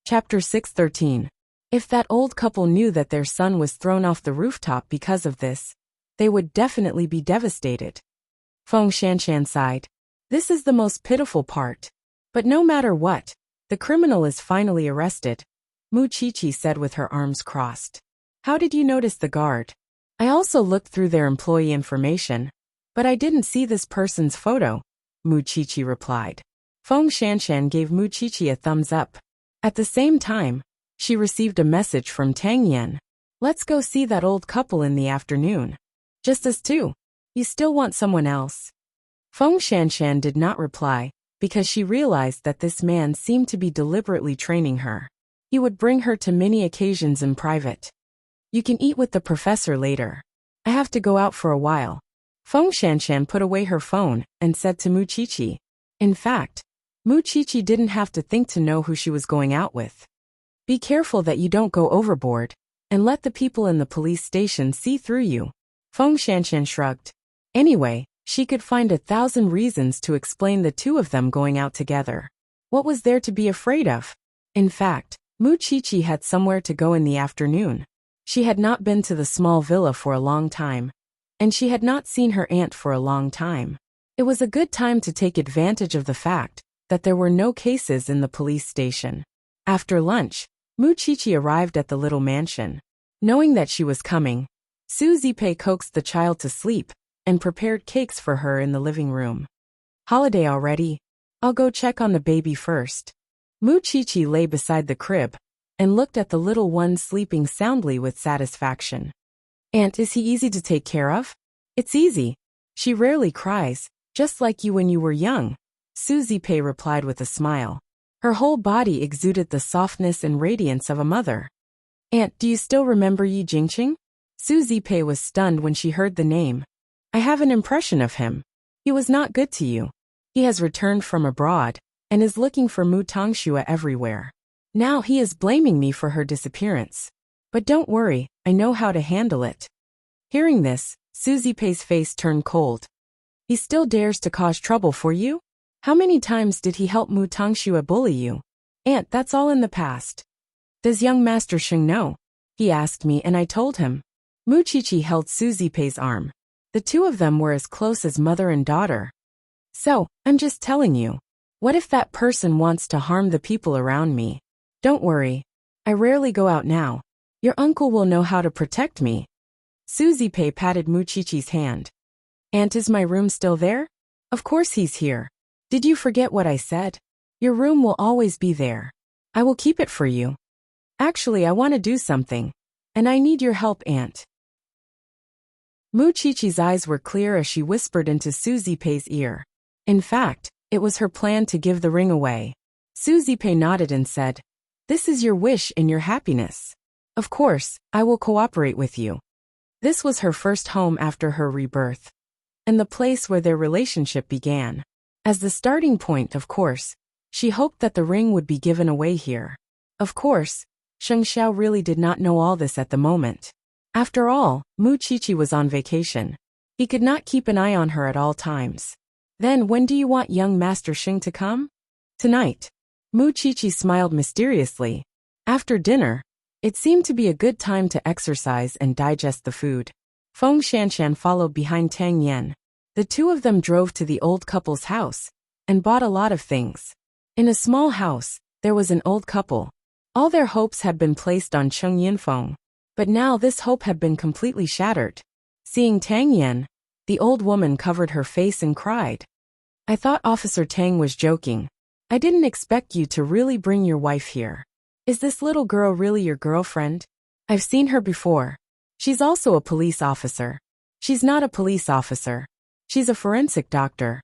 Chapter 613. If that old couple knew that their son was thrown off the rooftop because of this, they would definitely be devastated. Feng Shanshan sighed. This is the most pitiful part. But no matter what, the criminal is finally arrested, Mu Qiqi said with her arms crossed. How did you notice the guard? I also looked through their employee information, but I didn't see this person's photo, Mu Qiqi replied. Feng Shanshan gave Mu Qiqi a thumbs up. At the same time, she received a message from Tang Yan. Let's go see that old couple in the afternoon. Just us two. You still want someone else? Feng Shanshan did not reply, because she realized that this man seemed to be deliberately training her. He would bring her to many occasions in private. You can eat with the professor later. I have to go out for a while. Feng Shanshan put away her phone and said to Mu Qiqi. In fact, Mu Qiqi didn't have to think to know who she was going out with. Be careful that you don't go overboard, and let the people in the police station see through you. Feng Shanshan shrugged. Anyway, she could find 1,000 reasons to explain the two of them going out together. What was there to be afraid of? In fact, Mu Qiqi had somewhere to go in the afternoon. She had not been to the small villa for a long time, and she had not seen her aunt for a long time. It was a good time to take advantage of the fact that there were no cases in the police station. After lunch, Mu Qiqi arrived at the little mansion. Knowing that she was coming, Su Zipei coaxed the child to sleep and prepared cakes for her in the living room. Holiday already? I'll go check on the baby first. Mu Qiqi lay beside the crib and looked at the little one sleeping soundly with satisfaction. Aunt, is he easy to take care of? It's easy. She rarely cries, just like you when you were young, Su Zipei replied with a smile. Her whole body exuded the softness and radiance of a mother. Aunt, do you still remember Yi Jingqing? Su Zipei was stunned when she heard the name. I have an impression of him. He was not good to you. He has returned from abroad and is looking for Mu Tongxue everywhere. Now he is blaming me for her disappearance. But don't worry, I know how to handle it. Hearing this, Su Zipei's face turned cold. He still dares to cause trouble for you? How many times did he help Mu Tongxue bully you? Aunt, that's all in the past. Does young Master Sheng know? He asked me and I told him. Mu Qiqi held Su Zipei's arm. The two of them were as close as mother and daughter. So, I'm just telling you. What if that person wants to harm the people around me? Don't worry. I rarely go out now. Your uncle will know how to protect me. Su Zipei patted Mu Qiqi's hand. Aunt, is my room still there? Of course he's here. Did you forget what I said? Your room will always be there. I will keep it for you. Actually, I want to do something. And I need your help, Aunt. Mu Qiqi's eyes were clear as she whispered into Su Zipei's ear. In fact, it was her plan to give the ring away. Su Zipei nodded and said, This is your wish and your happiness. Of course, I will cooperate with you. This was her first home after her rebirth, and the place where their relationship began. As the starting point, of course, she hoped that the ring would be given away here. Of course, Sheng Xiao really did not know all this at the moment. After all, Mu Qiqi was on vacation. He could not keep an eye on her at all times. Then when do you want young Master Sheng to come? Tonight. Mu Qiqi smiled mysteriously. After dinner, it seemed to be a good time to exercise and digest the food. Feng Shanshan followed behind Tang Yan. The two of them drove to the old couple's house and bought a lot of things. In a small house, there was an old couple. All their hopes had been placed on Cheng Yinfeng, but now this hope had been completely shattered. Seeing Tang Yan, the old woman covered her face and cried. I thought Officer Tang was joking. I didn't expect you to really bring your wife here. Is this little girl really your girlfriend? I've seen her before. She's also a police officer. She's not a police officer. She's a forensic doctor.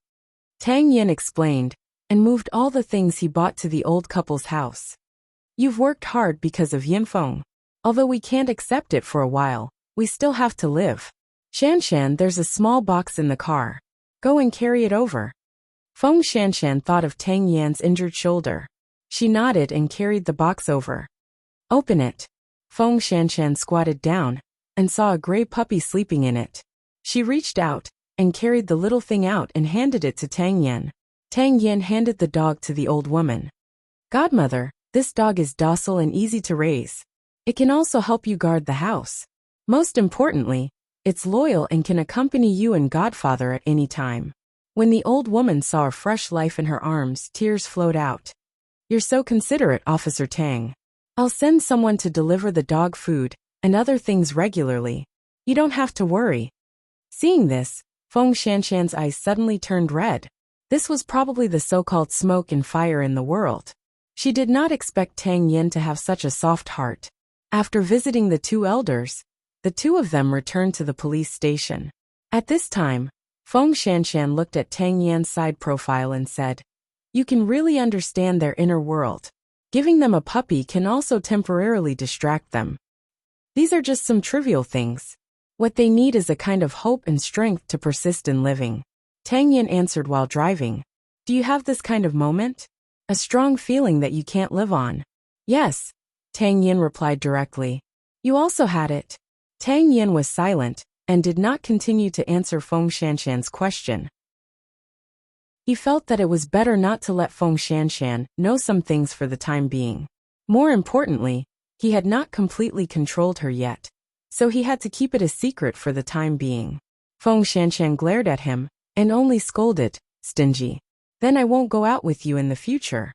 Tang Yan explained, and moved all the things he bought to the old couple's house. You've worked hard because of Yinfeng. Although we can't accept it for a while, we still have to live. Shanshan, there's a small box in the car. Go and carry it over. Feng Shanshan thought of Tang Yan's injured shoulder. She nodded and carried the box over. Open it. Feng Shanshan squatted down and saw a gray puppy sleeping in it. She reached out and carried the little thing out and handed it to Tang Yan. Tang Yan handed the dog to the old woman. Godmother, This dog is docile and easy to raise. It can also help you guard the house. Most importantly, it's loyal and can accompany you and Godfather at any time." When the old woman saw a fresh life in her arms, tears flowed out. "You're so considerate, Officer Tang. I'll send someone to deliver the dog food and other things regularly. You don't have to worry." Seeing this, Feng Shanshan's eyes suddenly turned red. This was probably the so-called smoke and fire in the world. She did not expect Tang Yin to have such a soft heart. After visiting the two elders, the two of them returned to the police station. At this time, Feng Shanshan looked at Tang Yan's side profile and said, "You can really understand their inner world. Giving them a puppy can also temporarily distract them. These are just some trivial things. What they need is a kind of hope and strength to persist in living." Tang Yin answered while driving. "Do you have this kind of moment? A strong feeling that you can't live on?" "Yes," Tang Yin replied directly. "You also had it." Tang Yin was silent and did not continue to answer Feng Shanshan's question. He felt that it was better not to let Feng Shanshan know some things for the time being. More importantly, he had not completely controlled her yet, so he had to keep it a secret for the time being. Feng Shanshan glared at him and only scolded, "Stingy. Then I won't go out with you in the future."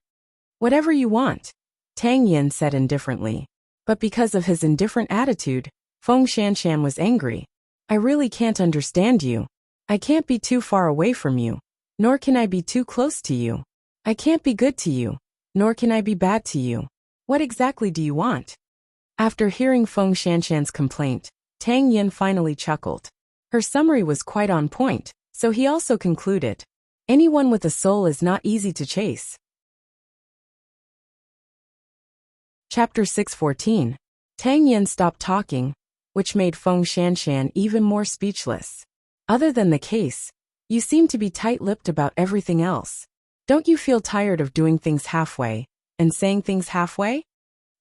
"Whatever you want," Tang Yin said indifferently. But because of his indifferent attitude, Feng Shanshan was angry. "I really can't understand you. I can't be too far away from you, nor can I be too close to you. I can't be good to you, nor can I be bad to you. What exactly do you want?" After hearing Feng Shanshan's complaint, Tang Yin finally chuckled. Her summary was quite on point, so he also concluded, "Anyone with a soul is not easy to chase." Chapter 614. Tang Yin stopped talking, which made Feng Shanshan even more speechless. "Other than the case, you seem to be tight-lipped about everything else. Don't you feel tired of doing things halfway and saying things halfway?"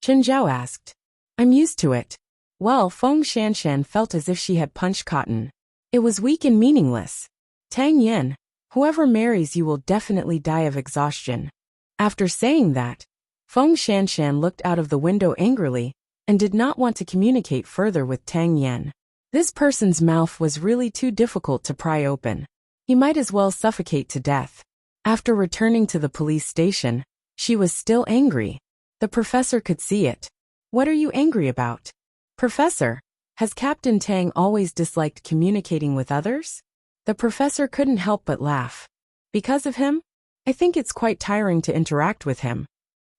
Chen Zhao asked. "I'm used to it." Well, Feng Shanshan felt as if she had punched cotton. It was weak and meaningless. "Tang Yin, whoever marries you will definitely die of exhaustion." After saying that, Feng Shanshan looked out of the window angrily and did not want to communicate further with Tang Yin. This person's mouth was really too difficult to pry open. He might as well suffocate to death. After returning to the police station, she was still angry. The professor could see it. "What are you angry about?" "Professor, has Captain Tang always disliked communicating with others?" The professor couldn't help but laugh. "Because of him? I think it's quite tiring to interact with him."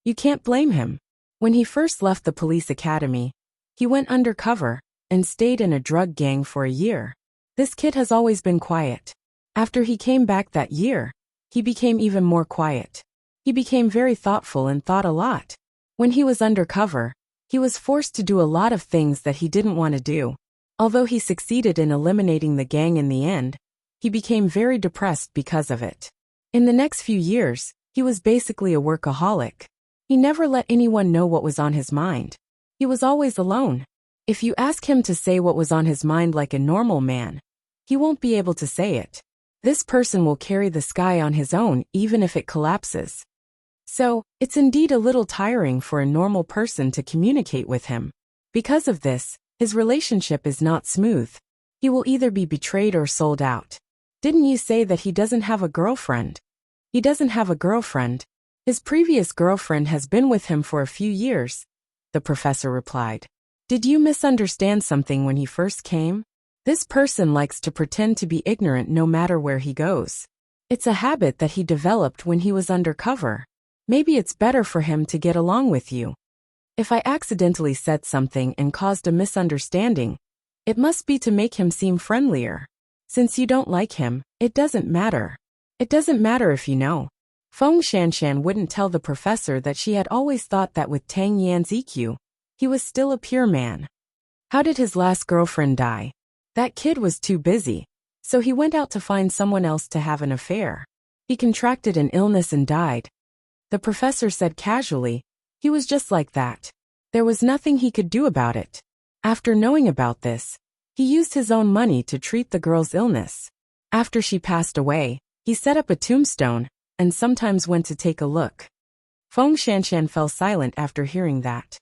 You can't blame him. When he first left the police academy, he went undercover and stayed in a drug gang for a year. This kid has always been quiet. After he came back that year, he became even more quiet. He became very thoughtful and thought a lot. When he was undercover, he was forced to do a lot of things that he didn't want to do. Although he succeeded in eliminating the gang in the end, he became very depressed because of it. In the next few years, he was basically a workaholic. He never let anyone know what was on his mind. He was always alone. If you ask him to say what was on his mind like a normal man, he won't be able to say it. This person will carry the sky on his own even if it collapses. So, it's indeed a little tiring for a normal person to communicate with him. Because of this, his relationship is not smooth. He will either be betrayed or sold out. Didn't you say that he doesn't have a girlfriend? He doesn't have a girlfriend. His previous girlfriend has been with him for a few years, the professor replied. Did you misunderstand something when he first came? This person likes to pretend to be ignorant no matter where he goes. It's a habit that he developed when he was undercover. Maybe it's better for him to get along with you. If I accidentally said something and caused a misunderstanding, it must be to make him seem friendlier. Since you don't like him, it doesn't matter. It doesn't matter if you know. Feng Shanshan wouldn't tell the professor that she had always thought that with Tang Yan's EQ, he was still a pure man. How did his last girlfriend die? That kid was too busy, so he went out to find someone else to have an affair. He contracted an illness and died. The professor said casually, he was just like that. There was nothing he could do about it. After knowing about this, he used his own money to treat the girl's illness. After she passed away, he set up a tombstone and sometimes went to take a look. Feng Shanshan fell silent after hearing that.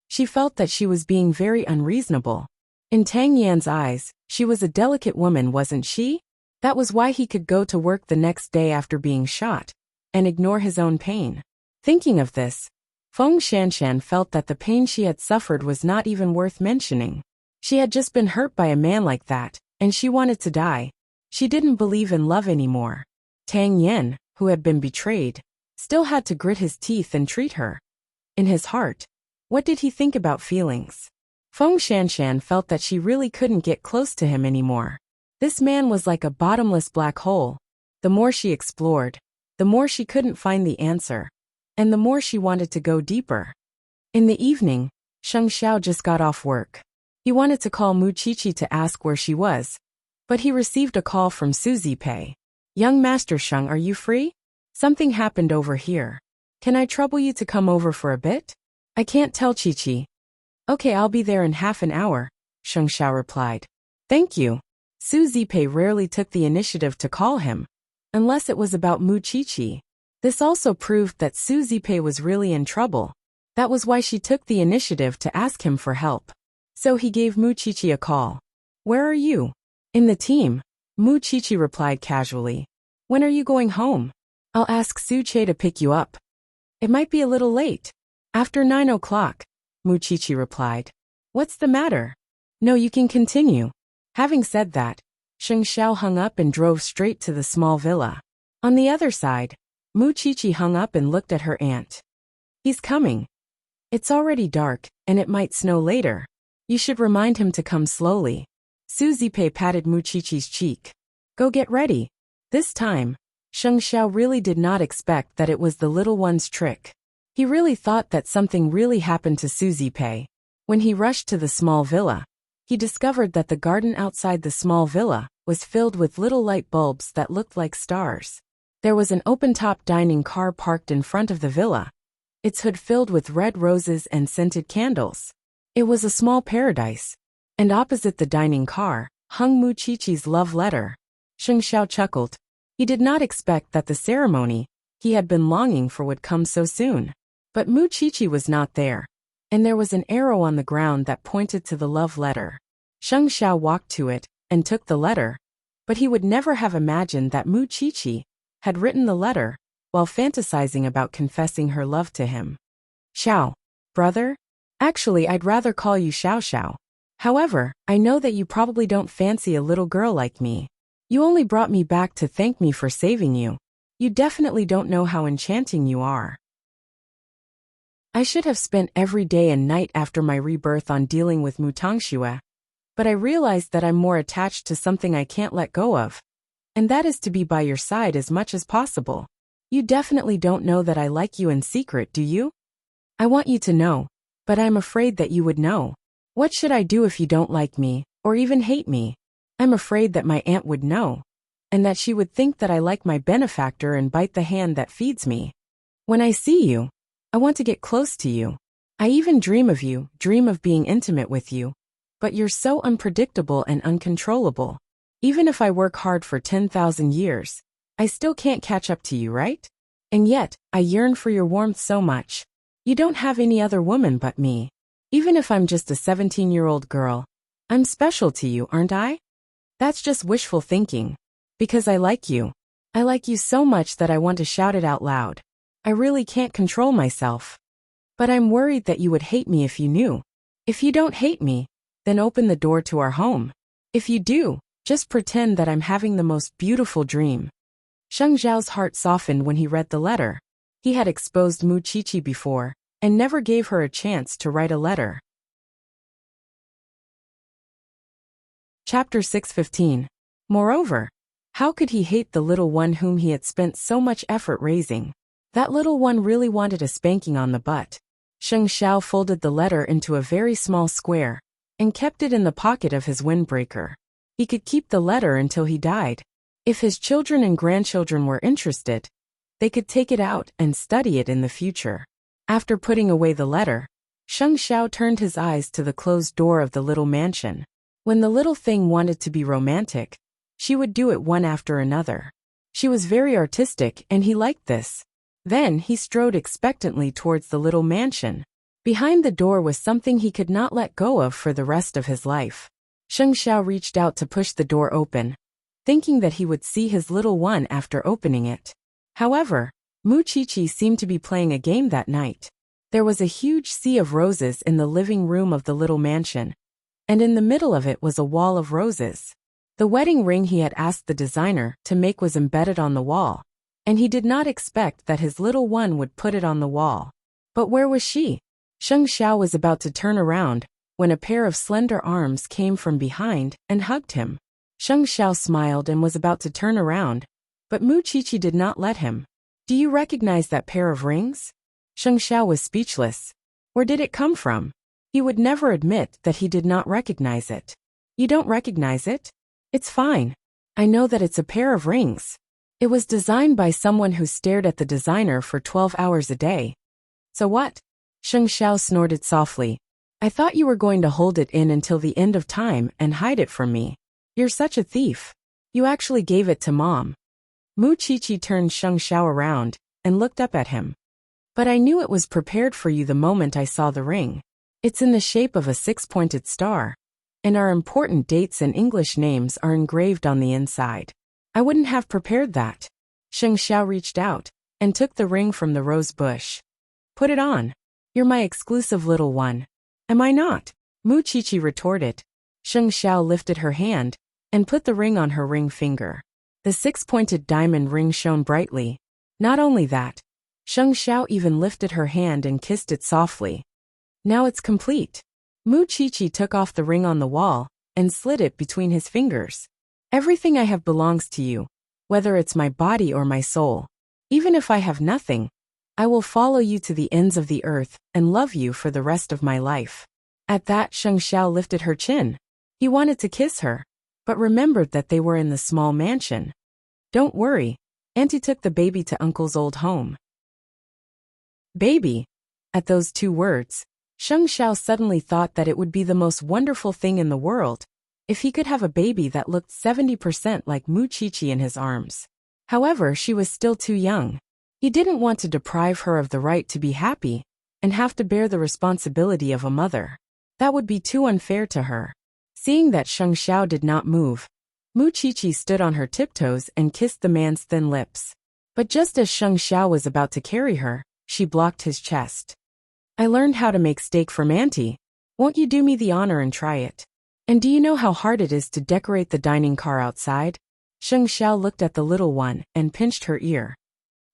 She felt that she was being very unreasonable. In Tang Yan's eyes, she was a delicate woman, wasn't she? That was why he could go to work the next day after being shot, and ignore his own pain. Thinking of this, Feng Shanshan felt that the pain she had suffered was not even worth mentioning. She had just been hurt by a man like that, and she wanted to die. She didn't believe in love anymore. Tang Yan, who had been betrayed, still had to grit his teeth and treat her. In his heart, what did he think about feelings? Feng Shanshan felt that she really couldn't get close to him anymore. This man was like a bottomless black hole. The more she explored, the more she couldn't find the answer, and the more she wanted to go deeper. In the evening, Sheng Xiao just got off work. He wanted to call Mu Qiqi to ask where she was, but he received a call from Su Zipei. Young Master Sheng, are you free? Something happened over here. Can I trouble you to come over for a bit? I can't tell, Qiqi. Okay, I'll be there in half an hour, Sheng Xiao replied. Thank you. Su Zipei rarely took the initiative to call him, unless it was about Mu Qiqi. This also proved that Su Zipei was really in trouble. That was why she took the initiative to ask him for help. So he gave Mu Qiqi a call. Where are you? In the team, Mu Qiqi replied casually. When are you going home? I'll ask Su Che to pick you up. It might be a little late. After 9 o'clock, Mu Qiqi replied. What's the matter? No, you can continue. Having said that, Sheng Xiao hung up and drove straight to the small villa. On the other side, Mu Qiqi hung up and looked at her aunt. He's coming. It's already dark, and it might snow later. You should remind him to come slowly. Su Zipei patted Mu Qiqi's cheek. Go get ready. This time, Sheng Xiao really did not expect that it was the little one's trick. He really thought that something really happened to Su Zipei. When he rushed to the small villa, he discovered that the garden outside the small villa was filled with little light bulbs that looked like stars. There was an open-top dining car parked in front of the villa, its hood filled with red roses and scented candles. It was a small paradise, and opposite the dining car hung Mu Qiqi's love letter. Sheng Xiao chuckled. He did not expect that the ceremony he had been longing for would come so soon. But Mu Qiqi was not there, and there was an arrow on the ground that pointed to the love letter. Sheng Xiao walked to it and took the letter, but he would never have imagined that Mu Qiqi had written the letter while fantasizing about confessing her love to him. Xiao, brother? Actually, I'd rather call you Xiao Xiao. However, I know that you probably don't fancy a little girl like me. You only brought me back to thank me for saving you. You definitely don't know how enchanting you are. I should have spent every day and night after my rebirth on dealing with Mu Tangxue, but I realized that I'm more attached to something I can't let go of, and that is to be by your side as much as possible. You definitely don't know that I like you in secret, do you? I want you to know, but I'm afraid that you would know. What should I do if you don't like me, or even hate me? I'm afraid that my aunt would know, and that she would think that I like my benefactor and bite the hand that feeds me. When I see you, I want to get close to you. I even dream of you, dream of being intimate with you. But you're so unpredictable and uncontrollable. Even if I work hard for 10,000 years, I still can't catch up to you, right? And yet, I yearn for your warmth so much. You don't have any other woman but me. Even if I'm just a 17-year-old girl, I'm special to you, aren't I? That's just wishful thinking. Because I like you. I like you so much that I want to shout it out loud. I really can't control myself. But I'm worried that you would hate me if you knew. If you don't hate me, then open the door to our home. If you do, just pretend that I'm having the most beautiful dream. Sheng Xiao's heart softened when he read the letter. He had exposed Mu Qiqi before, and never gave her a chance to write a letter. Chapter 6:15. Moreover, how could he hate the little one whom he had spent so much effort raising? That little one really wanted a spanking on the butt. Sheng Xiao folded the letter into a very small square, and kept it in the pocket of his windbreaker. He could keep the letter until he died. If his children and grandchildren were interested, they could take it out and study it in the future. After putting away the letter, Sheng Xiao turned his eyes to the closed door of the little mansion. When the little thing wanted to be romantic, she would do it one after another. She was very artistic and he liked this. Then he strode expectantly towards the little mansion. Behind the door was something he could not let go of for the rest of his life. Sheng Xiao reached out to push the door open, thinking that he would see his little one after opening it. However, Mu Qiqi seemed to be playing a game that night. There was a huge sea of roses in the living room of the little mansion, and in the middle of it was a wall of roses. The wedding ring he had asked the designer to make was embedded on the wall, and he did not expect that his little one would put it on the wall. But where was she? Sheng Xiao was about to turn around when a pair of slender arms came from behind and hugged him. Sheng Xiao smiled and was about to turn around, but Mu Qiqi did not let him. Do you recognize that pair of rings? Sheng Xiao was speechless. Where did it come from? He would never admit that he did not recognize it. You don't recognize it? It's fine. I know that it's a pair of rings. It was designed by someone who stared at the designer for 12 hours a day. So what? Sheng Xiao snorted softly. I thought you were going to hold it in until the end of time and hide it from me. You're such a thief. You actually gave it to Mom. Mu Qiqi turned Sheng Xiao around and looked up at him. But I knew it was prepared for you the moment I saw the ring. It's in the shape of a six-pointed star, and our important dates and English names are engraved on the inside. I wouldn't have prepared that. Sheng Xiao reached out and took the ring from the rose bush. Put it on. You're my exclusive little one. Am I not? Mu Qiqi retorted. Sheng Xiao lifted her hand and put the ring on her ring finger. The six-pointed diamond ring shone brightly. Not only that, Sheng Xiao even lifted her hand and kissed it softly. Now it's complete. Mu Qiqi took off the ring on the wall and slid it between his fingers. Everything I have belongs to you, whether it's my body or my soul. Even if I have nothing, I will follow you to the ends of the earth and love you for the rest of my life. At that, Sheng Xiao lifted her chin. He wanted to kiss her, but remembered that they were in the small mansion. Don't worry, Auntie took the baby to Uncle's old home. Baby. At those two words, Sheng Xiao suddenly thought that it would be the most wonderful thing in the world if he could have a baby that looked 70% like Mu Qiqi in his arms. However, she was still too young. He didn't want to deprive her of the right to be happy and have to bear the responsibility of a mother. That would be too unfair to her. Seeing that Sheng Xiao did not move, Mu Qiqi stood on her tiptoes and kissed the man's thin lips. But just as Sheng Xiao was about to carry her, she blocked his chest. I learned how to make steak from Auntie. Won't you do me the honor and try it? And do you know how hard it is to decorate the dining car outside? Sheng Xiao looked at the little one and pinched her ear.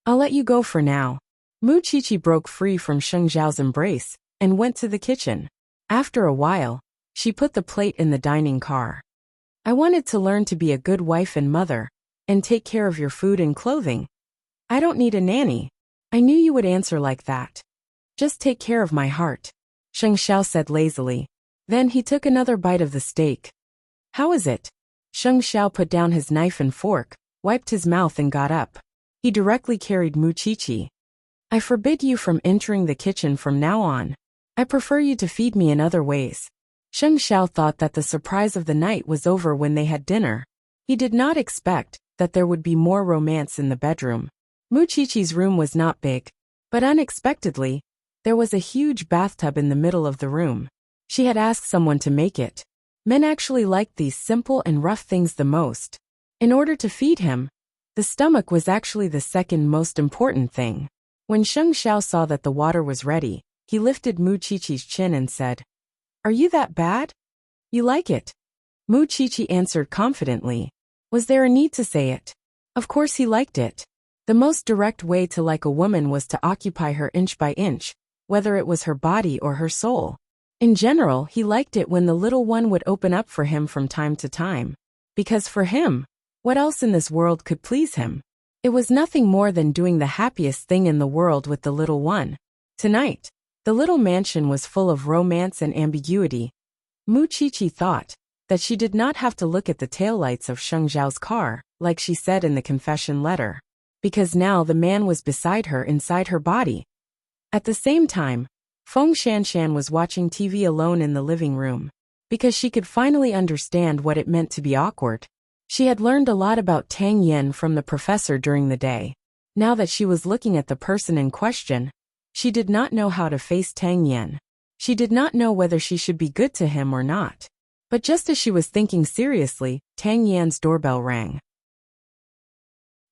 I'll let you go for now. Mu Qiqi broke free from Sheng Xiao's embrace and went to the kitchen. After a while, she put the plate in the dining car. I wanted to learn to be a good wife and mother, and take care of your food and clothing. I don't need a nanny. I knew you would answer like that. Just take care of my heart, Sheng Xiao said lazily. Then he took another bite of the steak. How is it? Sheng Xiao put down his knife and fork, wiped his mouth and got up. He directly carried Mu Qiqi. I forbid you from entering the kitchen from now on. I prefer you to feed me in other ways. Sheng Xiao thought that the surprise of the night was over when they had dinner. He did not expect that there would be more romance in the bedroom. Mu Qiqi's room was not big, but unexpectedly, there was a huge bathtub in the middle of the room. She had asked someone to make it. Men actually liked these simple and rough things the most. In order to feed him, the stomach was actually the second most important thing. When Sheng Xiao saw that the water was ready, he lifted Mu Qiqi's chin and said, Are you that bad? You like it? Mu Qiqi answered confidently. Was there a need to say it? Of course he liked it. The most direct way to like a woman was to occupy her inch by inch, whether it was her body or her soul. In general, he liked it when the little one would open up for him from time to time. Because for him, what else in this world could please him? It was nothing more than doing the happiest thing in the world with the little one. Tonight, the little mansion was full of romance and ambiguity. Mu Qiqi thought that she did not have to look at the taillights of Sheng Xiao's car, like she said in the confession letter, because now the man was beside her inside her body. At the same time, Feng Shanshan was watching TV alone in the living room, because she could finally understand what it meant to be awkward. She had learned a lot about Tang Yen from the professor during the day. Now that she was looking at the person in question, she did not know how to face Tang Yan. She did not know whether she should be good to him or not. But just as she was thinking seriously, Tang Yan's doorbell rang.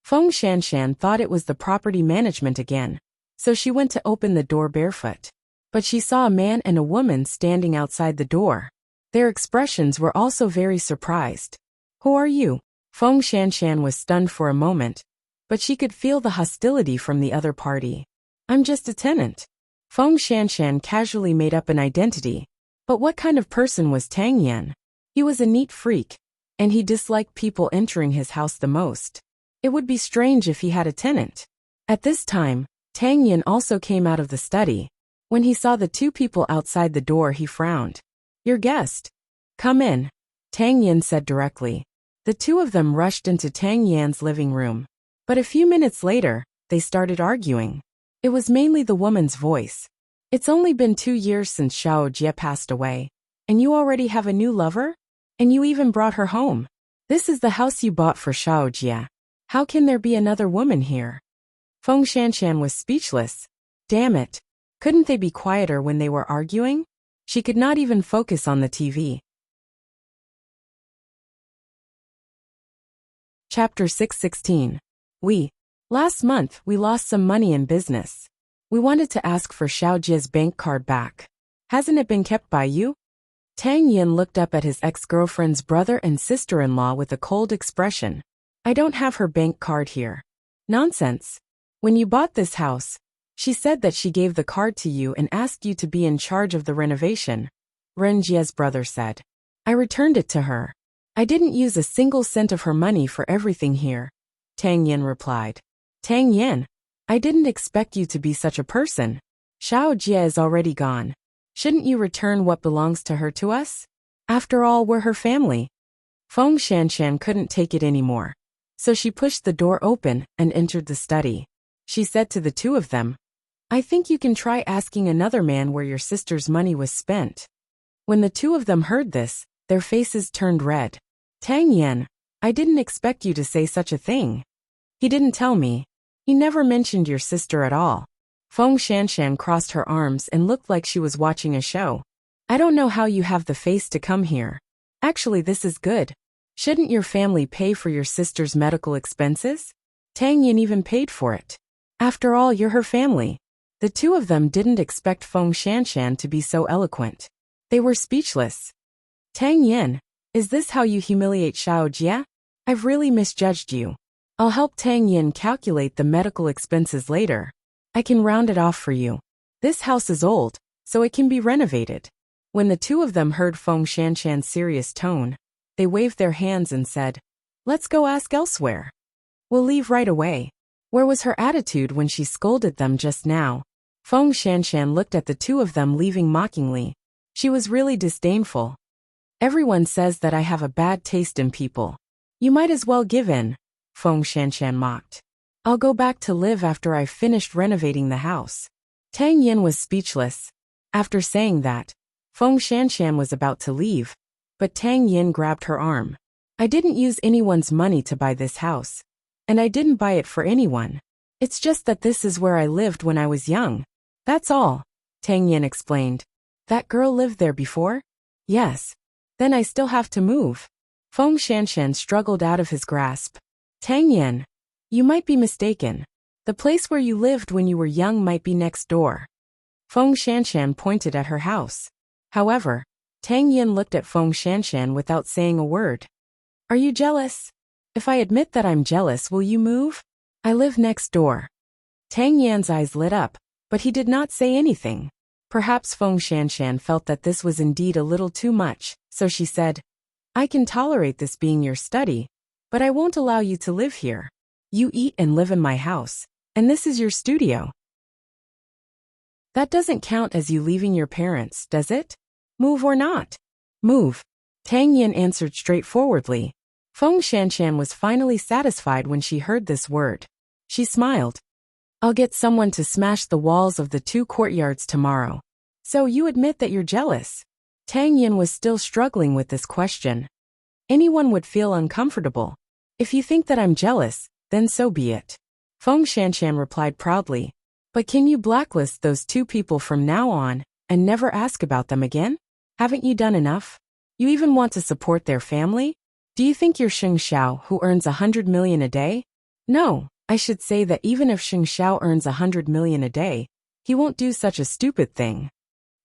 Feng Shanshan thought it was the property management again, so she went to open the door barefoot. But she saw a man and a woman standing outside the door. Their expressions were also very surprised. "Who are you?" Feng Shanshan was stunned for a moment, but she could feel the hostility from the other party. "I'm just a tenant." Feng Shanshan casually made up an identity. But what kind of person was Tang Yan? He was a neat freak, and he disliked people entering his house the most. It would be strange if he had a tenant. At this time, Tang Yan also came out of the study. When he saw the two people outside the door, he frowned. "Your guest. Come in," Tang Yan said directly. The two of them rushed into Tang Yan's living room. But a few minutes later, they started arguing. It was mainly the woman's voice. "It's only been 2 years since Xiao Jie passed away. And you already have a new lover? And you even brought her home. This is the house you bought for Xiao Jie. How can there be another woman here?" Feng Shanshan was speechless. Damn it. Couldn't they be quieter when they were arguing? She could not even focus on the TV. Chapter 616. Last month, we lost some money in business. We wanted to ask for Xiao Jie's bank card back. Hasn't it been kept by you? Tang Yan looked up at his ex-girlfriend's brother and sister-in-law with a cold expression. "I don't have her bank card here." "Nonsense. When you bought this house, she said that she gave the card to you and asked you to be in charge of the renovation," Ren Jie's brother said. "I returned it to her. I didn't use a single cent of her money for everything here," Tang Yan replied. "Tang Yan, I didn't expect you to be such a person. Xiao Jie is already gone. Shouldn't you return what belongs to her to us? After all, we're her family." Feng Shanshan couldn't take it anymore. So she pushed the door open and entered the study. She said to the two of them, "I think you can try asking another man where your sister's money was spent." When the two of them heard this, their faces turned red. "Tang Yan, I didn't expect you to say such a thing. He didn't tell me. He never mentioned your sister at all." Feng Shanshan crossed her arms and looked like she was watching a show. "I don't know how you have the face to come here. Actually, this is good. Shouldn't your family pay for your sister's medical expenses? Tang Yan even paid for it. After all, you're her family." The two of them didn't expect Feng Shanshan to be so eloquent. They were speechless. "Tang Yan, is this how you humiliate Xiao Jie? I've really misjudged you. I'll help Tang Yan calculate the medical expenses later. I can round it off for you. This house is old, so it can be renovated." When the two of them heard Feng Shanshan's serious tone, they waved their hands and said, "Let's go ask elsewhere. We'll leave right away." Where was her attitude when she scolded them just now? Feng Shanshan looked at the two of them leaving mockingly. She was really disdainful. "Everyone says that I have a bad taste in people. You might as well give in," Feng Shanshan mocked. "I'll go back to live after I've finished renovating the house." Tang Yan was speechless. After saying that, Feng Shanshan was about to leave, but Tang Yan grabbed her arm. "I didn't use anyone's money to buy this house. And I didn't buy it for anyone. It's just that this is where I lived when I was young. That's all," Tang Yan explained. "That girl lived there before?" "Yes. Then I still have to move." Feng Shanshan struggled out of his grasp. "Tang Yan, you might be mistaken. The place where you lived when you were young might be next door." Feng Shanshan pointed at her house. However, Tang Yan looked at Feng Shanshan without saying a word. "Are you jealous? If I admit that I'm jealous, will you move? I live next door." Tang Yan's eyes lit up, but he did not say anything. Perhaps Feng Shanshan felt that this was indeed a little too much, so she said, "I can tolerate this being your study, but I won't allow you to live here. You eat and live in my house, and this is your studio. That doesn't count as you leaving your parents, does it? Move or not?" "Move," Tang Yan answered straightforwardly. Feng Shanshan was finally satisfied when she heard this word. She smiled. "I'll get someone to smash the walls of the 2 courtyards tomorrow." "So you admit that you're jealous?" Tang Yan was still struggling with this question. "Anyone would feel uncomfortable. If you think that I'm jealous, then so be it." Feng Shanshan replied proudly. But can you blacklist those two people from now on, and never ask about them again? Haven't you done enough? You even want to support their family? Do you think you're Sheng Xiao, who earns 100 million a day? No, I should say that even if Sheng Xiao earns 100 million a day, he won't do such a stupid thing.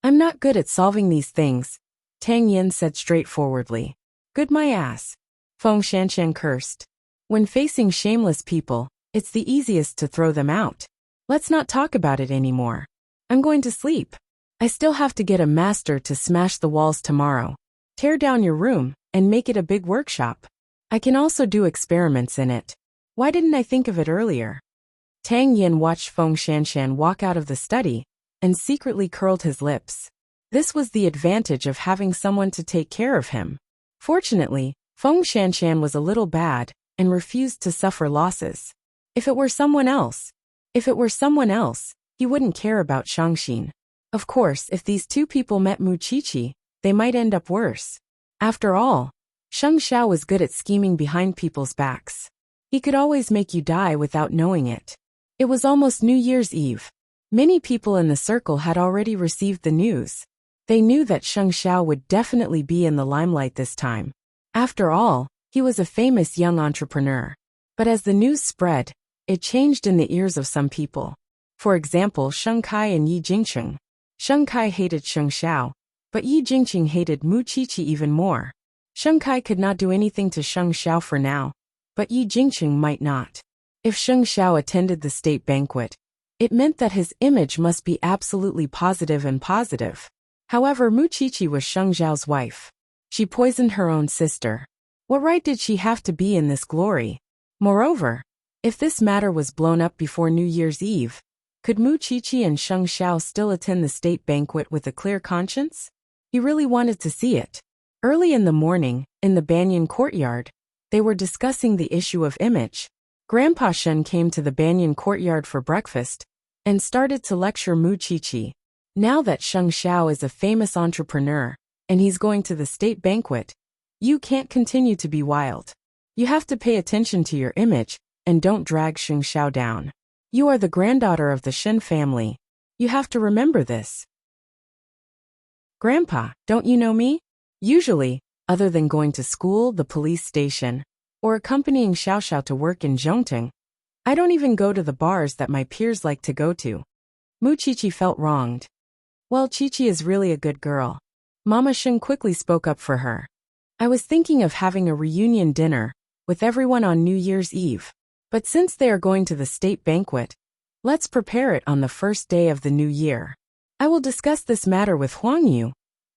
I'm not good at solving these things, Tang Yin said straightforwardly. Good my ass. Feng Shanshan cursed. When facing shameless people, it's the easiest to throw them out. Let's not talk about it anymore. I'm going to sleep. I still have to get a master to smash the walls tomorrow. Tear down your room and make it a big workshop. I can also do experiments in it. Why didn't I think of it earlier? Tang Yin watched Feng Shanshan walk out of the study and secretly curled his lips. This was the advantage of having someone to take care of him. Fortunately, Feng Shanshan was a little bad and refused to suffer losses. If it were someone else, he wouldn't care about Shangxin. Of course, if these two people met Muqiqi, they might end up worse. After all, Sheng Xiao was good at scheming behind people's backs. He could always make you die without knowing it. It was almost New Year's Eve. Many people in the circle had already received the news. They knew that Sheng Xiao would definitely be in the limelight this time. After all, he was a famous young entrepreneur. But as the news spread, it changed in the ears of some people. For example, Sheng Kai and Yi Jingqing. Sheng Kai hated Sheng Xiao, but Yi Jingqing hated Muqiqi even more. Sheng Kai could not do anything to Sheng Xiao for now, but Yi Jingqing might not. If Sheng Xiao attended the state banquet, it meant that his image must be absolutely positive and positive. However, Muqiqi was Sheng Xiao's wife. She poisoned her own sister. What right did she have to be in this glory? Moreover, if this matter was blown up before New Year's Eve, could Muqiqi and Sheng Xiao still attend the state banquet with a clear conscience? He really wanted to see it. Early in the morning, in the Banyan courtyard, they were discussing the issue of image. Grandpa Shen came to the Banyan courtyard for breakfast and started to lecture Muqiqi. Now that Sheng Xiao is a famous entrepreneur and he's going to the state banquet, you can't continue to be wild. You have to pay attention to your image and don't drag Sheng Xiao down. You are the granddaughter of the Shen family. You have to remember this. Grandpa, don't you know me? Usually, other than going to school, the police station, or accompanying Xiao Xiao to work in Zhongting, I don't even go to the bars that my peers like to go to. Muqiqi felt wronged. Well, Qiqi is really a good girl. Mama Shen quickly spoke up for her. I was thinking of having a reunion dinner with everyone on New Year's Eve. But since they are going to the state banquet, let's prepare it on the first day of the new year. I will discuss this matter with Huang Yu,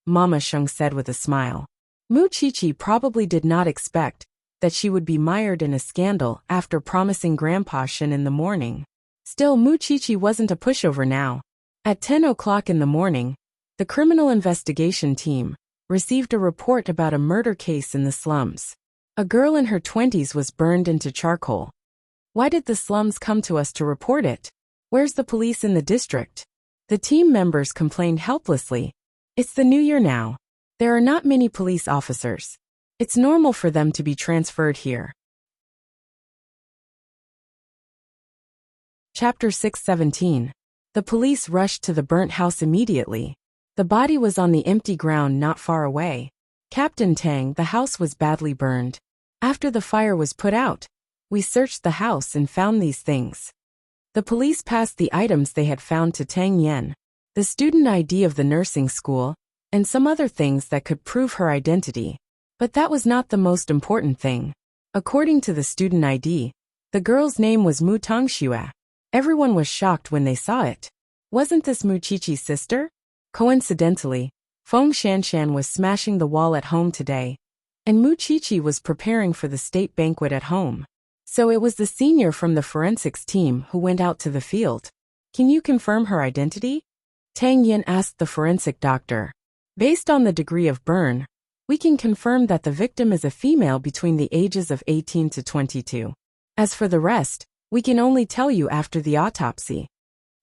Mama Sheng said with a smile. Muqiqi probably did not expect that she would be mired in a scandal after promising Grandpa Shen in the morning. Still, Muqiqi wasn't a pushover now. At 10 o'clock in the morning, the criminal investigation team received a report about a murder case in the slums. A girl in her 20s was burned into charcoal. Why did the slums come to us to report it? Where's the police in the district? The team members complained helplessly. It's the new year now. There are not many police officers. It's normal for them to be transferred here. Chapter 617. The police rushed to the burnt house immediately. The body was on the empty ground not far away. Captain Tang, the house was badly burned. After the fire was put out, we searched the house and found these things. The police passed the items they had found to Tang Yen, the student ID of the nursing school, and some other things that could prove her identity. But that was not the most important thing. According to the student ID, the girl's name was Mu Tongxue. Everyone was shocked when they saw it. Wasn't this Muqiqi's sister? Coincidentally, Feng Shanshan was smashing the wall at home today, and Muqiqi was preparing for the state banquet at home. So it was the senior from the forensics team who went out to the field. Can you confirm her identity? Tang Yin asked the forensic doctor. Based on the degree of burn, we can confirm that the victim is a female between the ages of 18 to 22. As for the rest, we can only tell you after the autopsy.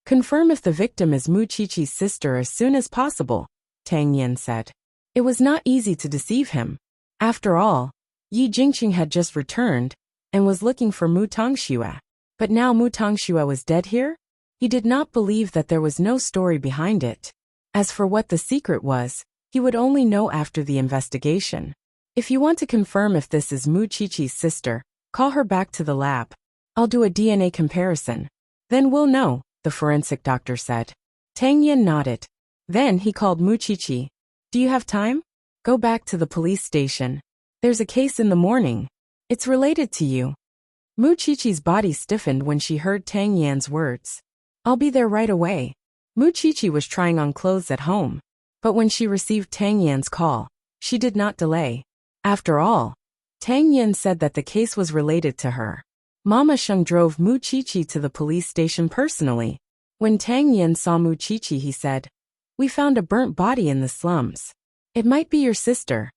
Confirm if the victim is Muqiqi's sister as soon as possible, Tang Yin said. It was not easy to deceive him. After all, Yi Jingqing had just returned and was looking for Mu Tongxue. But now Mu Tongxue was dead here? He did not believe that there was no story behind it. As for what the secret was, he would only know after the investigation. If you want to confirm if this is Mu Qiqi's sister, call her back to the lab. I'll do a DNA comparison. Then we'll know, the forensic doctor said. Tang Yin nodded. Then he called Mu Qiqi. Do you have time? Go back to the police station. There's a case in the morning. It's related to you. Mu Qiqi's body stiffened when she heard Tang Yan's words. I'll be there right away. Mu Qiqi was trying on clothes at home. But when she received Tang Yan's call, she did not delay. After all, Tang Yan said that the case was related to her. Mama Sheng drove Mu Qiqi to the police station personally. When Tang Yan saw Mu Qiqi, he said, "We found a burnt body in the slums. It might be your sister."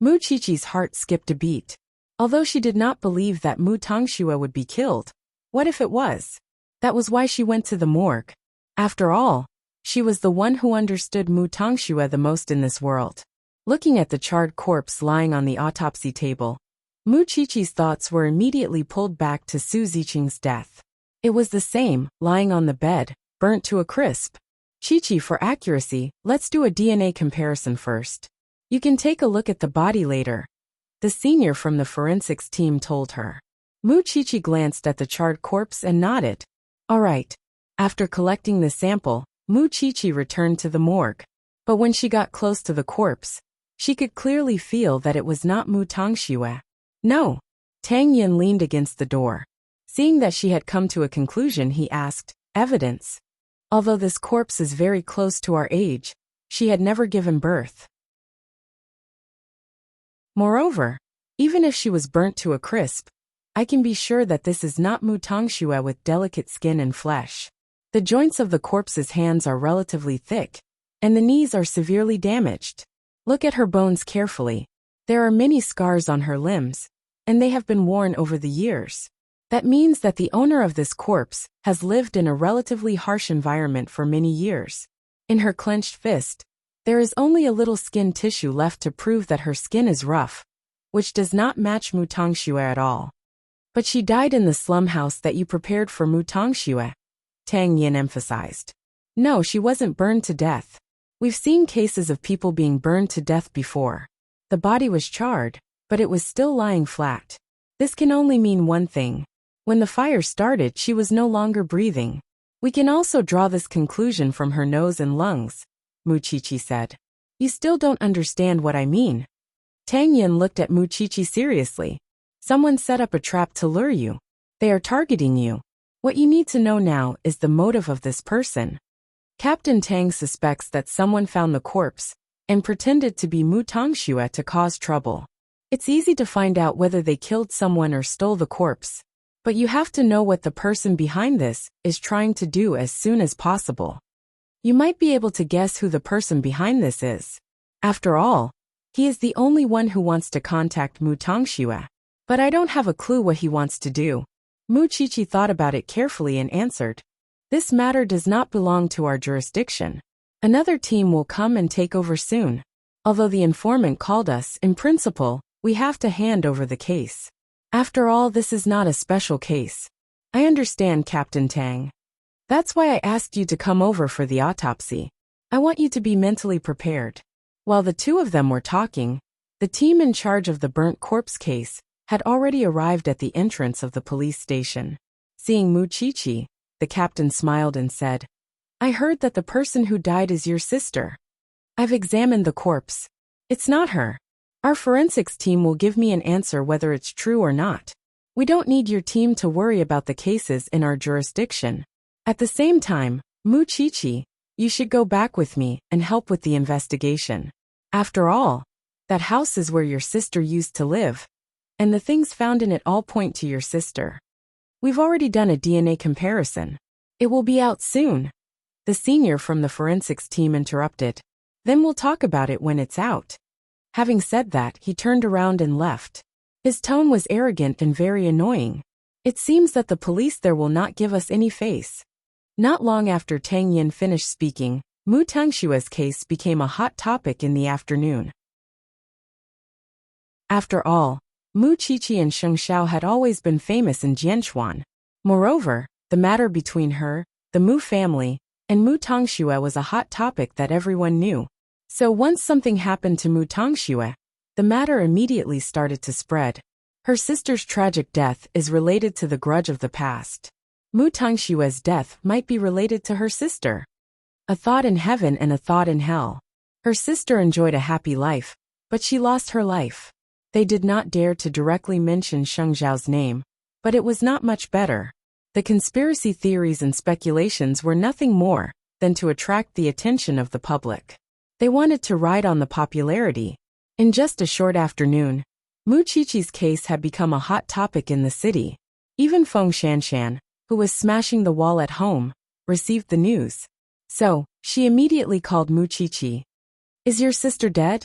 Mu Qiqi's heart skipped a beat. Although she did not believe that Mu Tongxue would be killed, what if it was? That was why she went to the morgue. After all, she was the one who understood Mu Tongxue the most in this world. Looking at the charred corpse lying on the autopsy table, Mu Qiqi's thoughts were immediately pulled back to Su Ziqing's death. It was the same, lying on the bed, burnt to a crisp. Qiqi, for accuracy, let's do a DNA comparison first. You can take a look at the body later, the senior from the forensics team told her. Mu Qiqi glanced at the charred corpse and nodded. All right. After collecting the sample, Mu Qiqi returned to the morgue. But when she got close to the corpse, she could clearly feel that it was not Mu Tongxue. No. Tang Yin leaned against the door. Seeing that she had come to a conclusion, he asked, evidence. Although this corpse is very close to our age, she had never given birth. Moreover, even if she was burnt to a crisp, I can be sure that this is not Mu Tongxue with delicate skin and flesh. The joints of the corpse's hands are relatively thick, and the knees are severely damaged. Look at her bones carefully. There are many scars on her limbs, and they have been worn over the years. That means that the owner of this corpse has lived in a relatively harsh environment for many years. In her clenched fist, there is only a little skin tissue left to prove that her skin is rough, which does not match Mu Tongxue at all. But she died in the slum house that you prepared for Mu Tongxue, Tang Yin emphasized. No, she wasn't burned to death. We've seen cases of people being burned to death before. The body was charred, but it was still lying flat. This can only mean one thing. When the fire started, she was no longer breathing. We can also draw this conclusion from her nose and lungs, Mu Qiqi said. You still don't understand what I mean. Tang Yin looked at Mu Qiqi seriously. Someone set up a trap to lure you. They are targeting you. What you need to know now is the motive of this person. Captain Tang suspects that someone found the corpse and pretended to be Mu Tongxue to cause trouble. It's easy to find out whether they killed someone or stole the corpse, but you have to know what the person behind this is trying to do as soon as possible. You might be able to guess who the person behind this is. After all, he is the only one who wants to contact Mu Tongxue. But I don't have a clue what he wants to do. Mu Qiqi thought about it carefully and answered. This matter does not belong to our jurisdiction. Another team will come and take over soon. Although the informant called us, in principle, we have to hand over the case. After all, this is not a special case. I understand, Captain Tang. That's why I asked you to come over for the autopsy. I want you to be mentally prepared. While the two of them were talking, the team in charge of the burnt corpse case had already arrived at the entrance of the police station. Seeing Mu Qiqi, the captain smiled and said, I heard that the person who died is your sister. I've examined the corpse. It's not her. Our forensics team will give me an answer whether it's true or not. We don't need your team to worry about the cases in our jurisdiction. At the same time, Mu Qiqi, you should go back with me and help with the investigation. After all, that house is where your sister used to live, and the things found in it all point to your sister. We've already done a DNA comparison. It will be out soon. The senior from the forensics team interrupted. Then we'll talk about it when it's out. Having said that, he turned around and left. His tone was arrogant and very annoying. It seems that the police there will not give us any face. Not long after Tang Yin finished speaking, Mu Tongxue's case became a hot topic in the afternoon. After all, Mu Qiqi and Sheng Xiao had always been famous in Jianchuan. Moreover, the matter between her, the Mu family, and Mu Tongxue was a hot topic that everyone knew. So once something happened to Mu Tongxue, the matter immediately started to spread. Her sister's tragic death is related to the grudge of the past. Mu Tongxue's death might be related to her sister. A thought in heaven and a thought in hell. Her sister enjoyed a happy life, but she lost her life. They did not dare to directly mention Sheng Zhao's name, but it was not much better. The conspiracy theories and speculations were nothing more than to attract the attention of the public. They wanted to ride on the popularity. In just a short afternoon, Mu Qiqi's case had become a hot topic in the city. Even Feng Shanshan, who was smashing the wall at home, received the news. So, she immediately called Mu Qiqi. "Is your sister dead?"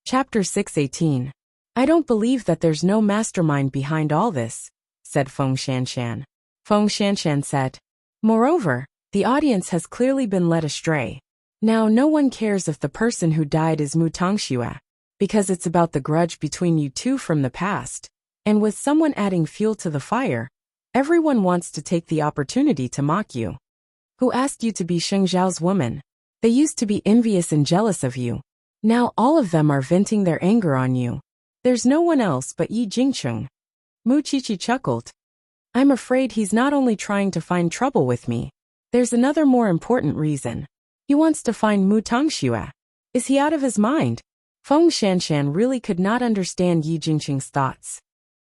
Chapter 618. "I don't believe that there's no mastermind behind all this," said Feng Shanshan. Feng Shanshan said, "Moreover, the audience has clearly been led astray. Now no one cares if the person who died is Mu Tongxue, because it's about the grudge between you two from the past, and with someone adding fuel to the fire, everyone wants to take the opportunity to mock you. Who asked you to be Sheng Zhao's woman? They used to be envious and jealous of you. Now all of them are venting their anger on you. There's no one else but Yi Jingcheng." Mu Qiqi chuckled. "I'm afraid he's not only trying to find trouble with me. There's another more important reason. He wants to find Mu Tongxue. Is he out of his mind?" Feng Shanshan really could not understand Yi Jingcheng's thoughts.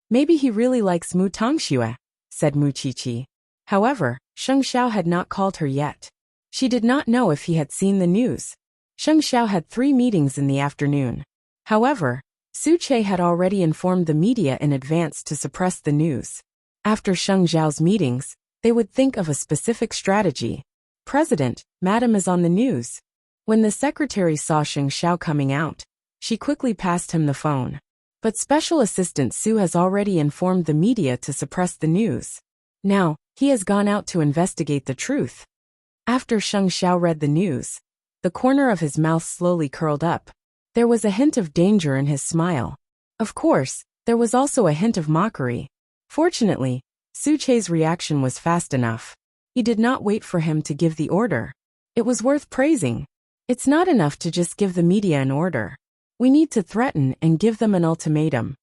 "Maybe he really likes Mu Tongxue," said Mu Qiqi. However, Sheng Xiao had not called her yet. She did not know if he had seen the news. Sheng Xiao had 3 meetings in the afternoon. However, Su Che had already informed the media in advance to suppress the news. After Sheng Xiao's meetings, they would think of a specific strategy. "President, Madam is on the news." When the secretary saw Sheng Xiao coming out, she quickly passed him the phone. But Special Assistant Su has already informed the media to suppress the news. Now, he has gone out to investigate the truth. After Sheng Xiao read the news, the corner of his mouth slowly curled up. There was a hint of danger in his smile. Of course, there was also a hint of mockery. Fortunately, Su Che's reaction was fast enough. He did not wait for him to give the order. It was worth praising. It's not enough to just give the media an order. We need to threaten and give them an ultimatum.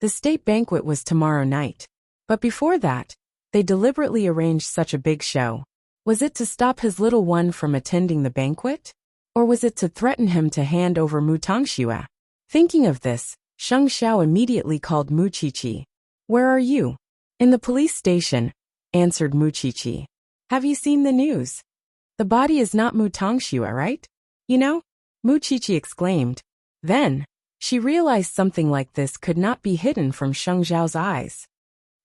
The state banquet was tomorrow night. But before that, they deliberately arranged such a big show. Was it to stop his little one from attending the banquet? Or was it to threaten him to hand over Mu Tongxue? Thinking of this, Sheng Xiao immediately called Mu Qiqi. "Where are you?" "In the police station," answered Mu Qiqi. "Have you seen the news? The body is not Mu Tongxue, right? You know?" Mu Qiqi exclaimed. Then, she realized something like this could not be hidden from Sheng Zhao's eyes.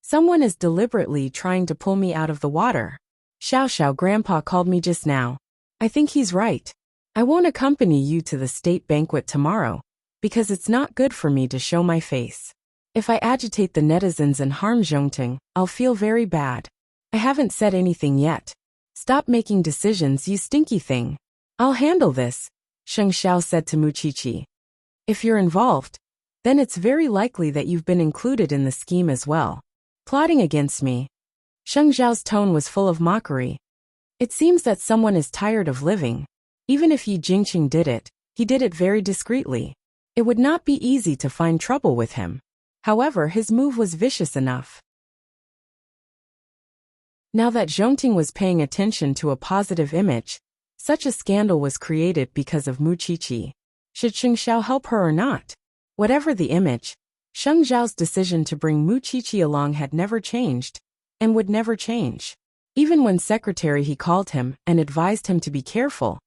"Someone is deliberately trying to pull me out of the water. Xiao Grandpa called me just now. I think he's right. I won't accompany you to the state banquet tomorrow, because it's not good for me to show my face. If I agitate the netizens and harm Zhongting, I'll feel very bad. I haven't said anything yet. Stop making decisions, you stinky thing. I'll handle this," Sheng Xiao said to Mu Qiqi. "If you're involved, then it's very likely that you've been included in the scheme as well. Plotting against me." Sheng Zhao's tone was full of mockery. "It seems that someone is tired of living. Even if Yi Jingqing did it, he did it very discreetly. It would not be easy to find trouble with him. However, his move was vicious enough." Now that Zhongting was paying attention to a positive image, such a scandal was created because of Mu Qiqi. Should Sheng Xiao help her or not? Whatever the image, Sheng Zhao's decision to bring Mu Qiqi along had never changed, and would never change. Even when secretary he called him and advised him to be careful,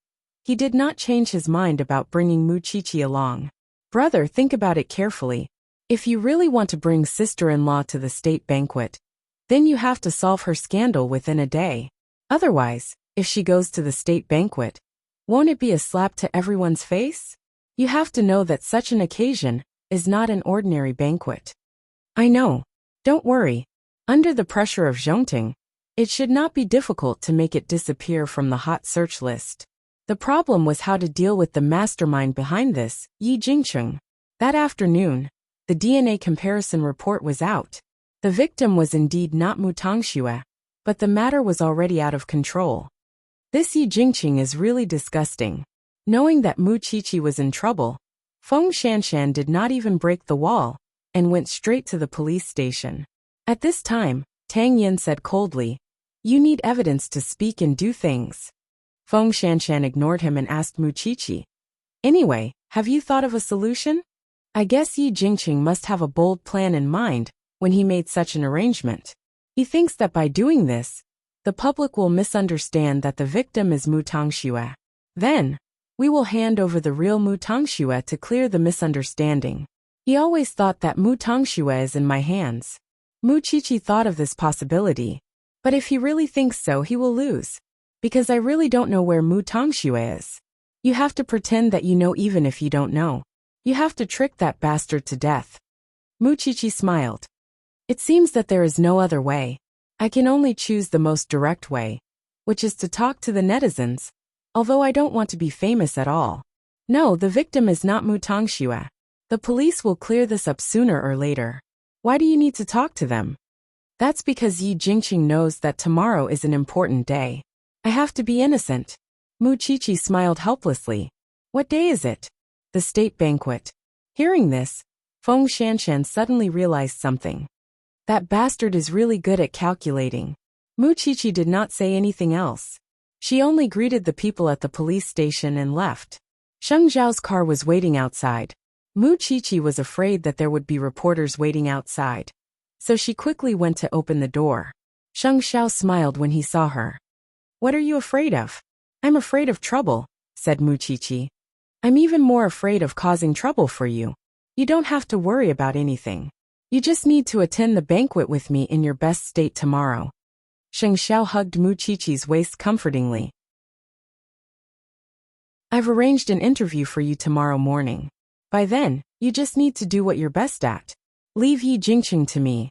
he did not change his mind about bringing Mu Qiqi along. "Brother, think about it carefully. If you really want to bring sister-in-law to the state banquet, then you have to solve her scandal within a day. Otherwise, if she goes to the state banquet, won't it be a slap to everyone's face? You have to know that such an occasion is not an ordinary banquet." "I know. Don't worry. Under the pressure of Zhongting, it should not be difficult to make it disappear from the hot search list. The problem was how to deal with the mastermind behind this, Yi Jingcheng." That afternoon, The DNA comparison report was out. The victim was indeed not Mu Tongxue, but the matter was already out of control. This Yi Jingqing is really disgusting. Knowing that Mu Qiqi was in trouble, Feng Shanshan did not even break the wall, and went straight to the police station. At this time, Tang Yin said coldly, "You need evidence to speak and do things." Feng Shanshan ignored him and asked Mu Qiqi, "Anyway, have you thought of a solution?" I guess Yi Jingqing must have a bold plan in mind when he made such an arrangement. He thinks that by doing this, the public will misunderstand that the victim is Mu Tongxue. Then, we will hand over the real Mu Tongxue to clear the misunderstanding. He always thought that Mu Tongxue is in my hands. Mu Qiqi thought of this possibility, but if he really thinks so, he will lose. Because I really don't know where Mu Tongxue is. You have to pretend that you know even if you don't know. You have to trick that bastard to death. Mu Qiqi smiled. It seems that there is no other way. I can only choose the most direct way, which is to talk to the netizens, although I don't want to be famous at all. No, the victim is not Mu Tongxue. The police will clear this up sooner or later. Why do you need to talk to them? That's because Yi Jingqing knows that tomorrow is an important day. I have to be innocent. Mu Qiqi smiled helplessly. What day is it? The state banquet. Hearing this, Feng Shanshan suddenly realized something. That bastard is really good at calculating. Mu Qiqi did not say anything else. She only greeted the people at the police station and left. Sheng Zhao's car was waiting outside. Mu Qiqi was afraid that there would be reporters waiting outside, so she quickly went to open the door. Sheng Zhao smiled when he saw her. "What are you afraid of?" "I'm afraid of trouble," said Mu Qiqi. "I'm even more afraid of causing trouble for you. You don't have to worry about anything. You just need to attend the banquet with me in your best state tomorrow." Sheng Zhao hugged Mu Qiqi's waist comfortingly. "I've arranged an interview for you tomorrow morning. By then, you just need to do what you're best at. Leave Yi Jingqing to me."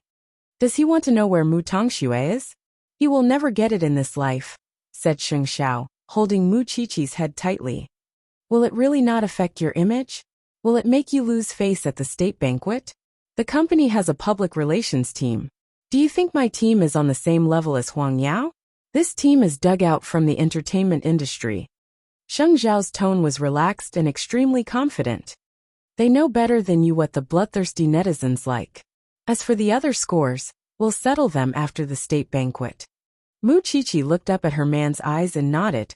"Does he want to know where Mu Tongxue is?" "He will never get it in this life," said Sheng Zhao, holding Mu Qiqi's head tightly. "Will it really not affect your image? Will it make you lose face at the state banquet? The company has a public relations team. Do you think my team is on the same level as Huang Yao? This team is dug out from the entertainment industry." Sheng Zhao's tone was relaxed and extremely confident. "They know better than you what the bloodthirsty netizens like. As for the other scores, we'll settle them after the state banquet." Mu Qiqi looked up at her man's eyes and nodded.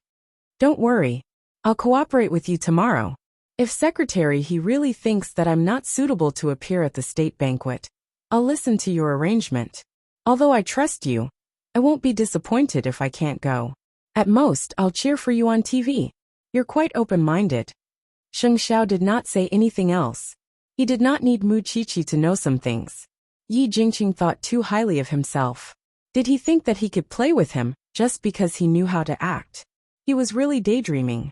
"Don't worry. I'll cooperate with you tomorrow. If secretary he really thinks that I'm not suitable to appear at the state banquet, I'll listen to your arrangement. Although I trust you, I won't be disappointed if I can't go. At most, I'll cheer for you on TV. You're quite open-minded." Sheng Zhao did not say anything else. He did not need Mu Qiqi to know some things. Yi Jingqing thought too highly of himself. Did he think that he could play with him just because he knew how to act? He was really daydreaming.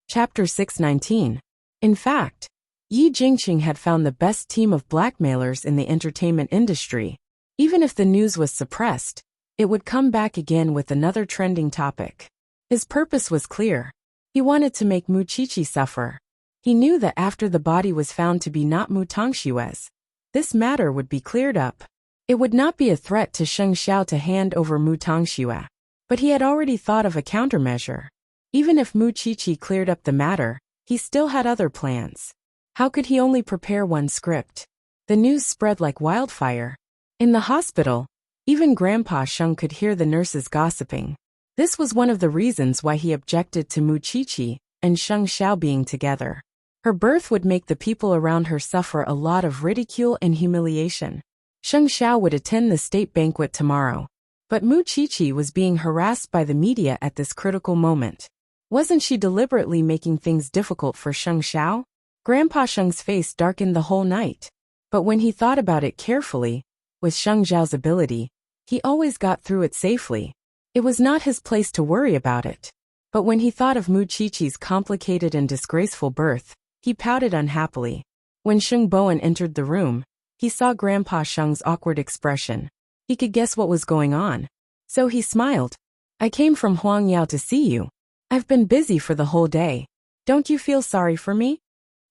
Chapter 619. In fact, Yi Jingqing had found the best team of blackmailers in the entertainment industry. Even if the news was suppressed, it would come back again with another trending topic. His purpose was clear. He wanted to make Mu Qiqi suffer. He knew that after the body was found to be not Mu Tongxue's, this matter would be cleared up. It would not be a threat to Sheng Zhao to hand over Mu Tongxue. But he had already thought of a countermeasure. Even if Mu Qiqi cleared up the matter, he still had other plans. How could he only prepare one script? The news spread like wildfire. In the hospital, even Grandpa Sheng could hear the nurses gossiping. This was one of the reasons why he objected to Mu Qiqi and Sheng Zhao being together. Her birth would make the people around her suffer a lot of ridicule and humiliation. Sheng Zhao would attend the state banquet tomorrow. But Mu Qiqi was being harassed by the media at this critical moment. Wasn't she deliberately making things difficult for Sheng Zhao? Grandpa Sheng's face darkened the whole night. But when he thought about it carefully, with Sheng Zhao's ability, he always got through it safely. It was not his place to worry about it. But when he thought of Mu Qiqi's complicated and disgraceful birth, he pouted unhappily. When Sheng Bowen entered the room, he saw Grandpa Sheng's awkward expression. He could guess what was going on. So he smiled. "I came from Huang Yao to see you. I've been busy for the whole day. Don't you feel sorry for me?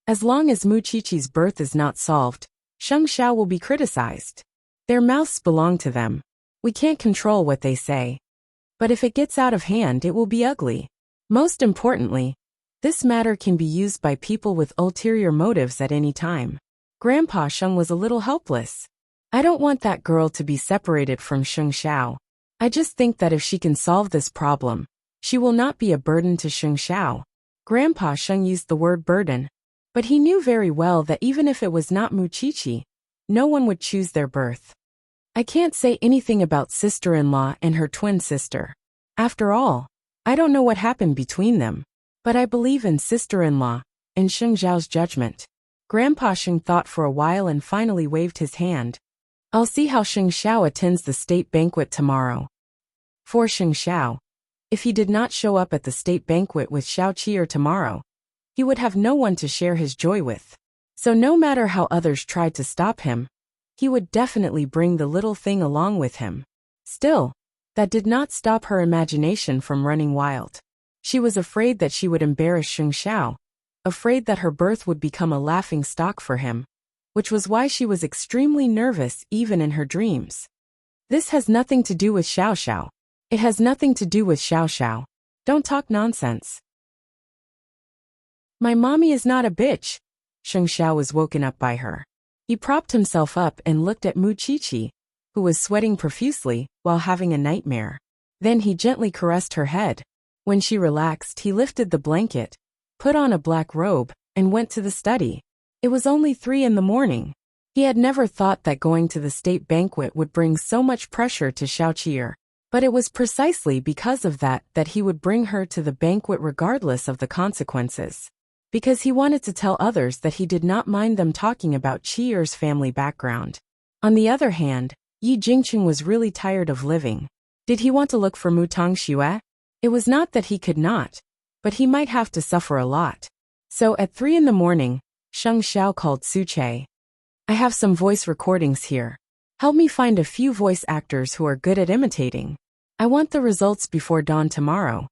As long as Muqiqi's birth is not solved, Sheng Xiao will be criticized. Their mouths belong to them. We can't control what they say. But if it gets out of hand, it will be ugly. Most importantly, this matter can be used by people with ulterior motives at any time. Grandpa Sheng was a little helpless. I don't want that girl to be separated from Sheng Xiao. I just think that if she can solve this problem, she will not be a burden to Sheng Xiao. Grandpa Sheng used the word burden, but he knew very well that even if it was not Muqiqi, no one would choose their birth. I can't say anything about sister-in-law and her twin sister. After all, I don't know what happened between them, but I believe in sister-in-law and Sheng Xiao's judgment. Grandpa Sheng thought for a while and finally waved his hand. I'll see how Sheng Xiao attends the state banquet tomorrow. For Sheng Xiao, if he did not show up at the state banquet with Xiao Qi'er tomorrow, he would have no one to share his joy with. So no matter how others tried to stop him, he would definitely bring the little thing along with him. Still, that did not stop her imagination from running wild. She was afraid that she would embarrass Sheng Xiao, afraid that her birth would become a laughing stock for him, which was why she was extremely nervous even in her dreams. This has nothing to do with Xiao Xiao. It has nothing to do with Xiao Xiao. Don't talk nonsense. My mommy is not a bitch. Sheng Xiao was woken up by her. He propped himself up and looked at Muqiqi, who was sweating profusely while having a nightmare. Then he gently caressed her head. When she relaxed, he lifted the blanket, put on a black robe, and went to the study. It was only 3 a.m. He had never thought that going to the state banquet would bring so much pressure to Xiao Qi'er, but it was precisely because of that he would bring her to the banquet regardless of the consequences. Because he wanted to tell others that he did not mind them talking about Qi'er's family background. On the other hand, Yi Jingqing was really tired of living. Did he want to look for Mutang Xue? It was not that he could not, but he might have to suffer a lot. So at 3 a.m, Sheng Xiao called Su Che. I have some voice recordings here. Help me find a few voice actors who are good at imitating. I want the results before dawn tomorrow.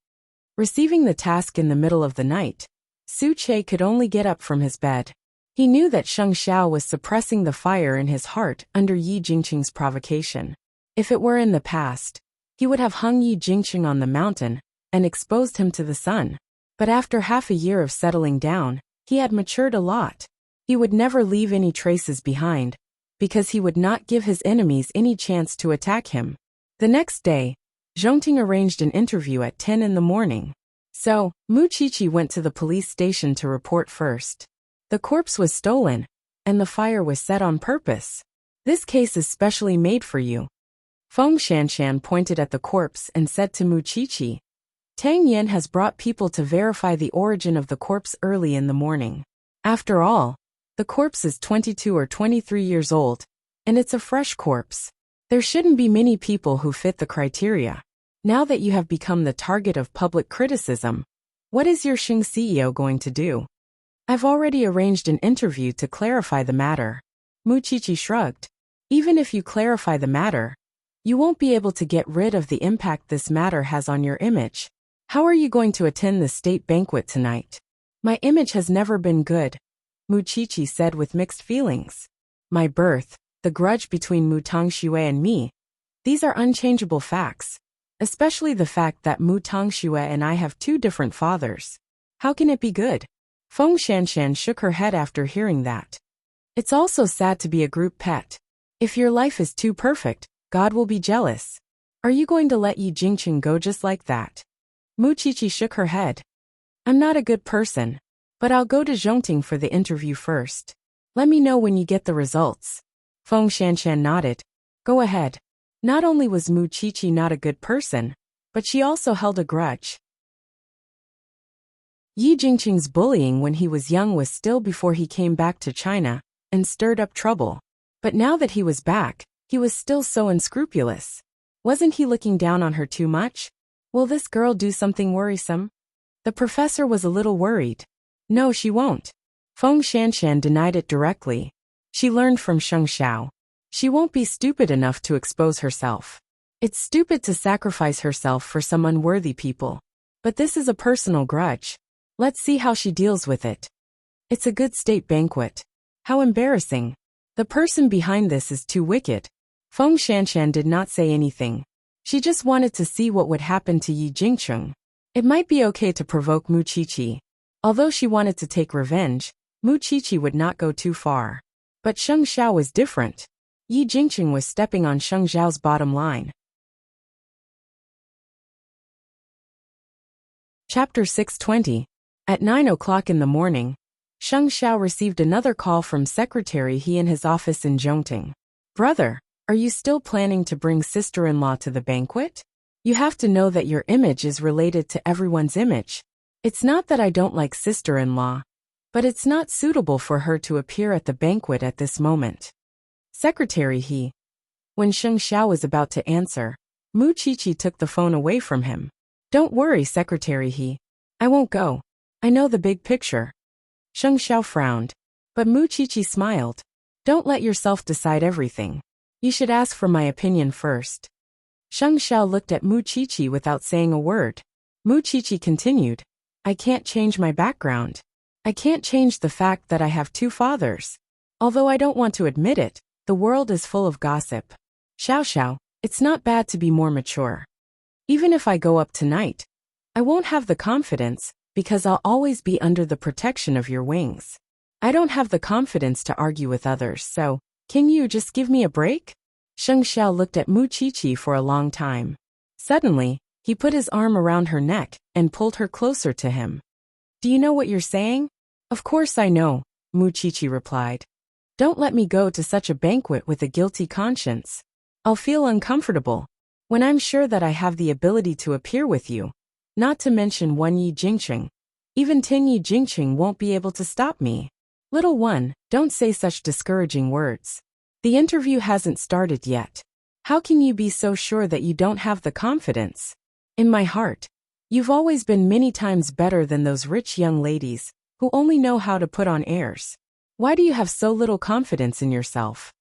Receiving the task in the middle of the night, Su Che could only get up from his bed. He knew that Sheng Xiao was suppressing the fire in his heart under Yi Jingqing's provocation. If it were in the past, he would have hung Yi Jingqing on the mountain and exposed him to the sun. But after half a year of settling down, he had matured a lot. He would never leave any traces behind, because he would not give his enemies any chance to attack him. The next day, Zhongting arranged an interview at 10 a.m. So, Muqiqi went to the police station to report first. The corpse was stolen, and the fire was set on purpose. This case is specially made for you. Feng Shanshan pointed at the corpse and said to Muqiqi, Tang Yan has brought people to verify the origin of the corpse early in the morning. After all, the corpse is 22 or 23 years old, and it's a fresh corpse. There shouldn't be many people who fit the criteria. Now that you have become the target of public criticism, what is your Xing CEO going to do? I've already arranged an interview to clarify the matter. Muqiqi shrugged. Even if you clarify the matter, you won't be able to get rid of the impact this matter has on your image. How are you going to attend the state banquet tonight? My image has never been good, Muqiqi said with mixed feelings. My birth, the grudge between Mutang Xue and me, these are unchangeable facts, especially the fact that Mutang Xue and I have 2 different fathers. How can it be good? Feng Shanshan shook her head after hearing that. It's also sad to be a group pet. If your life is too perfect, God will be jealous. Are you going to let Yi Jingqing go just like that? Muqiqi shook her head. I'm not a good person, but I'll go to Zhongting for the interview first. Let me know when you get the results. Feng Shanshan nodded. Go ahead. Not only was Muqiqi not a good person, but she also held a grudge. Yi Jingqing's bullying when he was young was still before he came back to China and stirred up trouble. But now that he was back, he was still so unscrupulous. Wasn't he looking down on her too much? Will this girl do something worrisome? The professor was a little worried. No, she won't. Feng Shanshan denied it directly. She learned from Sheng Xiao. She won't be stupid enough to expose herself. It's stupid to sacrifice herself for some unworthy people. But this is a personal grudge. Let's see how she deals with it. It's a good state banquet. How embarrassing. The person behind this is too wicked. Feng Shanshan did not say anything. She just wanted to see what would happen to Yi Jingcheng. It might be okay to provoke Mu Qiqi. Although she wanted to take revenge, Mu Qiqi would not go too far. But Sheng Xiao was different. Yi Jingcheng was stepping on Sheng Xiao's bottom line. Chapter 620. At 9 o'clock in the morning, Sheng Xiao received another call from Secretary He in his office in Zhongting. Brother, are you still planning to bring sister-in-law to the banquet? You have to know that your image is related to everyone's image. It's not that I don't like sister-in-law, but it's not suitable for her to appear at the banquet at this moment. Secretary He. When Sheng Xiao was about to answer, Mu Qiqi took the phone away from him. Don't worry, Secretary He. I won't go. I know the big picture. Sheng Xiao frowned, but Mu Qiqi smiled. Don't let yourself decide everything. You should ask for my opinion first. Sheng Xiao looked at Mu Qiqi without saying a word. Mu Qiqi continued. I can't change my background. I can't change the fact that I have two fathers. Although I don't want to admit it, the world is full of gossip. Xiao, it's not bad to be more mature. Even if I go up tonight, I won't have the confidence, because I'll always be under the protection of your wings. I don't have the confidence to argue with others, so, can you just give me a break? Sheng Xiao looked at Mu Qiqi for a long time. Suddenly, he put his arm around her neck and pulled her closer to him. Do you know what you're saying? Of course I know, Mu Qiqi replied. Don't let me go to such a banquet with a guilty conscience. I'll feel uncomfortable. When I'm sure that I have the ability to appear with you, not to mention one Yi Jingcheng. Even 10 Yi Jingcheng won't be able to stop me. Little one, don't say such discouraging words. The interview hasn't started yet. How can you be so sure that you don't have the confidence? In my heart, you've always been many times better than those rich young ladies, who only know how to put on airs. Why do you have so little confidence in yourself?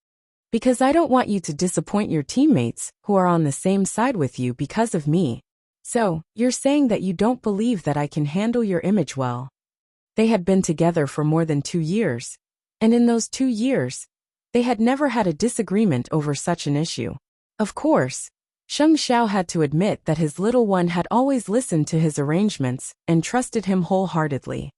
Because I don't want you to disappoint your teammates, who are on the same side with you because of me. So, you're saying that you don't believe that I can handle your image well. They had been together for more than 2 years, and in those 2 years, they had never had a disagreement over such an issue. Of course, Sheng Xiao had to admit that his little one had always listened to his arrangements and trusted him wholeheartedly.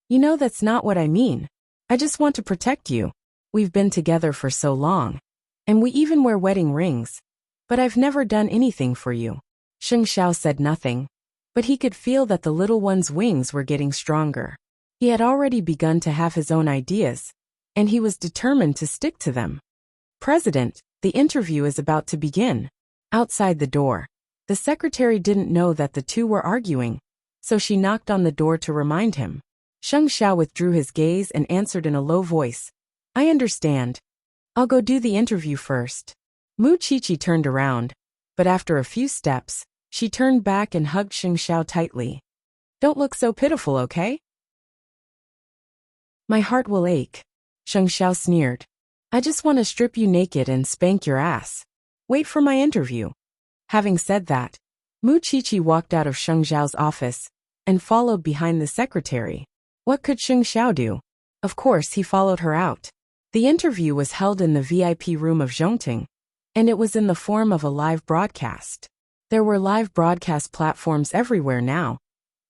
You know, that's not what I mean. I just want to protect you. We've been together for so long, and we even wear wedding rings, but I've never done anything for you. Sheng Xiao said nothing, but he could feel that the little one's wings were getting stronger. He had already begun to have his own ideas, and he was determined to stick to them. President, the interview is about to begin. Outside the door, the secretary didn't know that the two were arguing, so she knocked on the door to remind him. Sheng Xiao withdrew his gaze and answered in a low voice. I understand. I'll go do the interview first. Mu Qiqi turned around, but after a few steps, she turned back and hugged Sheng Xiao tightly. Don't look so pitiful, okay? My heart will ache. Sheng Xiao sneered. I just want to strip you naked and spank your ass. Wait for my interview. Having said that, Mu Qiqi walked out of Sheng Xiao's office and followed behind the secretary. What could Sheng Xiao do? Of course, he followed her out. The interview was held in the VIP room of Zhongting, and it was in the form of a live broadcast. There were live broadcast platforms everywhere now,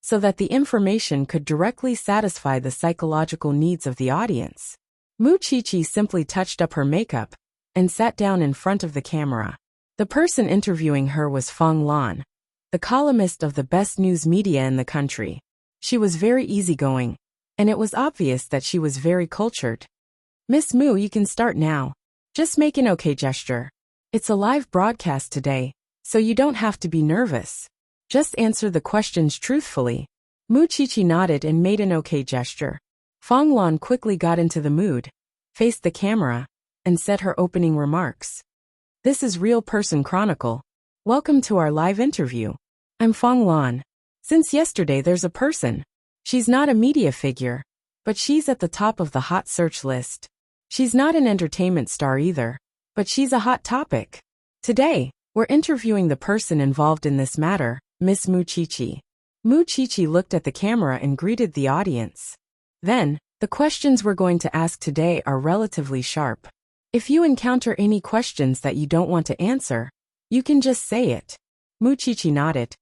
so that the information could directly satisfy the psychological needs of the audience. Mu Qiqi simply touched up her makeup and sat down in front of the camera. The person interviewing her was Feng Lan, the columnist of the best news media in the country. She was very easygoing, and it was obvious that she was very cultured. Miss Mu, you can start now. Just make an okay gesture. It's a live broadcast today, so you don't have to be nervous. Just answer the questions truthfully. Mu Qiqi nodded and made an okay gesture. Feng Lan quickly got into the mood, faced the camera, and said her opening remarks. This is Real Person Chronicle. Welcome to our live interview. I'm Feng Lan. Since yesterday there's a person. She's not a media figure, but she's at the top of the hot search list. She's not an entertainment star either, but she's a hot topic. Today, we're interviewing the person involved in this matter, Miss Mu Qiqi. Mu Chichi looked at the camera and greeted the audience. Then, the questions we're going to ask today are relatively sharp. If you encounter any questions that you don't want to answer, you can just say it. Mu Chichi nodded.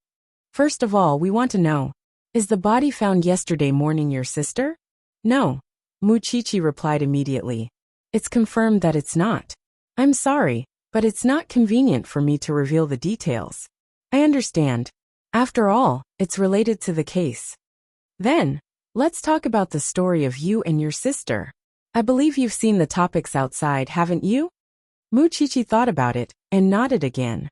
First of all, we want to know, is the body found yesterday morning your sister? No. Mu Chichi replied immediately. It's confirmed that it's not. I'm sorry, but it's not convenient for me to reveal the details. I understand. After all, it's related to the case. Then, let's talk about the story of you and your sister. I believe you've seen the topics outside, haven't you? Mu Chichi thought about it and nodded again.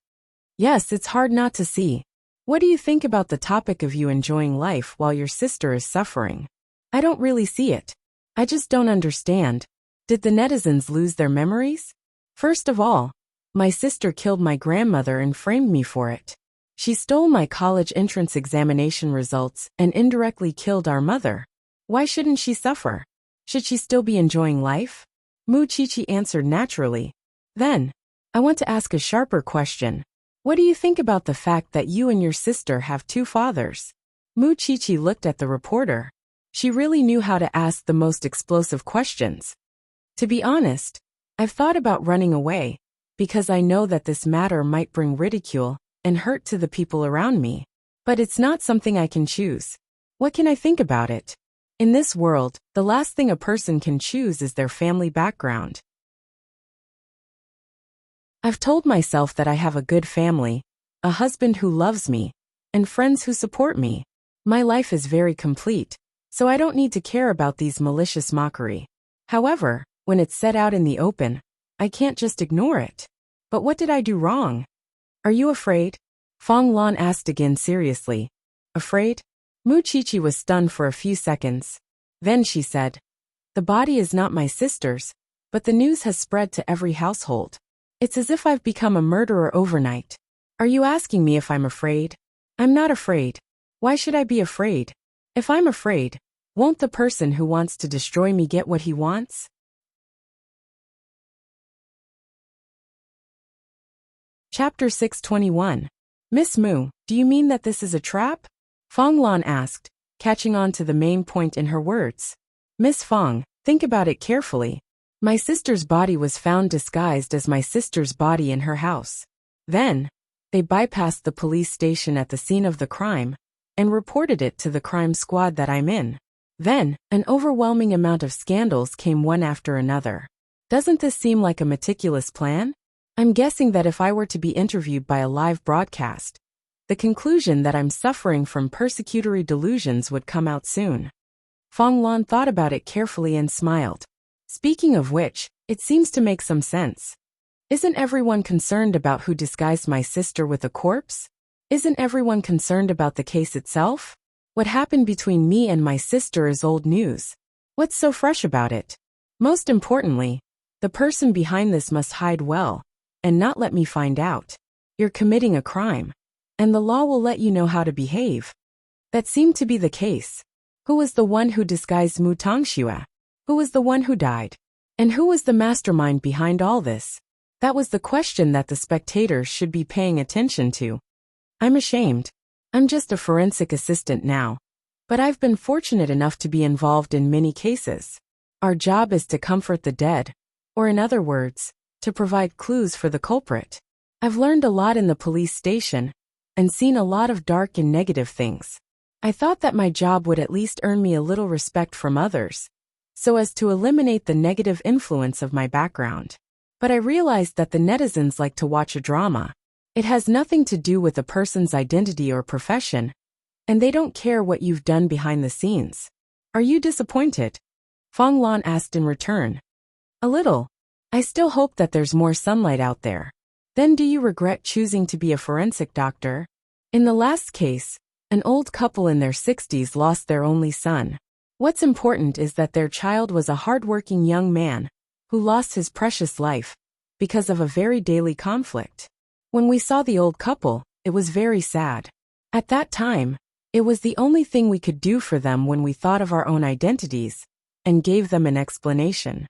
Yes, it's hard not to see. What do you think about the topic of you enjoying life while your sister is suffering? I don't really see it. I just don't understand. Did the netizens lose their memories? First of all, my sister killed my grandmother and framed me for it. She stole my college entrance examination results and indirectly killed our mother. Why shouldn't she suffer? Should she still be enjoying life? Mu Chichi answered naturally. Then, I want to ask a sharper question. What do you think about the fact that you and your sister have two fathers? Mu Chichi looked at the reporter. She really knew how to ask the most explosive questions. To be honest, I've thought about running away, because I know that this matter might bring ridicule and hurt to the people around me. But it's not something I can choose. What can I think about it? In this world, the last thing a person can choose is their family background. I've told myself that I have a good family, a husband who loves me, and friends who support me. My life is very complete, so I don't need to care about these malicious mockery. However, when it's set out in the open, I can't just ignore it. But what did I do wrong? Are you afraid? Fong Lan asked again seriously. Afraid? Mu Chichi was stunned for a few seconds. Then she said, the body is not my sister's, but the news has spread to every household. It's as if I've become a murderer overnight. Are you asking me if I'm afraid? I'm not afraid. Why should I be afraid? If I'm afraid, won't the person who wants to destroy me get what he wants? Chapter 621. Miss Mu, do you mean that this is a trap? Fong Lan asked, catching on to the main point in her words. Miss Fong, think about it carefully. My sister's body was found disguised as my sister's body in her house. Then, they bypassed the police station at the scene of the crime and reported it to the crime squad that I'm in. Then, an overwhelming amount of scandals came one after another. Doesn't this seem like a meticulous plan? I'm guessing that if I were to be interviewed by a live broadcast, the conclusion that I'm suffering from persecutory delusions would come out soon. Fong Lan thought about it carefully and smiled. Speaking of which, it seems to make some sense. Isn't everyone concerned about who disguised my sister with a corpse? Isn't everyone concerned about the case itself? What happened between me and my sister is old news. What's so fresh about it? Most importantly, the person behind this must hide well and not let me find out. You're committing a crime, and the law will let you know how to behave. That seemed to be the case. Who was the one who disguised Mu Tongxue? Who was the one who died? And who was the mastermind behind all this? That was the question that the spectators should be paying attention to. I'm ashamed. I'm just a forensic assistant now. But I've been fortunate enough to be involved in many cases. Our job is to comfort the dead, or in other words, to provide clues for the culprit. I've learned a lot in the police station, and seen a lot of dark and negative things. I thought that my job would at least earn me a little respect from others, so as to eliminate the negative influence of my background. But I realized that the netizens like to watch a drama. It has nothing to do with a person's identity or profession, and they don't care what you've done behind the scenes. Are you disappointed? Fong Lan asked in return. A little. I still hope that there's more sunlight out there. Then do you regret choosing to be a forensic doctor? In the last case, an old couple in their 60s lost their only son. What's important is that their child was a hardworking young man who lost his precious life because of a very daily conflict. When we saw the old couple, it was very sad. At that time, it was the only thing we could do for them when we thought of our own identities and gave them an explanation.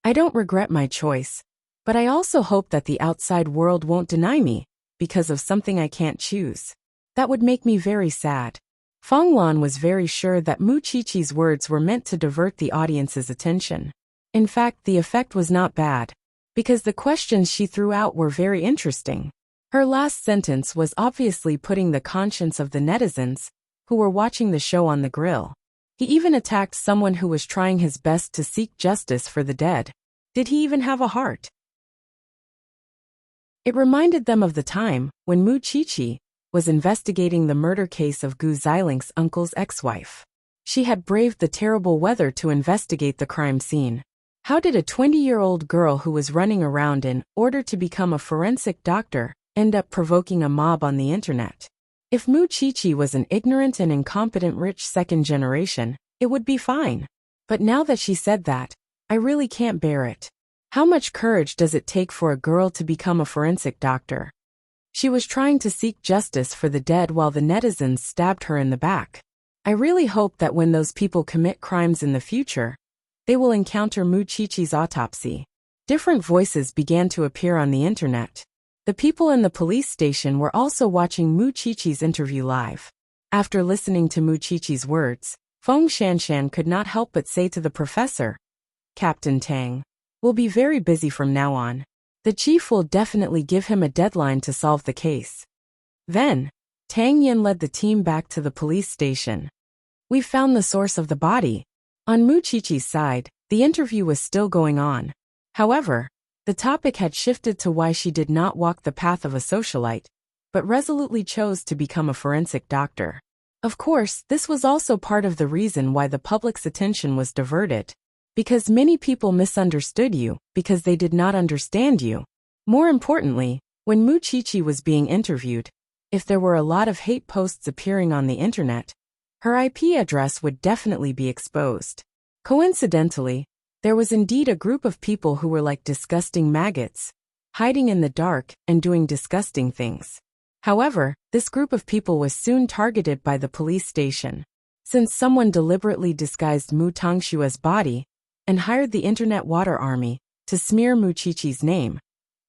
I don't regret my choice, but I also hope that the outside world won't deny me because of something I can't choose. That would make me very sad. Feng Lan was very sure that Mu Qiqi's words were meant to divert the audience's attention. In fact, the effect was not bad, because the questions she threw out were very interesting. Her last sentence was obviously putting the conscience of the netizens, who were watching the show, on the grill. He even attacked someone who was trying his best to seek justice for the dead. Did he even have a heart? It reminded them of the time when Mu Qiqi was investigating the murder case of Gu Xilin's uncle's ex-wife. She had braved the terrible weather to investigate the crime scene. How did a 20-year-old girl who was running around in order to become a forensic doctor end up provoking a mob on the internet? If Mu Qiqi was an ignorant and incompetent rich second generation, it would be fine. But now that she said that, I really can't bear it. How much courage does it take for a girl to become a forensic doctor? She was trying to seek justice for the dead while the netizens stabbed her in the back. I really hope that when those people commit crimes in the future, they will encounter Mu Qiqi's autopsy. Different voices began to appear on the internet. The people in the police station were also watching Mu Qiqi's interview live. After listening to Mu Qiqi's words, Feng Shanshan could not help but say to the professor, "Captain Tang, we'll be very busy from now on. The chief will definitely give him a deadline to solve the case." Then, Tang Yin led the team back to the police station. "We found the source of the body." On Mu Qiqi's side, the interview was still going on. However, the topic had shifted to why she did not walk the path of a socialite, but resolutely chose to become a forensic doctor. Of course, this was also part of the reason why the public's attention was diverted. Because many people misunderstood you, because they did not understand you. More importantly, when Mu Qiqi was being interviewed, if there were a lot of hate posts appearing on the internet, her IP address would definitely be exposed. Coincidentally, there was indeed a group of people who were like disgusting maggots, hiding in the dark and doing disgusting things. However, this group of people was soon targeted by the police station. Since someone deliberately disguised Mu Tangshua's body and hired the Internet Water Army to smear Mu Qiqi's name,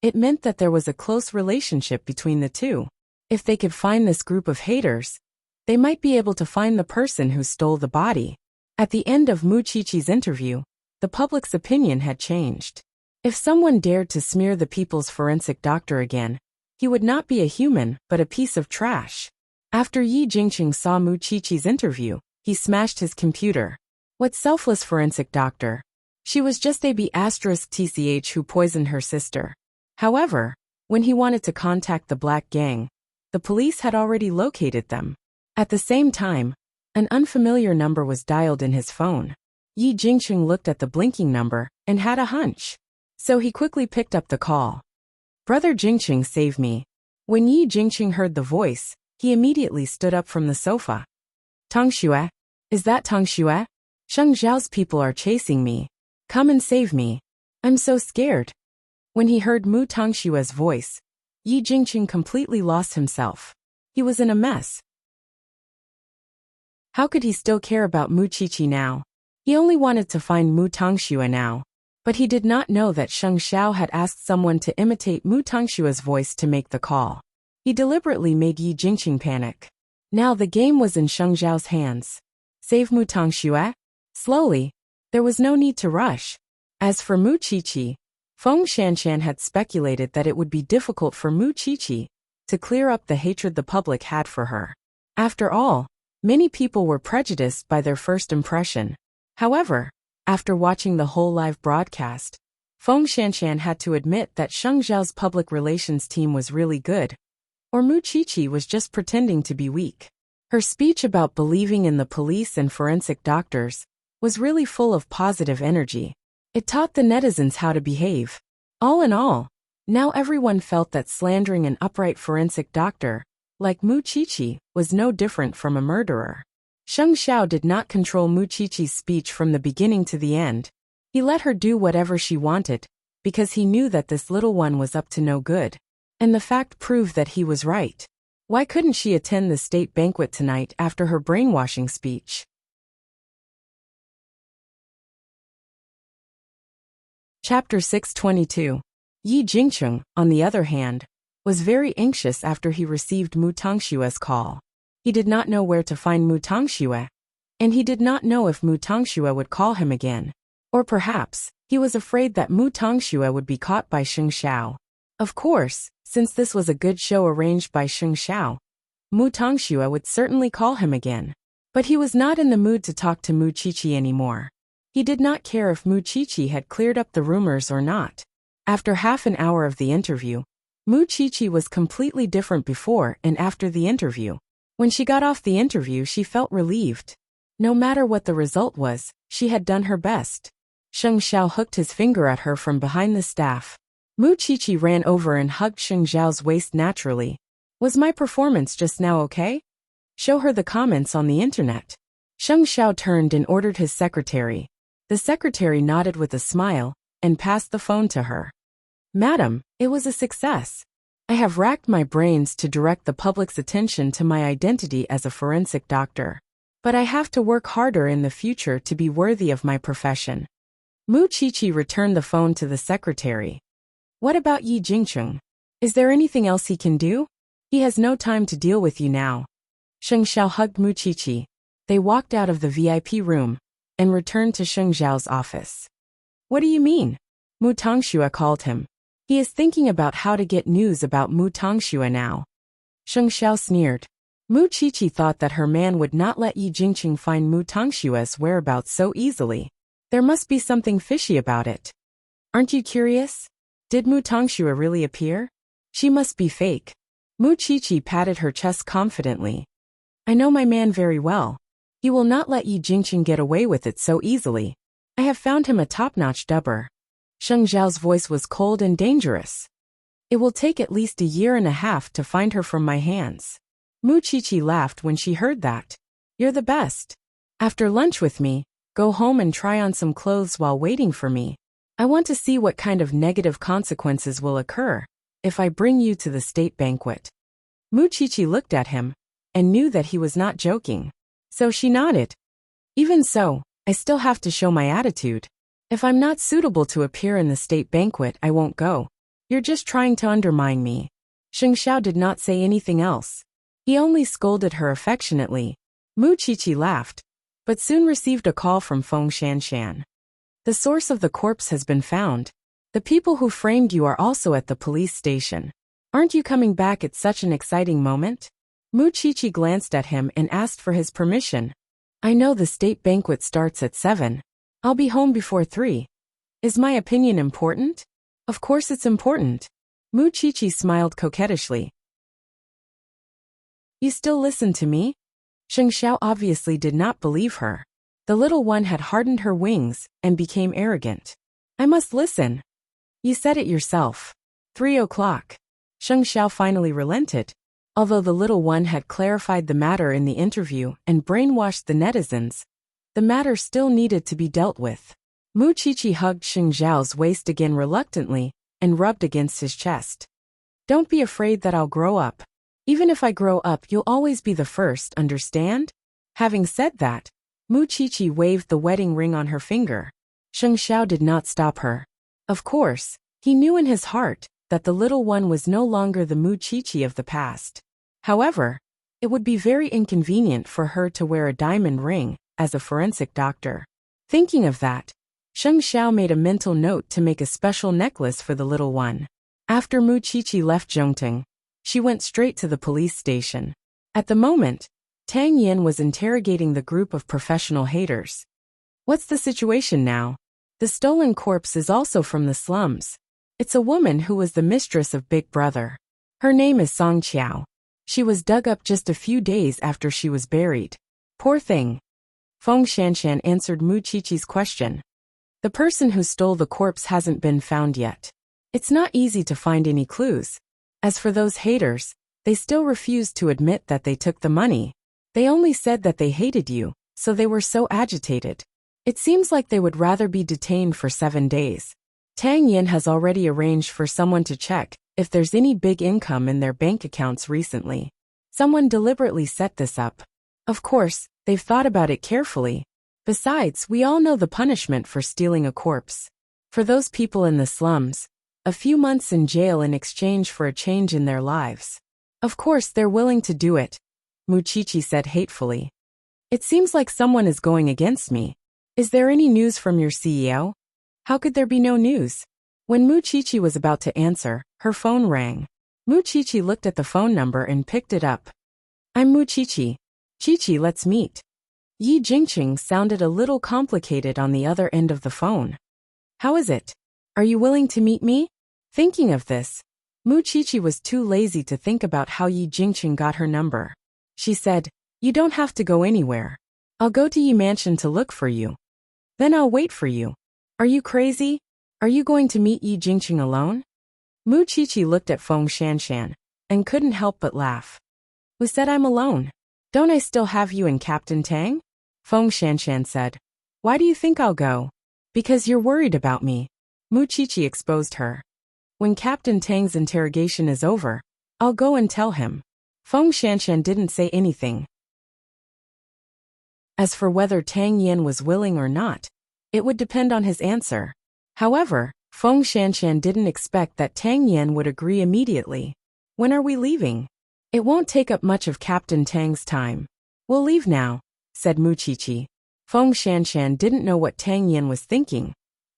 it meant that there was a close relationship between the two. If they could find this group of haters, they might be able to find the person who stole the body. At the end of Mu Qiqi's interview, the public's opinion had changed. If someone dared to smear the people's forensic doctor again, he would not be a human, but a piece of trash. After Yi Jingqing saw Mu Qiqi's interview, he smashed his computer. What selfless forensic doctor? She was just a B***TCH who poisoned her sister. However, when he wanted to contact the Black Gang, the police had already located them. At the same time, an unfamiliar number was dialed in his phone. Yi Jingqing looked at the blinking number and had a hunch. So he quickly picked up the call. "Brother Jingqing, save me." When Yi Jingqing heard the voice, he immediately stood up from the sofa. "Tangxue? Is that Tangxue? Sheng Zhao's people are chasing me. Come and save me. I'm so scared." When he heard Mu Tangshua's voice, Yi Jingqing completely lost himself. He was in a mess. How could he still care about Mu Qiqi now? He only wanted to find Mu Tangxue now. But he did not know that Sheng Zhao had asked someone to imitate Mu Tangshua's voice to make the call. He deliberately made Yi Jingqing panic. Now the game was in Sheng Zhao's hands. Save Mu Tangxue? Slowly. There was no need to rush. As for Mu Qiqi, Feng Shanshan had speculated that it would be difficult for Mu Qiqi to clear up the hatred the public had for her. After all, many people were prejudiced by their first impression. However, after watching the whole live broadcast, Feng Shanshan had to admit that Sheng Zhao's public relations team was really good, or Mu Qiqi was just pretending to be weak. Her speech about believing in the police and forensic doctors was really full of positive energy. It taught the netizens how to behave. All in all, now everyone felt that slandering an upright forensic doctor, like Mu Qiqi, was no different from a murderer. Sheng Zhao did not control Mu Qiqi's speech from the beginning to the end. He let her do whatever she wanted, because he knew that this little one was up to no good. And the fact proved that he was right. Why couldn't she attend the state banquet tonight after her brainwashing speech? Chapter 622. Yi Jingqing, on the other hand, was very anxious after he received Mu Tangshua's call. He did not know where to find Mu Tongxue. And he did not know if Mu Tongxue would call him again. Or perhaps, he was afraid that Mu Tongxue would be caught by Sheng Xiao. Of course, since this was a good show arranged by Sheng Xiao, Mu Tongxue would certainly call him again. But he was not in the mood to talk to Mu Qiqi anymore. He did not care if Mu Qiqi had cleared up the rumors or not. After half an hour of the interview, Mu Qiqi was completely different before and after the interview. When she got off the interview, she felt relieved. No matter what the result was, she had done her best. Sheng Xiao hooked his finger at her from behind the staff. Mu Qiqi ran over and hugged Sheng Xiao's waist naturally. Was my performance just now okay? Show her the comments on the internet. Sheng Xiao turned and ordered his secretary. The secretary nodded with a smile and passed the phone to her. Madam, it was a success. I have racked my brains to direct the public's attention to my identity as a forensic doctor. But I have to work harder in the future to be worthy of my profession. Mu Qiqi returned the phone to the secretary. What about Yi Jingcheng? Is there anything else he can do? He has no time to deal with you now. Sheng Xiao hugged Mu Qiqi. They walked out of the VIP room and returned to Sheng Xiao's office. What do you mean? Mu Tongxue called him. He is thinking about how to get news about Mu Tongxue now. Sheng Xiao sneered. Mu Qiqi thought that her man would not let Yi Jingcheng find Mu Tongxue's whereabouts so easily. There must be something fishy about it. Aren't you curious? Did Mu Tongxue really appear? She must be fake. Mu Qiqi patted her chest confidently. I know my man very well. He will not let Yi Jingcheng get away with it so easily. I have found him a top-notch dubber. Sheng Xiao's voice was cold and dangerous. It will take at least a year and a half to find her from my hands. Mu Qiqi laughed when she heard that. You're the best. After lunch with me, go home and try on some clothes while waiting for me. I want to see what kind of negative consequences will occur if I bring you to the state banquet. Mu Qiqi looked at him and knew that he was not joking. So she nodded. Even so, I still have to show my attitude. If I'm not suitable to appear in the state banquet, I won't go. You're just trying to undermine me. Sheng Xiao did not say anything else. He only scolded her affectionately. Mu Qiqi laughed, but soon received a call from Feng Shanshan. The source of the corpse has been found. The people who framed you are also at the police station. Aren't you coming back at such an exciting moment? Mu Qiqi glanced at him and asked for his permission. I know the state banquet starts at 7. I'll be home before 3. Is my opinion important? Of course it's important. Mu Qiqi smiled coquettishly. You still listen to me? Sheng Xiao obviously did not believe her. The little one had hardened her wings and became arrogant. I must listen. You said it yourself. 3 o'clock. Sheng Xiao finally relented. Although the little one had clarified the matter in the interview and brainwashed the netizens, the matter still needed to be dealt with. Mu Qiqi hugged Sheng Xiao's waist again reluctantly and rubbed against his chest. Don't be afraid that I'll grow up. Even if I grow up, you'll always be the first, understand? Having said that, Mu Qiqi waved the wedding ring on her finger. Sheng Xiao did not stop her. Of course, he knew in his heart that the little one was no longer the Mu Qiqi of the past. However, it would be very inconvenient for her to wear a diamond ring as a forensic doctor. Thinking of that, Sheng Xiao made a mental note to make a special necklace for the little one. After Mu Qiqi left Zhongteng, she went straight to the police station. At the moment, Tang Yin was interrogating the group of professional haters. What's the situation now? The stolen corpse is also from the slums. It's a woman who was the mistress of Big Brother. Her name is Song Qiao. She was dug up just a few days after she was buried. Poor thing. Feng Shanshan answered Mu Qiqi's question. The person who stole the corpse hasn't been found yet. It's not easy to find any clues. As for those haters, they still refused to admit that they took the money. They only said that they hated you, so they were so agitated. It seems like they would rather be detained for 7 days. Tang Yin has already arranged for someone to check if there's any big income in their bank accounts recently. Someone deliberately set this up. Of course, they've thought about it carefully. Besides, we all know the punishment for stealing a corpse. For those people in the slums, a few months in jail in exchange for a change in their lives. Of course, they're willing to do it. Muchichi said hatefully. It seems like someone is going against me. Is there any news from your CEO? How could there be no news? When Muchichi was about to answer, her phone rang. Muchichi looked at the phone number and picked it up. I'm Muchichi. Chichi, let's meet. Yi Jingqing sounded a little complicated on the other end of the phone. How is it? Are you willing to meet me? Thinking of this, Muchichi was too lazy to think about how Yi Jingqing got her number. She said, You don't have to go anywhere. I'll go to Yi Mansion to look for you. Then I'll wait for you. Are you crazy? Are you going to meet Yi Jingqing alone? Muchichi looked at Feng Shanshan and couldn't help but laugh. Who said I'm alone? Don't I still have you and Captain Tang? Feng Shanshan said. Why do you think I'll go? Because you're worried about me. Muchichi exposed her. When Captain Tang's interrogation is over, I'll go and tell him. Feng Shanshan didn't say anything. As for whether Tang Yen was willing or not, it would depend on his answer. However, Feng Shanshan didn't expect that Tang Yen would agree immediately. When are we leaving? It won't take up much of Captain Tang's time. We'll leave now, said Muchichi. Feng Shanshan didn't know what Tang Yen was thinking,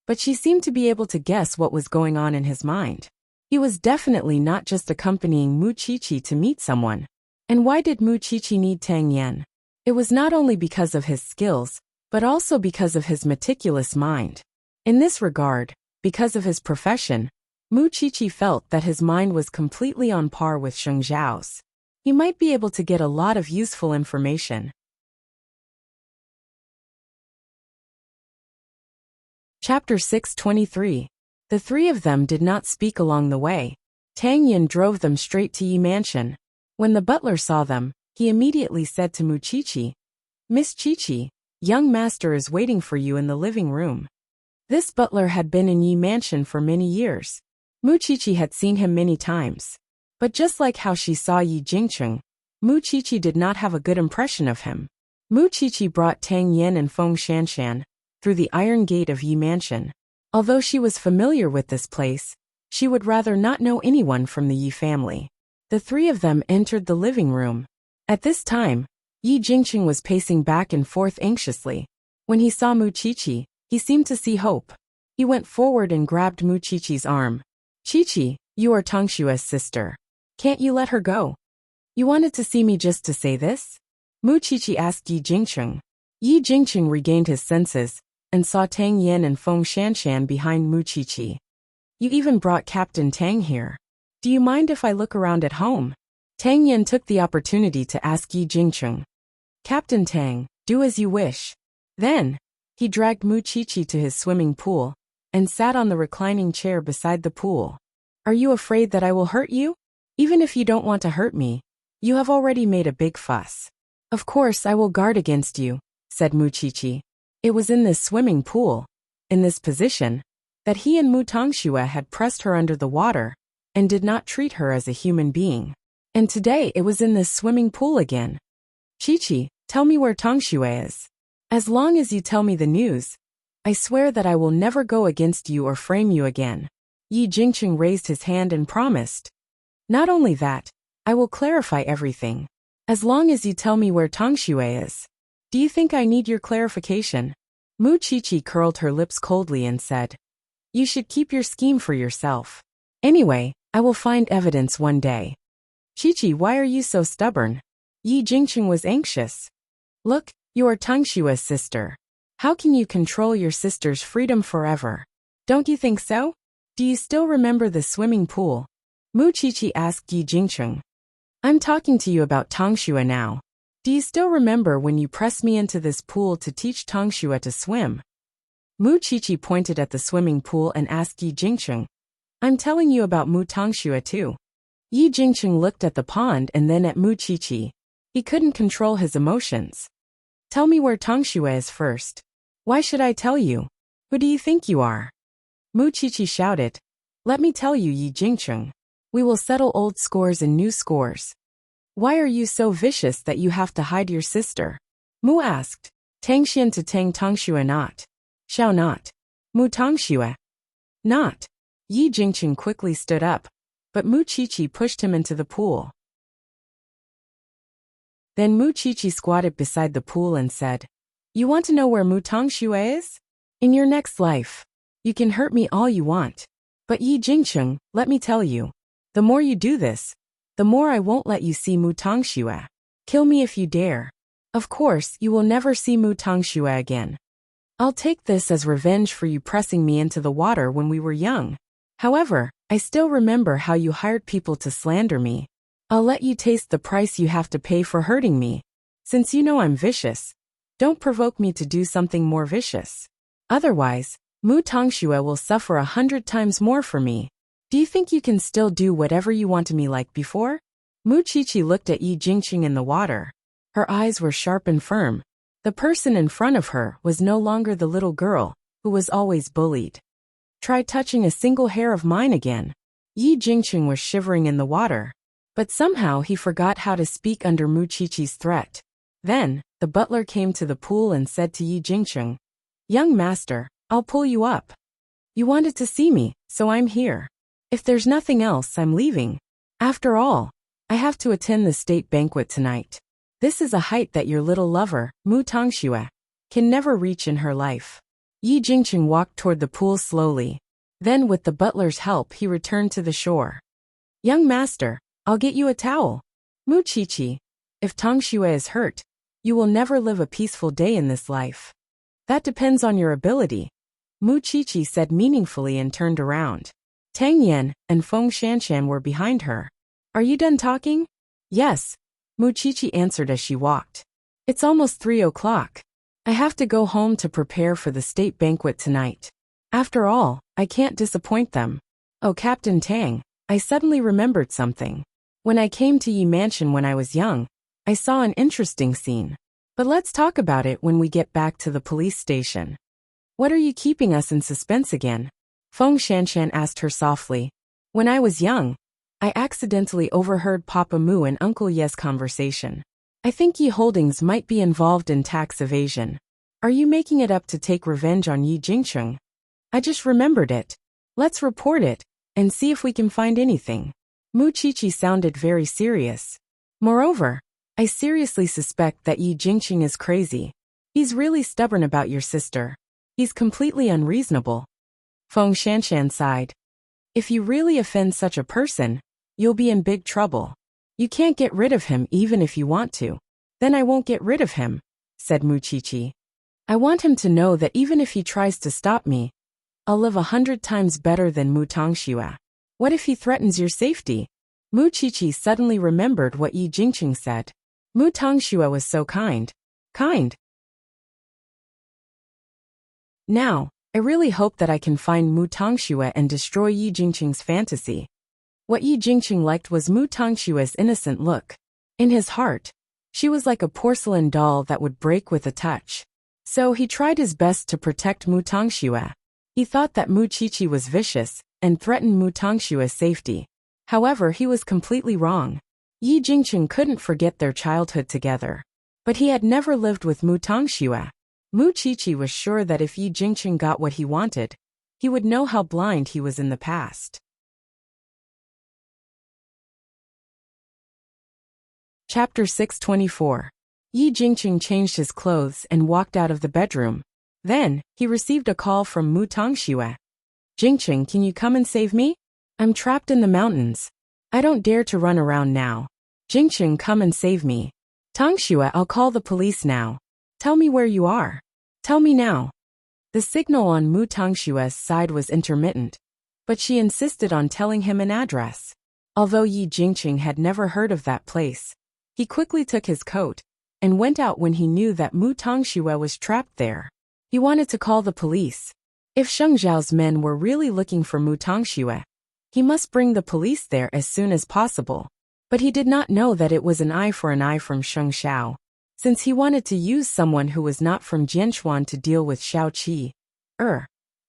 but she seemed to be able to guess what was going on in his mind. He was definitely not just accompanying Muchichi to meet someone. And why did Muchichi need Tang Yen? It was not only because of his skills, but also because of his meticulous mind. In this regard, because of his profession, Muchichi felt that his mind was completely on par with Sheng Zhao's. He might be able to get a lot of useful information. Chapter 623. The three of them did not speak along the way. Tang Yen drove them straight to Yi Mansion. When the butler saw them, he immediately said to Muchichi, Miss Chichi, young master is waiting for you in the living room. This butler had been in Yi Mansion for many years. Muchichi had seen him many times. But just like how she saw Yi Jingqing, Muchichi did not have a good impression of him. Muchichi brought Tang Yen and Feng Shanshan through the iron gate of Yi Mansion. Although she was familiar with this place, she would rather not know anyone from the Yi family. The three of them entered the living room. At this time, Yi Jingqing was pacing back and forth anxiously. When he saw Muchichi, he seemed to see hope. He went forward and grabbed Muchichi's arm. Chichi, you are Tangshua's sister. Can't you let her go? You wanted to see me just to say this? Muchichi asked Yi Jingqing. Yi Jingqing regained his senses and saw Tang Yen and Feng Shanshan behind Muchichi. You even brought Captain Tang here. Do you mind if I look around at home? Tang Yen took the opportunity to ask Yi Jingqing. Captain Tang, do as you wish. Then, he dragged Muchichi to his swimming pool and sat on the reclining chair beside the pool. Are you afraid that I will hurt you? Even if you don't want to hurt me, you have already made a big fuss. Of course I will guard against you, said Muchichi. It was in this swimming pool, in this position, that he and Mu Tangxue had pressed her under the water and did not treat her as a human being. And today it was in this swimming pool again. Chichi, tell me where Tangxue is. As long as you tell me the news, I swear that I will never go against you or frame you again. Yi Jingqing raised his hand and promised. Not only that, I will clarify everything. As long as you tell me where Tangxue is. Do you think I need your clarification? Muchichi curled her lips coldly and said. You should keep your scheme for yourself. Anyway, I will find evidence one day. Chichi, why are you so stubborn? Yi Jingqing was anxious. Look, you are Tangshua's sister. How can you control your sister's freedom forever? Don't you think so? Do you still remember the swimming pool? Muchichi asked Yi Jingqing. I'm talking to you about Tangxue now. Do you still remember when you pressed me into this pool to teach Tangxue to swim? Muchichi pointed at the swimming pool and asked Yi Jingqing. I'm telling you about Mu Tangxue too. Yi Jingqing looked at the pond and then at Muchichi. He couldn't control his emotions. Tell me where Tangxue is first. Why should I tell you? Who do you think you are? Muchichi shouted. Let me tell you, Yi Jingqing. We will settle old scores and new scores. Why are you so vicious that you have to hide your sister? Mu asked. Tangxian to Tang Tangxue not. Shall not. Mu Tangxue. Not. Yi Jingqing quickly stood up, but Muchichi pushed him into the pool. Then Mu Chichi squatted beside the pool and said, "You want to know where Mu Tongxue is? In your next life. You can hurt me all you want. But Yi Jingcheng, let me tell you. The more you do this, the more I won't let you see Mu Tongxue. Kill me if you dare. Of course, you will never see Mu Tongxue again. I'll take this as revenge for you pressing me into the water when we were young. However, I still remember how you hired people to slander me. I'll let you taste the price you have to pay for hurting me. Since you know I'm vicious, don't provoke me to do something more vicious. Otherwise, Mu Tongxue will suffer 100 times more for me. Do you think you can still do whatever you want to me like before?" Mu Chichi looked at Yi Jingqing in the water. Her eyes were sharp and firm. The person in front of her was no longer the little girl who was always bullied. "Try touching a single hair of mine again." Yi Jingqing was shivering in the water, but somehow he forgot how to speak under Mu Chichi's threat. Then, the butler came to the pool and said to Yi Jingqing, "Young master, I'll pull you up. You wanted to see me, so I'm here. If there's nothing else, I'm leaving. After all, I have to attend the state banquet tonight. This is a height that your little lover, Mu Tongxue, can never reach in her life." Yi Jingqing walked toward the pool slowly. Then with the butler's help he returned to the shore. "Young master, I'll get you a towel. Mu Chichi, if Tongxue is hurt, you will never live a peaceful day in this life." "That depends on your ability," Mu Chichi said meaningfully and turned around. Tang Yan and Feng Shanshan were behind her. "Are you done talking?" "Yes," Mu Chichi answered as she walked. "It's almost 3 o'clock. I have to go home to prepare for the state banquet tonight. After all, I can't disappoint them. Oh, Captain Tang, I suddenly remembered something. When I came to Yi Mansion when I was young, I saw an interesting scene. But let's talk about it when we get back to the police station." "What are you keeping us in suspense again?" Feng Shanshan asked her softly. "When I was young, I accidentally overheard Papa Mu and Uncle Ye's conversation. I think Yi Holdings might be involved in tax evasion. Are you making it up to take revenge on Yi Jingcheng?" "I just remembered it. Let's report it and see if we can find anything." Mu Chichi sounded very serious. "Moreover, I seriously suspect that Yi Jingqing is crazy. He's really stubborn about your sister. He's completely unreasonable." Feng Shanshan sighed. "If you really offend such a person, you'll be in big trouble. You can't get rid of him even if you want to." "Then I won't get rid of him," said Mu Chichi. "I want him to know that even if he tries to stop me, I'll live 100 times better than Mu Tongxue. What if he threatens your safety?" Mu Chichi suddenly remembered what Yi Jingqing said. Mu Tongxue was so kind. Kind. Now, I really hope that I can find Mu Tongxue and destroy Yi Jingqing's fantasy. What Yi Jingqing liked was Mu Tongxue's innocent look. In his heart, she was like a porcelain doll that would break with a touch. So he tried his best to protect Mu Tongxue. He thought that Mu Chichi was vicious and threatened Mu Tongxue's safety. However, he was completely wrong. Yi Jingqing couldn't forget their childhood together. But he had never lived with Mu Tongxue. Mu Chichi was sure that if Yi Jingqing got what he wanted, he would know how blind he was in the past. Chapter 624. Yi Jingqing changed his clothes and walked out of the bedroom. Then, he received a call from Mu Tongxue. "Jingqing, can you come and save me? I'm trapped in the mountains. I don't dare to run around now. Jingqing, come and save me." "Tongxue, I'll call the police now. Tell me where you are. Tell me now." The signal on Mu Tongxue's side was intermittent, but she insisted on telling him an address. Although Yi Jingqing had never heard of that place, he quickly took his coat and went out when he knew that Mu Tongxue was trapped there. He wanted to call the police. If Sheng Zhao's men were really looking for Mu Tongxue, he must bring the police there as soon as possible. But he did not know that it was an eye for an eye from Sheng Zhao. Since he wanted to use someone who was not from Jianchuan to deal with Xiao Qi,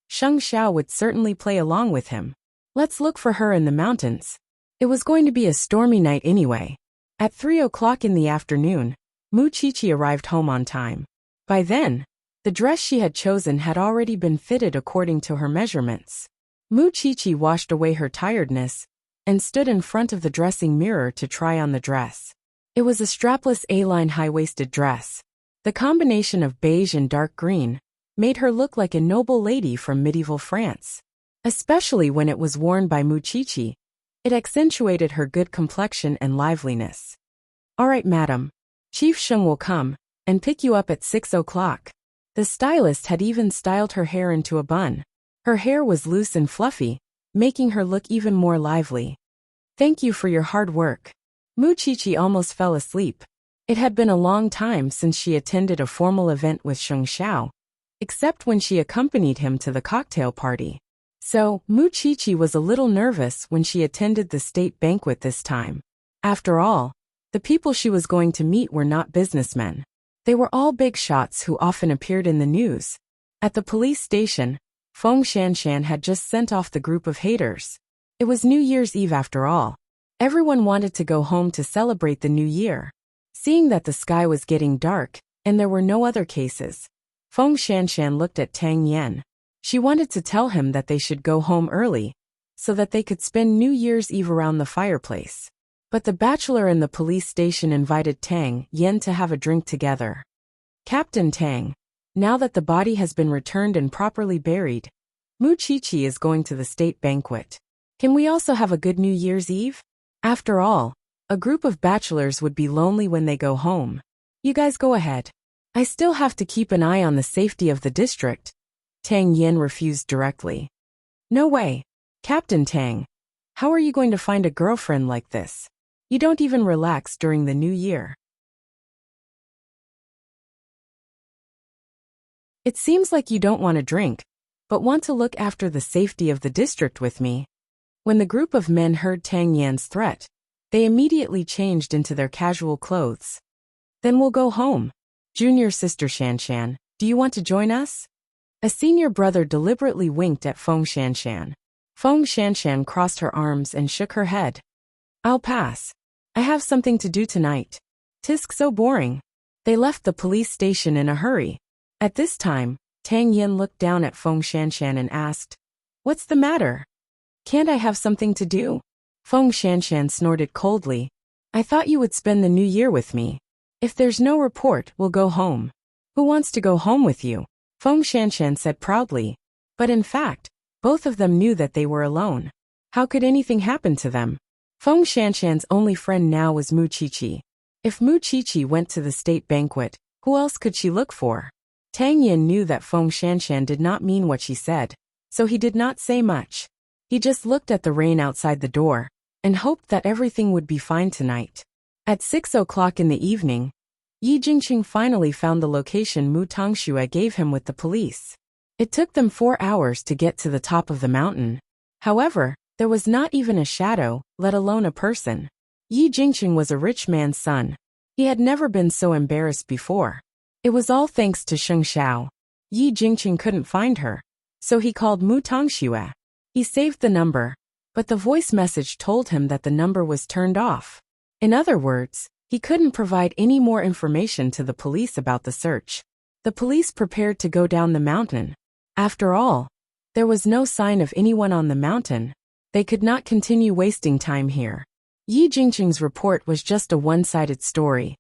Sheng Zhao would certainly play along with him. Let's look for her in the mountains. It was going to be a stormy night anyway. At 3 o'clock in the afternoon, Mu Chichi arrived home on time. By then, the dress she had chosen had already been fitted according to her measurements. Mu Chichi washed away her tiredness and stood in front of the dressing mirror to try on the dress. It was a strapless A-line high-waisted dress. The combination of beige and dark green made her look like a noble lady from medieval France. Especially when it was worn by Muchichi, it accentuated her good complexion and liveliness. "All right, madam. Chief Sheng will come and pick you up at 6 o'clock. The stylist had even styled her hair into a bun. Her hair was loose and fluffy, making her look even more lively. "Thank you for your hard work." Muchichi almost fell asleep. It had been a long time since she attended a formal event with Sheng Xiao, except when she accompanied him to the cocktail party. So, Muchichi was a little nervous when she attended the state banquet this time. After all, the people she was going to meet were not businessmen. They were all big shots who often appeared in the news. At the police station, Feng Shanshan had just sent off the group of haters. It was New Year's Eve after all. Everyone wanted to go home to celebrate the new year. Seeing that the sky was getting dark, and there were no other cases, Feng Shanshan looked at Tang Yan. She wanted to tell him that they should go home early, so that they could spend New Year's Eve around the fireplace. But the bachelor and the police station invited Tang Yan to have a drink together. "Captain Tang, now that the body has been returned and properly buried, Muchichi is going to the state banquet. Can we also have a good New Year's Eve? After all, a group of bachelors would be lonely when they go home. You guys go ahead. I still have to keep an eye on the safety of the district." Tang Yan refused directly. "No way. Captain Tang. How are you going to find a girlfriend like this? You don't even relax during the new year." "It seems like you don't want to drink, but want to look after the safety of the district with me." When the group of men heard Tang Yan's threat, they immediately changed into their casual clothes. "Then we'll go home. Junior sister Shanshan, do you want to join us?" A senior brother deliberately winked at Feng Shanshan. Feng Shanshan crossed her arms and shook her head. "I'll pass. I have something to do tonight. 'Tis so boring." They left the police station in a hurry. At this time, Tang Yan looked down at Feng Shanshan and asked, "What's the matter? Can't I have something to do?" Feng Shanshan snorted coldly. "I thought you would spend the new year with me. If there's no report, we'll go home." "Who wants to go home with you?" Feng Shanshan said proudly. But in fact, both of them knew that they were alone. How could anything happen to them? Feng Shanshan's only friend now was Muchichi. If Muchichi went to the state banquet, who else could she look for? Tang Yan knew that Feng Shanshan did not mean what she said, so he did not say much. He just looked at the rain outside the door, and hoped that everything would be fine tonight. At 6 o'clock in the evening, Yi Jingqing finally found the location Mu Tongxue gave him with the police. It took them 4 hours to get to the top of the mountain. However, there was not even a shadow, let alone a person. Yi Jingqing was a rich man's son. He had never been so embarrassed before. It was all thanks to Sheng Xiao. Yi Jingqing couldn't find her, so he called Mu Tongxue. He saved the number, but the voice message told him that the number was turned off. In other words, he couldn't provide any more information to the police about the search. The police prepared to go down the mountain. After all, there was no sign of anyone on the mountain. They could not continue wasting time here. Yi Jingqing's report was just a one-sided story.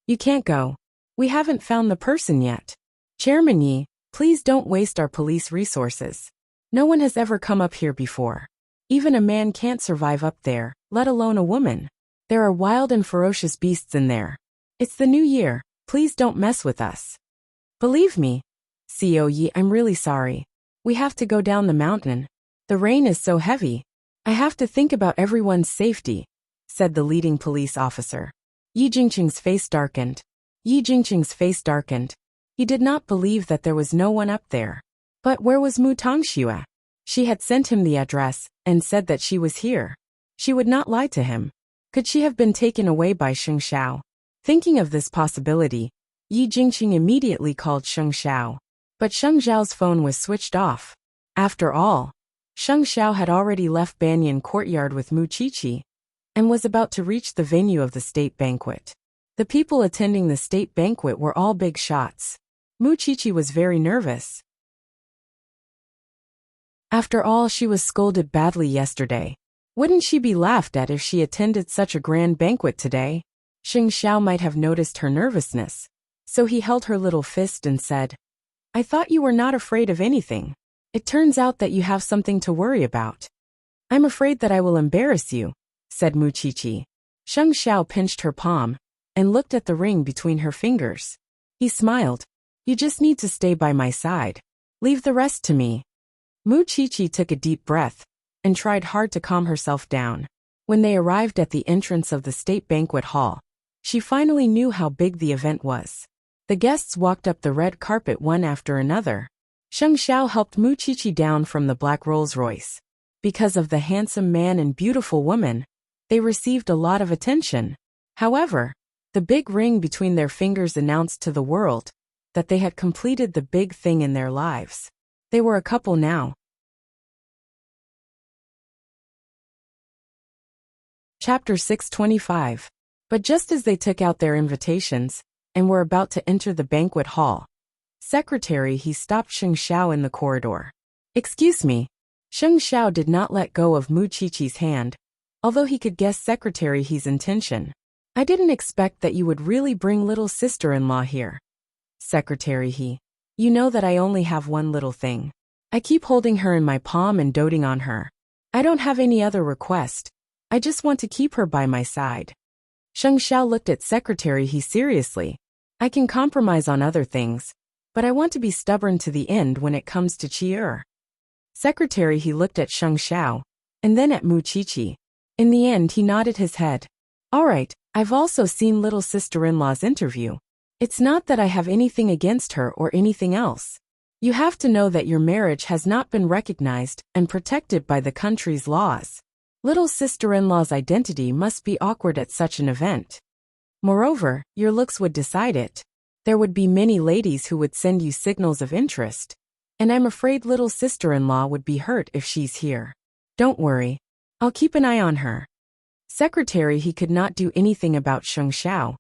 "You can't go. We haven't found the person yet. Chairman Yi, please don't waste our police resources. No one has ever come up here before. Even a man can't survive up there, let alone a woman. There are wild and ferocious beasts in there. It's the new year, please don't mess with us." "Believe me, CO Yi, I'm really sorry. We have to go down the mountain. The rain is so heavy. I have to think about everyone's safety," said the leading police officer. Yi Jingqing's face darkened. He did not believe that there was no one up there. But where was Mu Tongxue? She had sent him the address and said that she was here. She would not lie to him. Could she have been taken away by Sheng Xiao? Thinking of this possibility, Yi Jingqing immediately called Sheng Xiao. But Sheng Xiao's phone was switched off. After all, Sheng Xiao had already left Banyan Courtyard with Muchichi and was about to reach the venue of the state banquet. The people attending the state banquet were all big shots. Muchichi was very nervous. After all, she was scolded badly yesterday. Wouldn't she be laughed at if she attended such a grand banquet today? Sheng Xiao might have noticed her nervousness, so he held her little fist and said, "I thought you were not afraid of anything. It turns out that you have something to worry about." "I'm afraid that I will embarrass you," said Muqiqi. Sheng Xiao pinched her palm and looked at the ring between her fingers. He smiled. "You just need to stay by my side. Leave the rest to me." Muqiqi took a deep breath and tried hard to calm herself down. When they arrived at the entrance of the state banquet hall, she finally knew how big the event was. The guests walked up the red carpet one after another. Sheng Xiao helped Muqiqi down from the black Rolls-Royce. Because of the handsome man and beautiful woman, they received a lot of attention. However, the big ring between their fingers announced to the world that they had completed the big thing in their lives. They were a couple now. Chapter 625. But just as they took out their invitations and were about to enter the banquet hall, he stopped Sheng Xiao in the corridor. "Excuse me." Sheng Xiao did not let go of Muqiqi's hand, although he could guess He's intention. "I didn't expect that you would really bring little sister-in-law here." He. "You know that I only have one little thing. I keep holding her in my palm and doting on her. I don't have any other request. I just want to keep her by my side." Sheng Xiao looked at He seriously. "I can compromise on other things, but I want to be stubborn to the end when it comes to Qi. He looked at Sheng Xiao, and then at Muqiqi. In the end he nodded his head. "All right, I've also seen little sister-in-law's interview. It's not that I have anything against her or anything else. You have to know that your marriage has not been recognized and protected by the country's laws. Little sister-in-law's identity must be awkward at such an event. Moreover, your looks would decide it. There would be many ladies who would send you signals of interest, and I'm afraid little sister-in-law would be hurt if she's here. Don't worry. I'll keep an eye on her." He could not do anything about Sheng Xiao,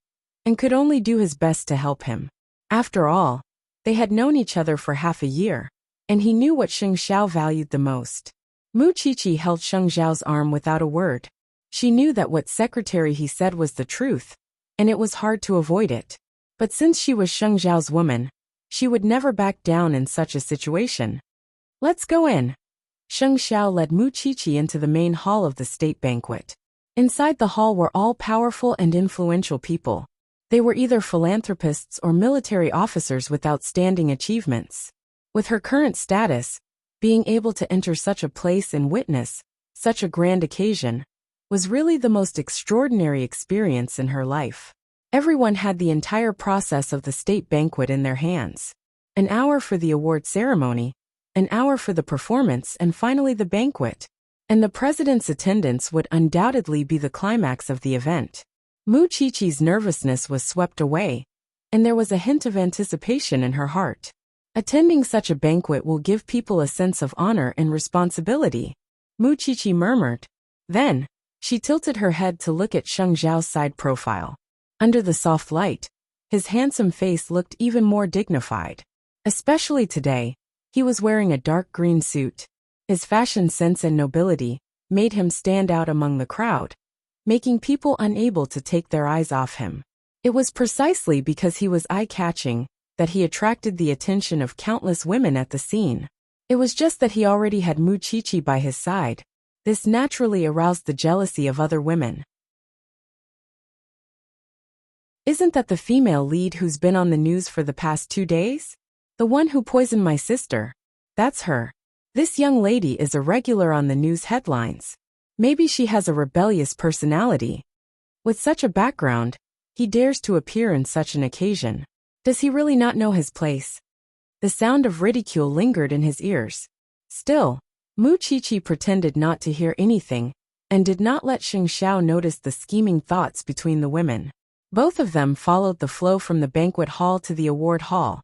and could only do his best to help him. After all, they had known each other for half a year, and he knew what Sheng Xiao valued the most. Muqiqi held Sheng Xiao's arm without a word. She knew that what he said was the truth, and it was hard to avoid it. But since she was Sheng Xiao's woman, she would never back down in such a situation. "Let's go in." Sheng Xiao led Muqiqi into the main hall of the state banquet. Inside the hall were all powerful and influential people. They were either philanthropists or military officers with outstanding achievements. With her current status, being able to enter such a place and witness such a grand occasion was really the most extraordinary experience in her life. Everyone had the entire process of the state banquet in their hands. An hour for the award ceremony, an hour for the performance, and finally the banquet. And the president's attendance would undoubtedly be the climax of the event. Muqiqi's nervousness was swept away, and there was a hint of anticipation in her heart. Attending such a banquet will give people a sense of honor and responsibility, Muqiqi murmured. Then, she tilted her head to look at Sheng Xiao's side profile. Under the soft light, his handsome face looked even more dignified. Especially today, he was wearing a dark green suit. His fashion sense and nobility made him stand out among the crowd, making people unable to take their eyes off him. It was precisely because he was eye-catching that he attracted the attention of countless women at the scene. It was just that he already had Muqiqi by his side. This naturally aroused the jealousy of other women. "Isn't that the female lead who's been on the news for the past 2 days? The one who poisoned my sister? That's her. This young lady is a regular on the news headlines. Maybe she has a rebellious personality. With such a background, he dares to appear in such an occasion. Does he really not know his place?" The sound of ridicule lingered in his ears. Still, Muqiqi pretended not to hear anything, and did not let Sheng Xiao notice the scheming thoughts between the women. Both of them followed the flow from the banquet hall to the award hall,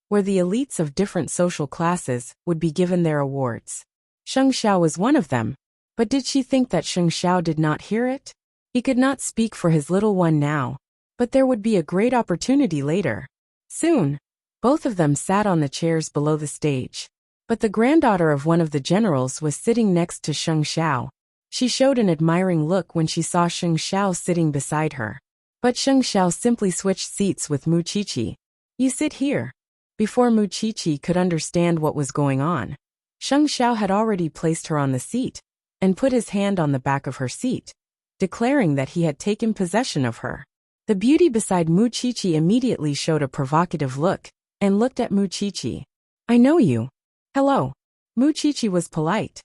where the elites of different social classes would be given their awards. Sheng Xiao was one of them, but did she think that Sheng Xiao did not hear it? He could not speak for his little one now, but there would be a great opportunity later. Soon, both of them sat on the chairs below the stage. But the granddaughter of one of the generals was sitting next to Sheng Xiao. She showed an admiring look when she saw Sheng Xiao sitting beside her. But Sheng Xiao simply switched seats with Mu Qiqi. You sit here. Before Mu Qiqi could understand what was going on, Sheng Xiao had already placed her on the seat and put his hand on the back of her seat, declaring that he had taken possession of her. The beauty beside Mu Qiqi immediately showed a provocative look and looked at Mu Qiqi. I know you. Hello. Mu Qiqi was polite.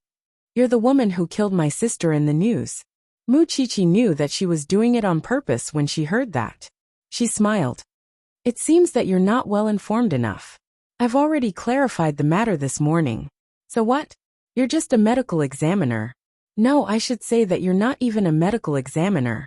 You're the woman who killed my sister in the news. Mu Qiqi knew that she was doing it on purpose when she heard that. She smiled. It seems that you're not well informed enough. I've already clarified the matter this morning. So what? You're just a medical examiner. No, I should say that you're not even a medical examiner.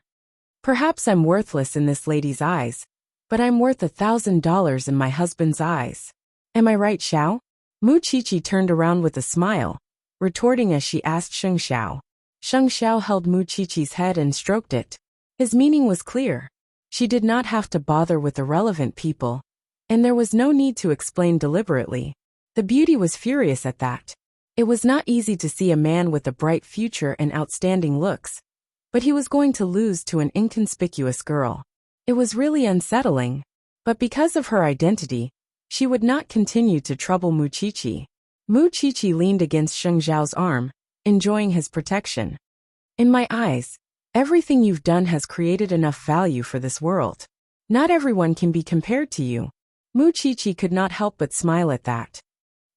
Perhaps I'm worthless in this lady's eyes, but I'm worth $1,000 in my husband's eyes. Am I right, Xiao? Mu Qiqi turned around with a smile, retorting as she asked Sheng Xiao. Sheng Xiao held Mu Qiqi's head and stroked it. His meaning was clear. She did not have to bother with irrelevant people, and there was no need to explain deliberately. The beauty was furious at that. It was not easy to see a man with a bright future and outstanding looks, but he was going to lose to an inconspicuous girl. It was really unsettling, but because of her identity, she would not continue to trouble Mu Qiqi. Mu Qiqi leaned against Sheng Xiao's arm, enjoying his protection. In my eyes, everything you've done has created enough value for this world. Not everyone can be compared to you. Mu Qiqi could not help but smile at that.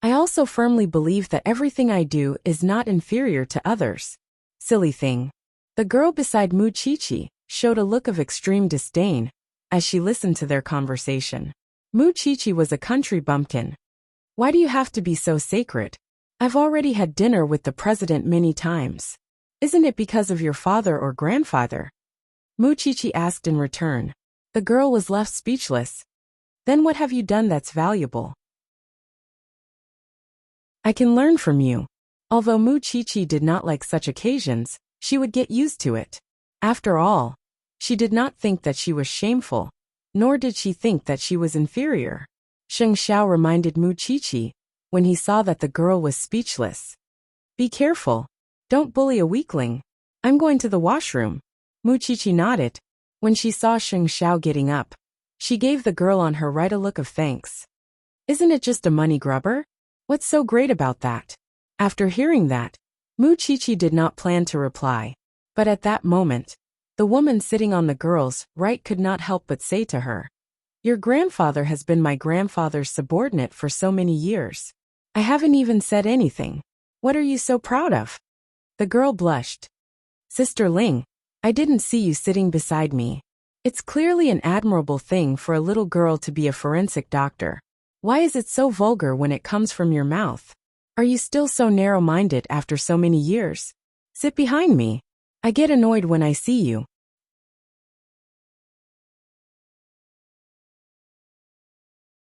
I also firmly believe that everything I do is not inferior to others. Silly thing. The girl beside Mu Qiqi showed a look of extreme disdain as she listened to their conversation. Mu Qiqi was a country bumpkin. Why do you have to be so sacred? I've already had dinner with the president many times. Isn't it because of your father or grandfather? Mu Qiqi asked in return. The girl was left speechless. Then what have you done that's valuable? I can learn from you. Although Mu Qiqi did not like such occasions, she would get used to it. After all, she did not think that she was shameful, nor did she think that she was inferior. Sheng Xiao reminded Mu Qiqi when he saw that the girl was speechless. Be careful. Don't bully a weakling. I'm going to the washroom. Mu Qiqi nodded. When she saw Sheng Xiao getting up, she gave the girl on her right a look of thanks. Isn't it just a money grubber? What's so great about that? After hearing that, Mu Qiqi did not plan to reply. But at that moment, the woman sitting on the girl's right could not help but say to her, Your grandfather has been my grandfather's subordinate for so many years. I haven't even said anything. What are you so proud of? The girl blushed. Sister Ling, I didn't see you sitting beside me. It's clearly an admirable thing for a little girl to be a forensic doctor. Why is it so vulgar when it comes from your mouth? Are you still so narrow-minded after so many years? Sit behind me. I get annoyed when I see you.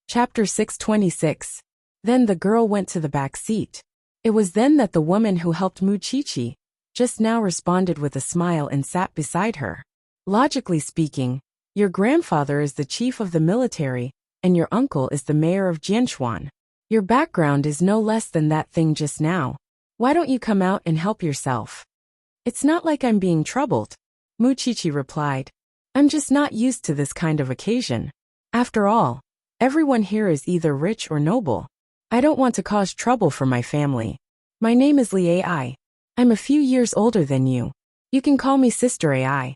Chapter 626. Then the girl went to the back seat. It was then that the woman who helped Mu Qiqi just now responded with a smile and sat beside her. Logically speaking, your grandfather is the chief of the military, and your uncle is the mayor of Jianchuan. Your background is no less than that thing just now. Why don't you come out and help yourself? It's not like I'm being troubled, Mu Qiqi replied. I'm just not used to this kind of occasion. After all, everyone here is either rich or noble. I don't want to cause trouble for my family. My name is Li Ai. I'm a few years older than you. You can call me Sister Ai.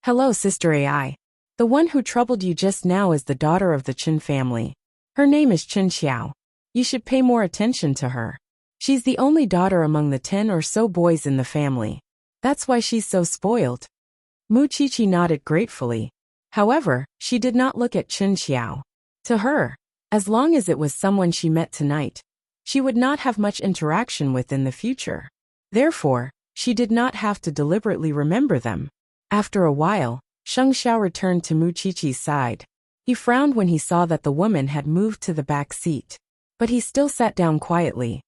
Hello, Sister Ai. The one who troubled you just now is the daughter of the Chen family. Her name is Chen Xiao. You should pay more attention to her. She's the only daughter among the 10 or so boys in the family. That's why she's so spoiled. Mu Qiqi nodded gratefully. However, she did not look at Chen Xiao. To her, as long as it was someone she met tonight, she would not have much interaction with in the future. Therefore, she did not have to deliberately remember them. After a while, Sheng Xiao returned to Mu Qiqi's side. He frowned when he saw that the woman had moved to the back seat. But he still sat down quietly.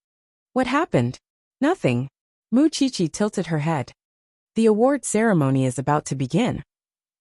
What happened? Nothing. Mu Qiqi tilted her head. The award ceremony is about to begin.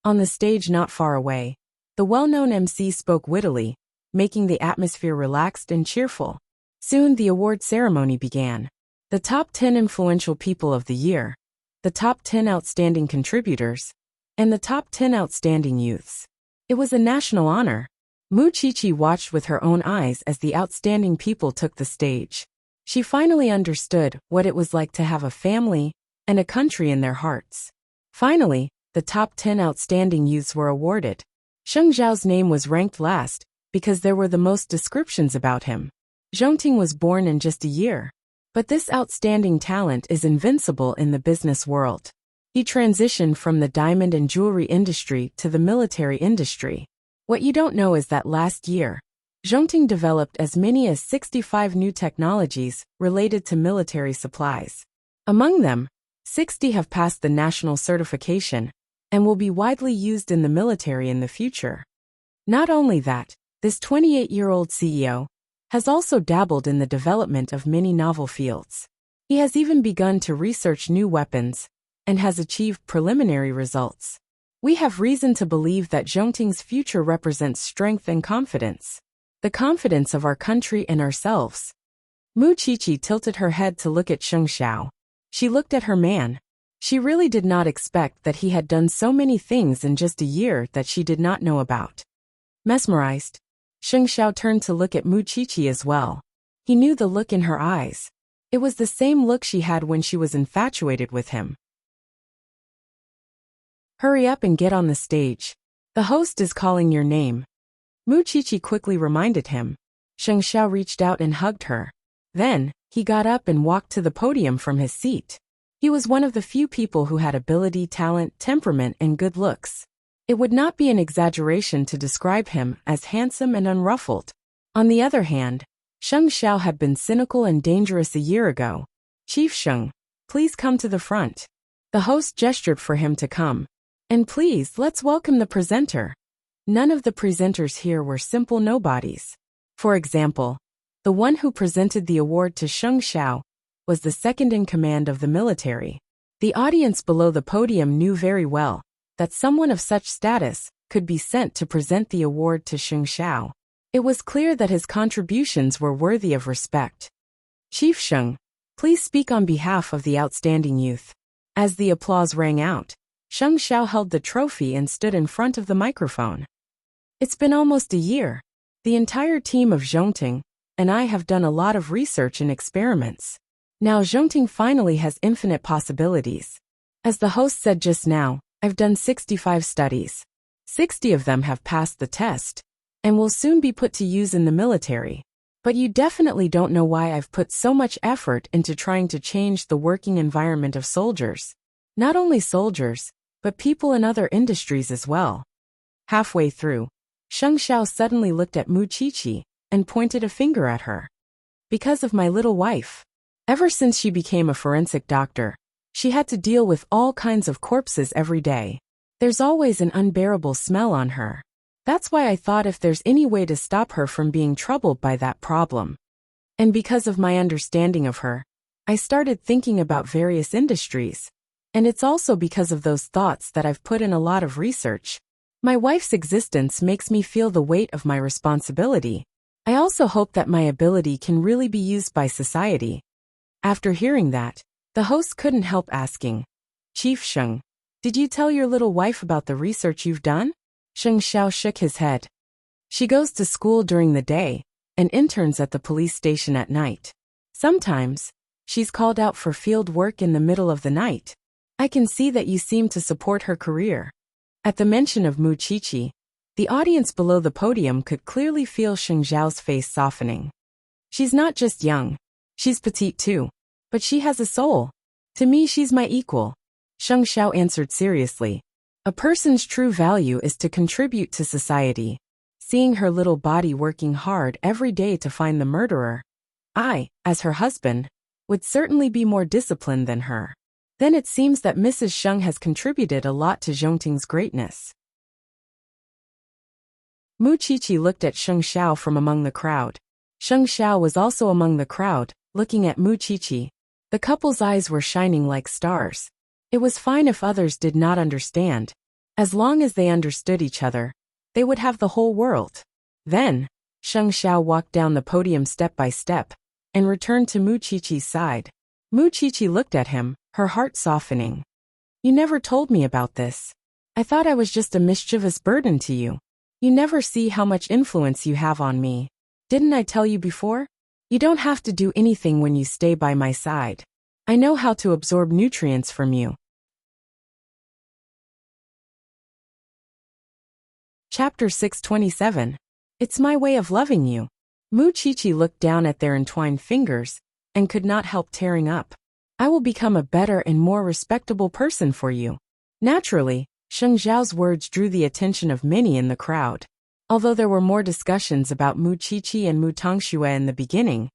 On the stage not far away, the well-known MC spoke wittily, making the atmosphere relaxed and cheerful. Soon the award ceremony began. The top 10 influential people of the year, the top 10 outstanding contributors, and the top 10 outstanding youths. It was a national honor. Mu Qiqi watched with her own eyes as the outstanding people took the stage. She finally understood what it was like to have a family and a country in their hearts. Finally, the top 10 outstanding youths were awarded. Sheng Zhao's name was ranked last because there were the most descriptions about him. Zhongting was born in just a year. But this outstanding talent is invincible in the business world. He transitioned from the diamond and jewelry industry to the military industry. What you don't know is that last year, Zhongting developed as many as 65 new technologies related to military supplies. Among them, 60 have passed the national certification and will be widely used in the military in the future. Not only that, this 28-year-old CEO has also dabbled in the development of many novel fields. He has even begun to research new weapons and has achieved preliminary results. We have reason to believe that Zhongting's future represents strength and confidence. The confidence of our country and ourselves. Mu Qiqi tilted her head to look at Sheng Xiao. She looked at her man. She really did not expect that he had done so many things in just a year that she did not know about. Mesmerized, Sheng Xiao turned to look at Mu Qiqi as well. He knew the look in her eyes. It was the same look she had when she was infatuated with him. Hurry up and get on the stage. The host is calling your name. Mu Qiqi quickly reminded him. Sheng Xiao reached out and hugged her. Then, he got up and walked to the podium from his seat. He was one of the few people who had ability, talent, temperament, and good looks. It would not be an exaggeration to describe him as handsome and unruffled. On the other hand, Sheng Xiao had been cynical and dangerous a year ago. Chief Sheng, please come to the front. The host gestured for him to come. And please, let's welcome the presenter. None of the presenters here were simple nobodies. For example, the one who presented the award to Sheng Xiao was the second in command of the military. The audience below the podium knew very well that someone of such status could be sent to present the award to Sheng Xiao. It was clear that his contributions were worthy of respect. Chief Sheng, please speak on behalf of the outstanding youth. As the applause rang out, Sheng Xiao held the trophy and stood in front of the microphone. It's been almost a year. The entire team of Zhongting and I have done a lot of research and experiments. Now Zhongting finally has infinite possibilities. As the host said just now, I've done 65 studies. 60 of them have passed the test and will soon be put to use in the military. But you definitely don't know why I've put so much effort into trying to change the working environment of soldiers. Not only soldiers, but people in other industries as well. Halfway through, Sheng Xiao suddenly looked at Mu Qiqi and pointed a finger at her. Because of my little wife. Ever since she became a forensic doctor, she had to deal with all kinds of corpses every day. There's always an unbearable smell on her. That's why I thought if there's any way to stop her from being troubled by that problem. And because of my understanding of her, I started thinking about various industries. And it's also because of those thoughts that I've put in a lot of research. My wife's existence makes me feel the weight of my responsibility. I also hope that my ability can really be used by society. After hearing that, the host couldn't help asking, Chief Sheng, did you tell your little wife about the research you've done? Sheng Xiao shook his head. She goes to school during the day and interns at the police station at night. Sometimes, she's called out for field work in the middle of the night. I can see that you seem to support her career. At the mention of Mu Qiqi, the audience below the podium could clearly feel Sheng Xiao's face softening. She's not just young. She's petite too. But she has a soul. To me, she's my equal. Sheng Xiao answered seriously. A person's true value is to contribute to society. Seeing her little body working hard every day to find the murderer, I, as her husband, would certainly be more disciplined than her. Then it seems that Mrs. Sheng has contributed a lot to Zhongting's greatness. Mu Qiqi looked at Sheng Xiao from among the crowd. Sheng Xiao was also among the crowd, looking at Mu Qiqi. The couple's eyes were shining like stars. It was fine if others did not understand. As long as they understood each other, they would have the whole world. Then, Sheng Xiao walked down the podium step by step and returned to Mu Qiqi's side. Mu Qiqi looked at him, her heart softening. You never told me about this. I thought I was just a mischievous burden to you. You never see how much influence you have on me. Didn't I tell you before? You don't have to do anything when you stay by my side. I know how to absorb nutrients from you. Chapter 627. It's my way of loving you. Mu-Chi-Chi looked down at their entwined fingers and could not help tearing up. I will become a better and more respectable person for you. Naturally, Sheng Xiao's words drew the attention of many in the crowd. Although there were more discussions about Mu-Chi-Chi and Mu-Tongxue in the beginning,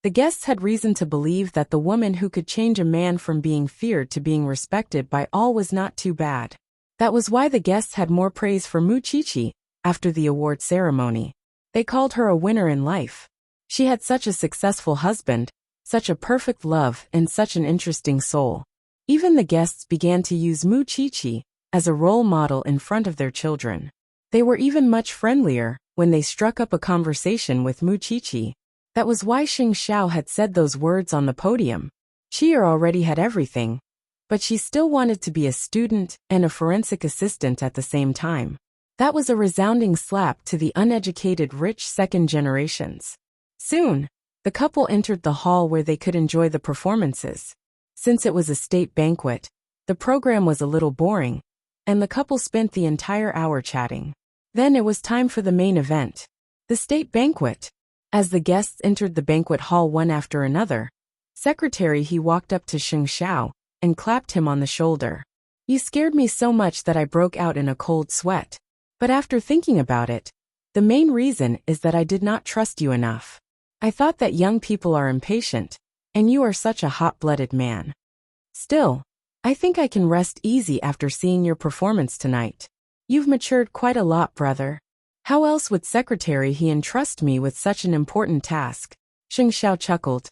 the guests had reason to believe that the woman who could change a man from being feared to being respected by all was not too bad. That was why the guests had more praise for Mu-Chi-Chi after the award ceremony. They called her a winner in life. She had such a successful husband, such a perfect love, and such an interesting soul. Even the guests began to use Mu-Chi-Chi as a role model in front of their children. They were even much friendlier when they struck up a conversation with Mu-Chi-Chi. That was why Sheng Xiao had said those words on the podium. Chia already had everything, but she still wanted to be a student and a forensic assistant at the same time. That was a resounding slap to the uneducated rich second generations. Soon, the couple entered the hall where they could enjoy the performances. Since it was a state banquet, the program was a little boring, and the couple spent the entire hour chatting. Then it was time for the main event, the state banquet. As the guests entered the banquet hall one after another, Secretary He walked up to Sheng Xiao and clapped him on the shoulder. You scared me so much that I broke out in a cold sweat. But after thinking about it, the main reason is that I did not trust you enough. I thought that young people are impatient, and you are such a hot-blooded man. Still, I think I can rest easy after seeing your performance tonight. You've matured quite a lot, brother. How else would Secretary He entrust me with such an important task? Sheng Xiao chuckled.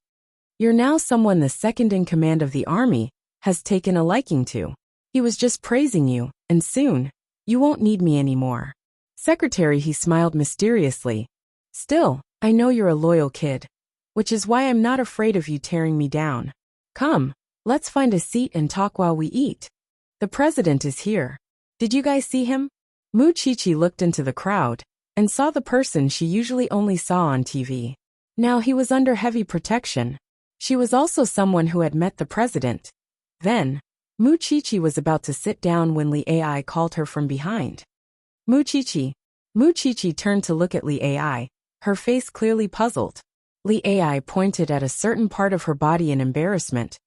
You're now someone the second in command of the army has taken a liking to. He was just praising you, and soon, you won't need me anymore. Secretary He smiled mysteriously. Still, I know you're a loyal kid, which is why I'm not afraid of you tearing me down. Come, let's find a seat and talk while we eat. The president is here. Did you guys see him? Mu-Chi-Chi looked into the crowd and saw the person she usually only saw on TV. Now he was under heavy protection. She was also someone who had met the president. Then, Mu-Chi-Chi was about to sit down when Li Ai called her from behind. Mu-Chi-Chi. Mu-Chi-Chi turned to look at Li Ai, her face clearly puzzled. Li Ai pointed at a certain part of her body in embarrassment,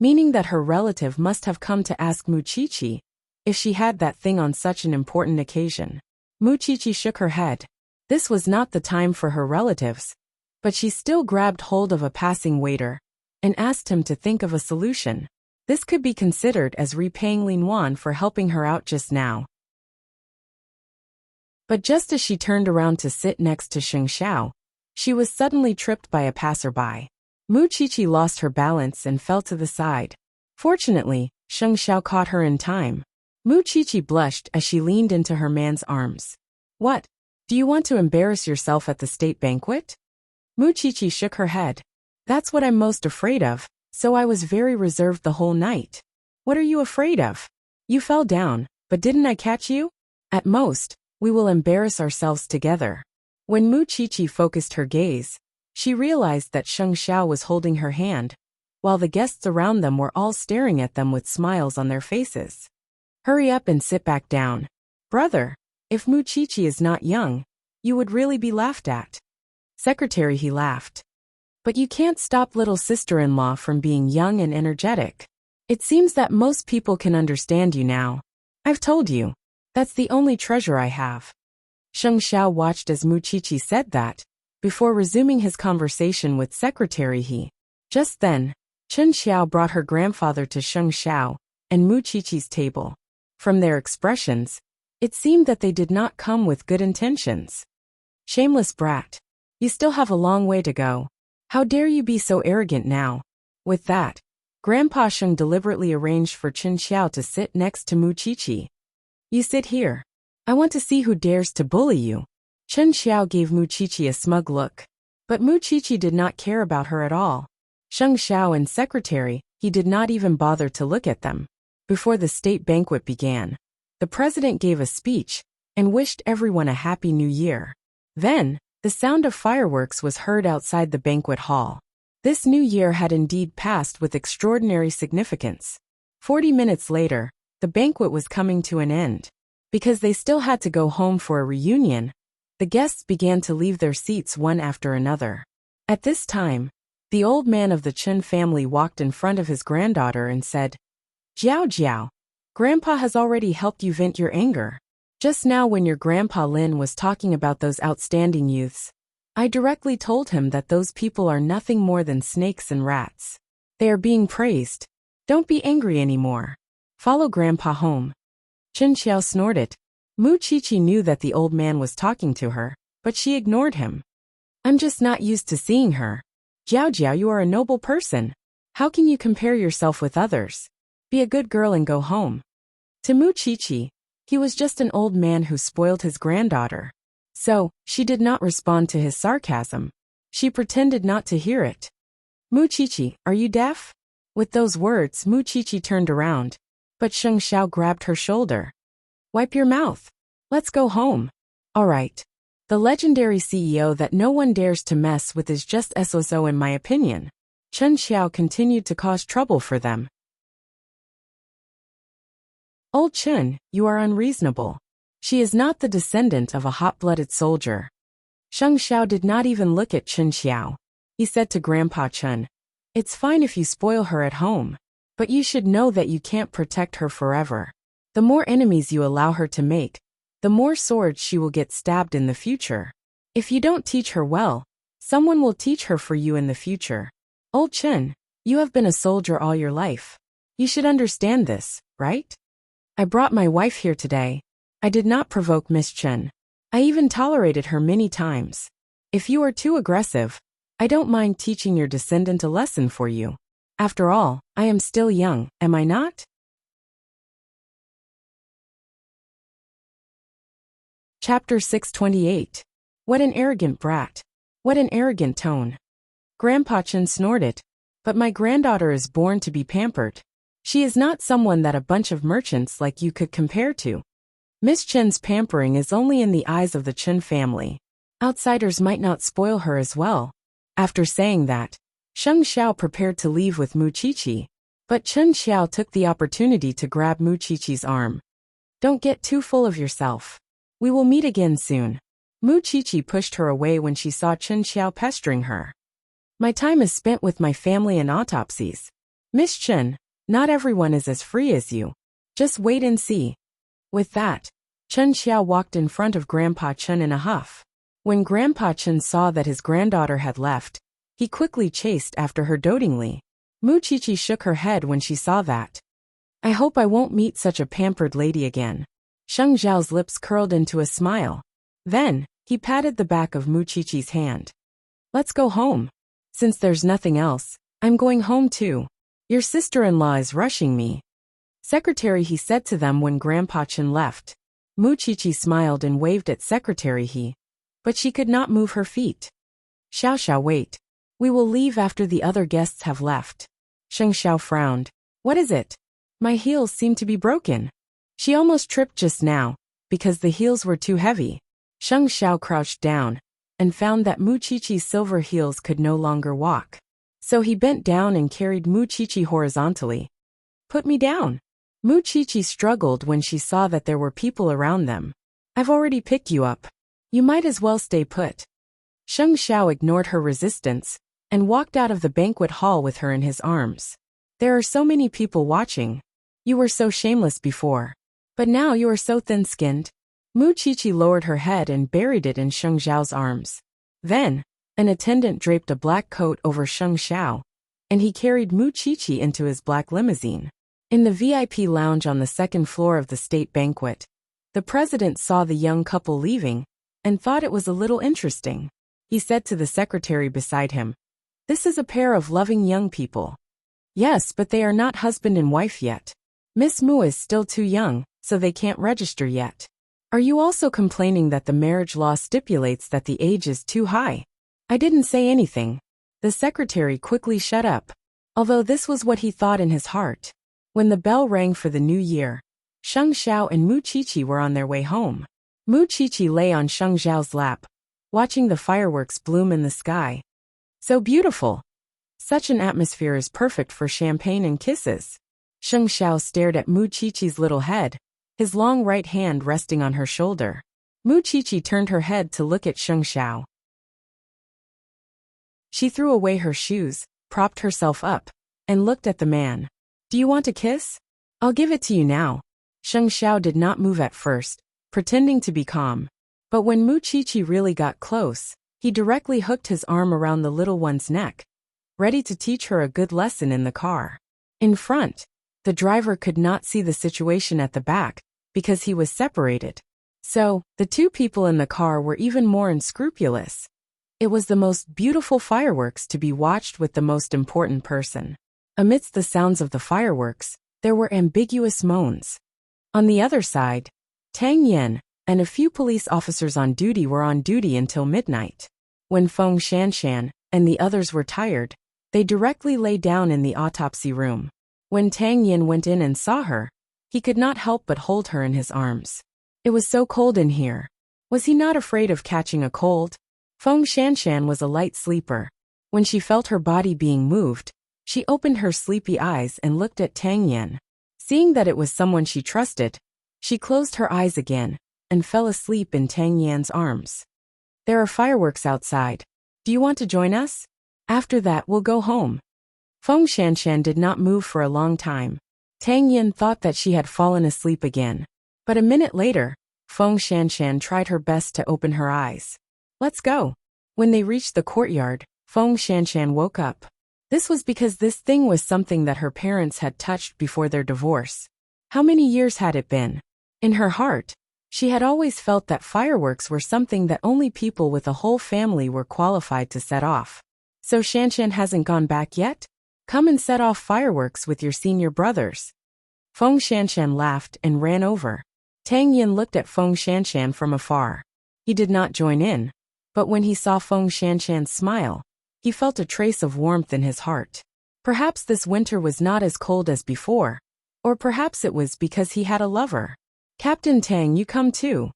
meaning that her relative must have come to ask Mu-Chi-Chi if she had that thing on such an important occasion. Mu-Chi-Chi shook her head. This was not the time for her relatives, but she still grabbed hold of a passing waiter and asked him to think of a solution. This could be considered as repaying Lin Wan for helping her out just now. But just as she turned around to sit next to Sheng Xiao, she was suddenly tripped by a passerby. Mu-Chi-Chi lost her balance and fell to the side. Fortunately, Sheng Xiao caught her in time. Mu-Chi-Chi blushed as she leaned into her man's arms. What? Do you want to embarrass yourself at the state banquet? Mu-Chi-Chi shook her head. That's what I'm most afraid of, so I was very reserved the whole night. What are you afraid of? You fell down, but didn't I catch you? At most, we will embarrass ourselves together. When Mu-Chi-Chi focused her gaze, she realized that Sheng Xiao was holding her hand, while the guests around them were all staring at them with smiles on their faces. Hurry up and sit back down. Brother, if Mu-Chi-Chi is not young, you would really be laughed at. Secretary He laughed. But you can't stop little sister-in-law from being young and energetic. It seems that most people can understand you now. I've told you. That's the only treasure I have. Sheng Xiao watched as Mu-Chi-Chi said that, before resuming his conversation with Secretary He. Just then, Chen Xiao brought her grandfather to Sheng Xiao and Mu-Chi-Chi's table. From their expressions, it seemed that they did not come with good intentions. Shameless brat. You still have a long way to go. How dare you be so arrogant now? With that, Grandpa Sheng deliberately arranged for Chen Xiao to sit next to Mu-Chi-Chi. You sit here. I want to see who dares to bully you. Chen Xiao gave Mu-Chi-Chi a smug look. But Mu-Chi-Chi did not care about her at all. Sheng Xiao and Secretary, he did not even bother to look at them. Before the state banquet began, the president gave a speech and wished everyone a happy new year. Then, the sound of fireworks was heard outside the banquet hall. This new year had indeed passed with extraordinary significance. 40 minutes later, the banquet was coming to an end. Because they still had to go home for a reunion, the guests began to leave their seats one after another. At this time, the old man of the Chen family walked in front of his granddaughter and said, "Jiao Jiao, Grandpa has already helped you vent your anger. Just now when your Grandpa Lin was talking about those outstanding youths, I directly told him that those people are nothing more than snakes and rats. They are being praised. Don't be angry anymore. Follow Grandpa home." Chen Xiao snorted. Mu Qiqi knew that the old man was talking to her, but she ignored him. "I'm just not used to seeing her. Jiao Jiao, you are a noble person. How can you compare yourself with others? Be a good girl and go home." To Mu Qiqi, he was just an old man who spoiled his granddaughter. So, she did not respond to his sarcasm. She pretended not to hear it. "Mu Qiqi, are you deaf?" With those words, Mu Qiqi turned around, but Sheng Xiao grabbed her shoulder. "Wipe your mouth. Let's go home." "All right. The legendary CEO that no one dares to mess with is just SOSO in my opinion." Chen Xiao continued to cause trouble for them. "Old Chen, you are unreasonable. She is not the descendant of a hot-blooded soldier." Sheng Xiao did not even look at Chen Xiao. He said to Grandpa Chen, "It's fine if you spoil her at home, but you should know that you can't protect her forever. The more enemies you allow her to make, the more swords she will get stabbed in the future. If you don't teach her well, someone will teach her for you in the future. Old Chen, you have been a soldier all your life. You should understand this, right? I brought my wife here today. I did not provoke Miss Chen. I even tolerated her many times. If you are too aggressive, I don't mind teaching your descendant a lesson for you. After all, I am still young, am I not?" Chapter 628. What an arrogant brat. What an arrogant tone. Grandpa Chen snorted. "But my granddaughter is born to be pampered. She is not someone that a bunch of merchants like you could compare to. Miss Chen's pampering is only in the eyes of the Chen family. Outsiders might not spoil her as well." After saying that, Sheng Xiao prepared to leave with Mu Qiqi, but Chen Xiao took the opportunity to grab Mu Qiqi's arm. "Don't get too full of yourself. We will meet again soon." Mu Qiqi pushed her away when she saw Chen Xiao pestering her. "My time is spent with my family and autopsies. Miss Chen, not everyone is as free as you. Just wait and see." With that, Chen Xiao walked in front of Grandpa Chen in a huff. When Grandpa Chen saw that his granddaughter had left, he quickly chased after her dotingly. Mu Qiqi shook her head when she saw that. "I hope I won't meet such a pampered lady again." Sheng Xiao's lips curled into a smile. Then, he patted the back of Mu Qiqi's hand. "Let's go home. Since there's nothing else, I'm going home too. Your sister-in-law is rushing me." "Secretary," he said to them when Grandpa Chen left. Mu Qiqi smiled and waved at Secretary He, but she could not move her feet. "Xiao Xiao, wait. We will leave after the other guests have left." Sheng Xiao frowned. "What is it? My heels seem to be broken." She almost tripped just now, because the heels were too heavy. Sheng Xiao crouched down, and found that Mu Qiqi's silver heels could no longer walk. So he bent down and carried Mu Qiqi horizontally. "Put me down." Mu Qiqi struggled when she saw that there were people around them. "I've already picked you up. You might as well stay put." Sheng Xiao ignored her resistance, and walked out of the banquet hall with her in his arms. "There are so many people watching. You were so shameless before. But now you are so thin-skinned." Mu Qiqi lowered her head and buried it in Sheng Xiao's arms. Then, an attendant draped a black coat over Sheng Xiao, and he carried Mu Qiqi into his black limousine. In the VIP lounge on the second floor of the state banquet, the president saw the young couple leaving, and thought it was a little interesting. He said to the secretary beside him, "This is a pair of loving young people." "Yes, but they are not husband and wife yet. Miss Mu is still too young, so they can't register yet." "Are you also complaining that the marriage law stipulates that the age is too high?" "I didn't say anything." The secretary quickly shut up, although this was what he thought in his heart. When the bell rang for the new year, Sheng Xiao and Mu Qiqi were on their way home. Mu Qiqi lay on Sheng Xiao's lap, watching the fireworks bloom in the sky. So beautiful. Such an atmosphere is perfect for champagne and kisses. Sheng Xiao stared at Mu Qiqi's little head, his long right hand resting on her shoulder. Mu Qiqi turned her head to look at Sheng Xiao. She threw away her shoes, propped herself up, and looked at the man. Do you want a kiss? I'll give it to you now. Sheng Xiao did not move at first, pretending to be calm. But when Mu Qiqi really got close, he directly hooked his arm around the little one's neck, ready to teach her a good lesson in the car. In front, the driver could not see the situation at the back, because he was separated. So, the two people in the car were even more unscrupulous. It was the most beautiful fireworks to be watched with the most important person. Amidst the sounds of the fireworks, there were ambiguous moans. On the other side, Tang Yen and a few police officers on duty were on duty until midnight. When Feng Shanshan and the others were tired, they directly lay down in the autopsy room. When Tang Yen went in and saw her, he could not help but hold her in his arms. It was so cold in here. Was he not afraid of catching a cold? Feng Shanshan was a light sleeper. When she felt her body being moved, she opened her sleepy eyes and looked at Tang Yen. Seeing that it was someone she trusted, she closed her eyes again and fell asleep in Tang Yan's arms. There are fireworks outside. Do you want to join us? After that we'll go home. Feng Shanshan did not move for a long time. Tang Yen thought that she had fallen asleep again. But a minute later, Feng Shanshan tried her best to open her eyes. Let's go. When they reached the courtyard, Feng Shanshan woke up. This was because this thing was something that her parents had touched before their divorce. How many years had it been? In her heart, she had always felt that fireworks were something that only people with a whole family were qualified to set off. So Shanshan hasn't gone back yet? Come and set off fireworks with your senior brothers. Feng Shanshan laughed and ran over. Tang Yen looked at Feng Shanshan from afar. He did not join in, but when he saw Feng Shanshan's smile, he felt a trace of warmth in his heart. Perhaps this winter was not as cold as before, or perhaps it was because he had a lover. Captain Tang, you come too.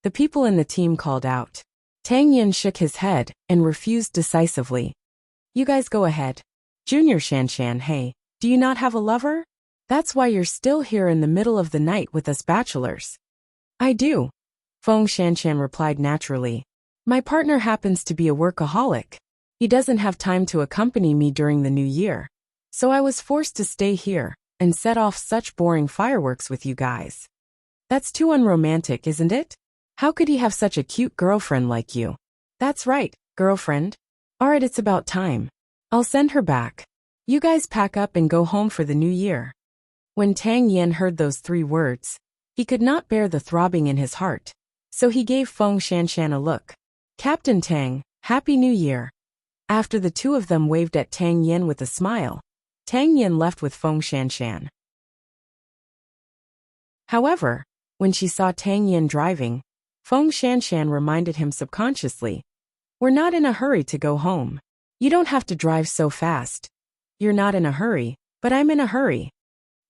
The people in the team called out. Tang Yen shook his head and refused decisively. You guys go ahead. Junior Shanshan, hey, do you not have a lover? That's why you're still here in the middle of the night with us bachelors. I do. Feng Shanshan replied naturally. My partner happens to be a workaholic. He doesn't have time to accompany me during the new year. So I was forced to stay here and set off such boring fireworks with you guys. That's too unromantic, isn't it? How could he have such a cute girlfriend like you? That's right, girlfriend. Alright, it's about time. I'll send her back. You guys pack up and go home for the new year. When Tang Yen heard those 3 words, he could not bear the throbbing in his heart. So he gave Feng Shanshan a look. Captain Tang, Happy New Year. After the two of them waved at Tang Yen with a smile, Tang Yen left with Feng Shanshan. However, when she saw Tang Yen driving, Feng Shanshan reminded him subconsciously, we're not in a hurry to go home. You don't have to drive so fast. You're not in a hurry, but I'm in a hurry.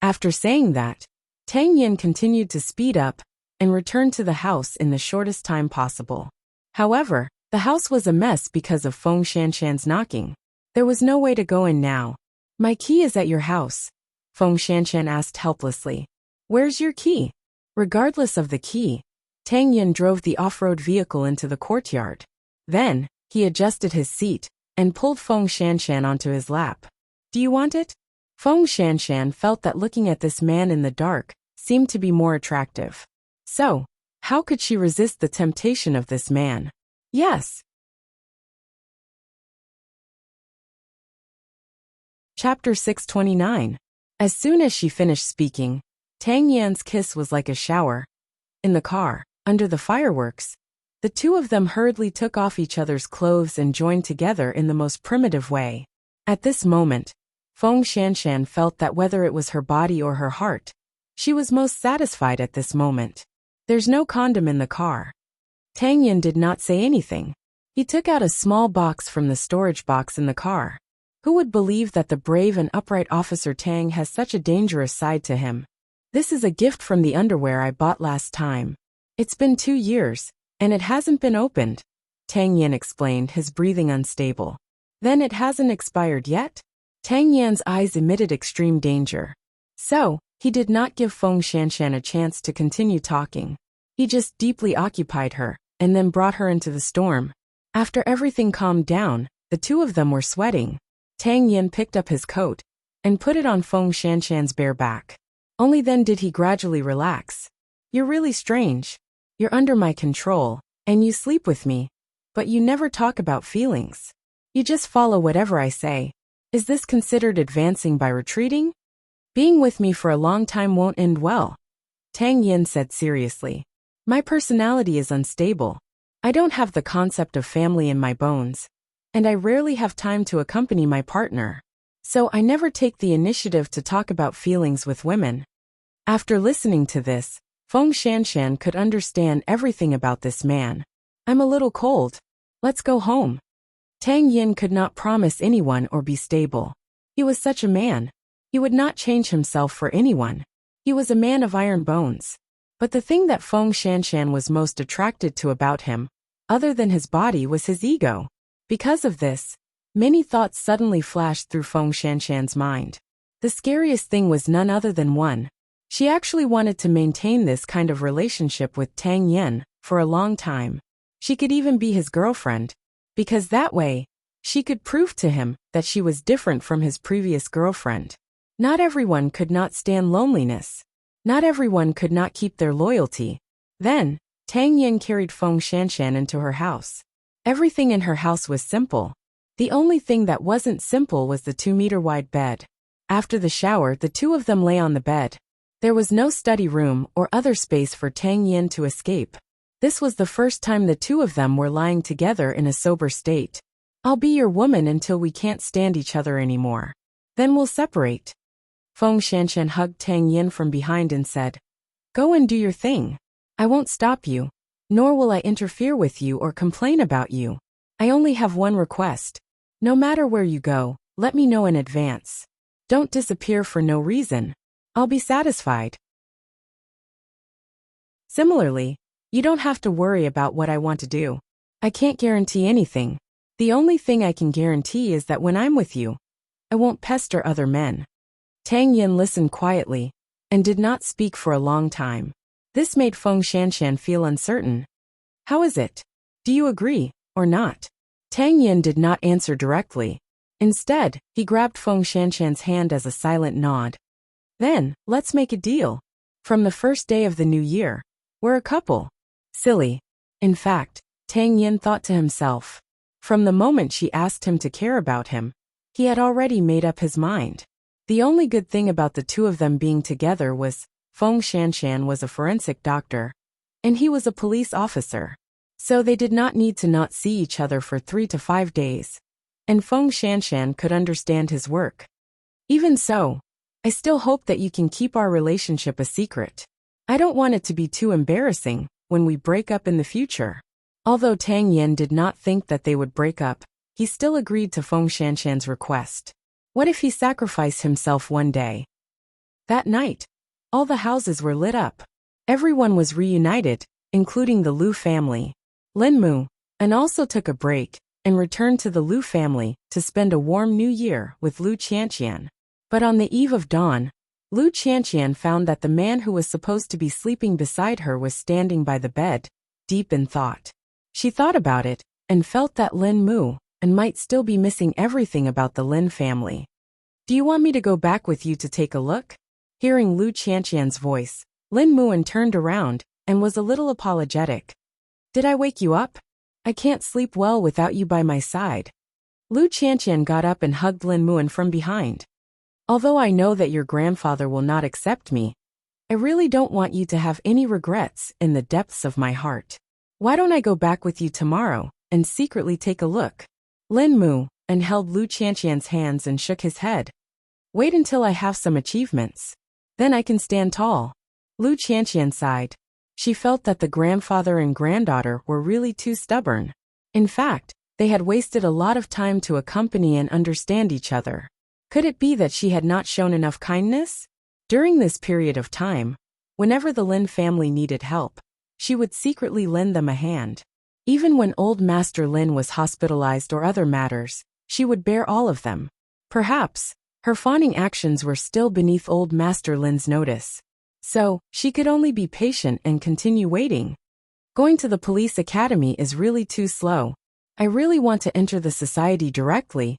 After saying that, Tang Yen continued to speed up and returned to the house in the shortest time possible. However, the house was a mess because of Feng Shanshan's knocking. There was no way to go in now. My key is at your house, Feng Shanshan asked helplessly. Where's your key? Regardless of the key, Tang Yen drove the off-road vehicle into the courtyard. Then, he adjusted his seat and pulled Feng Shanshan onto his lap. Do you want it? Feng Shanshan felt that looking at this man in the dark seemed to be more attractive. So, how could she resist the temptation of this man? Yes. Chapter 629. As soon as she finished speaking, Tang Yan's kiss was like a shower. In the car, under the fireworks, the two of them hurriedly took off each other's clothes and joined together in the most primitive way. At this moment, Feng Shanshan felt that whether it was her body or her heart, she was most satisfied at this moment. There's no condom in the car. Tang Yen did not say anything. He took out a small box from the storage box in the car. Who would believe that the brave and upright Officer Tang has such a dangerous side to him? This is a gift from the underwear I bought last time. It's been 2 years, and it hasn't been opened, Tang Yin explained, his breathing unstable. Then it hasn't expired yet? Tang Yan's eyes emitted extreme danger. So, he did not give Feng Shanshan a chance to continue talking. He just deeply occupied her, and then brought her into the storm. After everything calmed down, the two of them were sweating. Tang Yin picked up his coat and put it on Feng Shanshan's bare back. Only then did he gradually relax. You're really strange. You're under my control, and you sleep with me. But you never talk about feelings. You just follow whatever I say. Is this considered advancing by retreating? Being with me for a long time won't end well, Tang Yin said seriously. My personality is unstable. I don't have the concept of family in my bones, and I rarely have time to accompany my partner. So I never take the initiative to talk about feelings with women. After listening to this, Feng Shanshan could understand everything about this man. I'm a little cold. Let's go home. Tang Yin could not promise anyone or be stable. He was such a man. He would not change himself for anyone. He was a man of iron bones. But the thing that Feng Shanshan was most attracted to about him, other than his body, was his ego. Because of this, many thoughts suddenly flashed through Feng Shanshan's mind. The scariest thing was none other than one. She actually wanted to maintain this kind of relationship with Tang Yin for a long time. She could even be his girlfriend, because that way, she could prove to him that she was different from his previous girlfriend. Not everyone could not stand loneliness. Not everyone could not keep their loyalty. Then, Tang Yin carried Feng Shanshan into her house. Everything in her house was simple. The only thing that wasn't simple was the 2-meter-wide bed. After the shower, the two of them lay on the bed. There was no study room or other space for Tang Yin to escape. This was the first time the two of them were lying together in a sober state. I'll be your woman until we can't stand each other anymore. Then we'll separate. Feng Shanshan hugged Tang Yin from behind and said, Go and do your thing. I won't stop you, nor will I interfere with you or complain about you. I only have one request. No matter where you go, let me know in advance. Don't disappear for no reason. I'll be satisfied. Similarly, you don't have to worry about what I want to do. I can't guarantee anything. The only thing I can guarantee is that when I'm with you, I won't pester other men. Tang Yin listened quietly and did not speak for a long time. This made Feng Shanshan feel uncertain. How is it? Do you agree, or not? Tang Yin did not answer directly. Instead, he grabbed Feng Shanshan's hand as a silent nod. Then, let's make a deal. From the first day of the new year, we're a couple. Silly. In fact, Tang Yin thought to himself. From the moment she asked him to care about him, he had already made up his mind. The only good thing about the two of them being together was Feng Shanshan was a forensic doctor, and he was a police officer. So they did not need to not see each other for 3 to 5 days. And Feng Shanshan could understand his work. Even so, I still hope that you can keep our relationship a secret. I don't want it to be too embarrassing when we break up in the future. Although Tang Yin did not think that they would break up, he still agreed to Feng Shanshan's request. What if he sacrificed himself one day? That night, all the houses were lit up. Everyone was reunited, including the Liu family. Lin Mu, and also took a break and returned to the Liu family to spend a warm new year with Liu Qianqian. But on the eve of dawn, Liu Qianqian found that the man who was supposed to be sleeping beside her was standing by the bed, deep in thought. She thought about it and felt that Lin Mu and might still be missing everything about the Lin family. Do you want me to go back with you to take a look? Hearing Liu Qianqian's voice, Lin Muan turned around and was a little apologetic. Did I wake you up? I can't sleep well without you by my side. Liu Qianqian got up and hugged Lin Muan from behind. Although I know that your grandfather will not accept me, I really don't want you to have any regrets in the depths of my heart. Why don't I go back with you tomorrow and secretly take a look? Lin Mu and held Liu Qianqian's hands and shook his head. Wait until I have some achievements. Then I can stand tall. Liu Qianqian sighed. She felt that the grandfather and granddaughter were really too stubborn. In fact, they had wasted a lot of time to accompany and understand each other. Could it be that she had not shown enough kindness? During this period of time, whenever the Lin family needed help, she would secretly lend them a hand. Even when old Master Lin was hospitalized or other matters, she would bear all of them. Perhaps, her fawning actions were still beneath old Master Lin's notice. So, she could only be patient and continue waiting. Going to the police academy is really too slow. I really want to enter the society directly,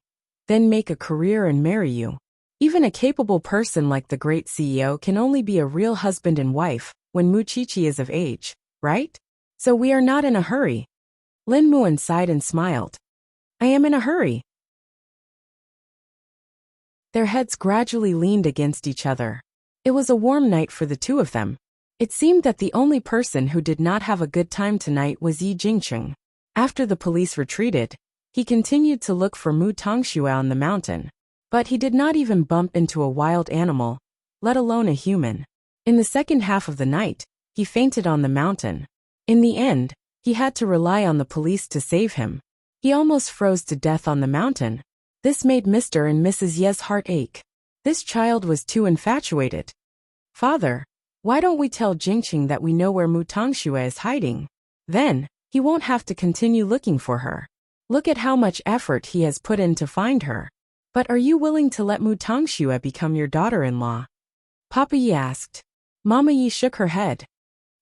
then make a career and marry you. Even a capable person like the great CEO can only be a real husband and wife when Muchichi is of age, right? So we are not in a hurry. Lin Muan sighed and smiled. I am in a hurry. Their heads gradually leaned against each other. It was a warm night for the two of them. It seemed that the only person who did not have a good time tonight was Yi Jingcheng. After the police retreated, he continued to look for Mu Tongxue on the mountain. But he did not even bump into a wild animal, let alone a human. In the second half of the night, he fainted on the mountain. In the end, he had to rely on the police to save him. He almost froze to death on the mountain. This made Mr. and Mrs. Ye's heart ache. This child was too infatuated. Father, why don't we tell Jingqing that we know where Mu Tongxue is hiding? Then, he won't have to continue looking for her. Look at how much effort he has put in to find her. But are you willing to let Mu Tongxue become your daughter-in-law? Papa Yi asked. Mama Yi shook her head.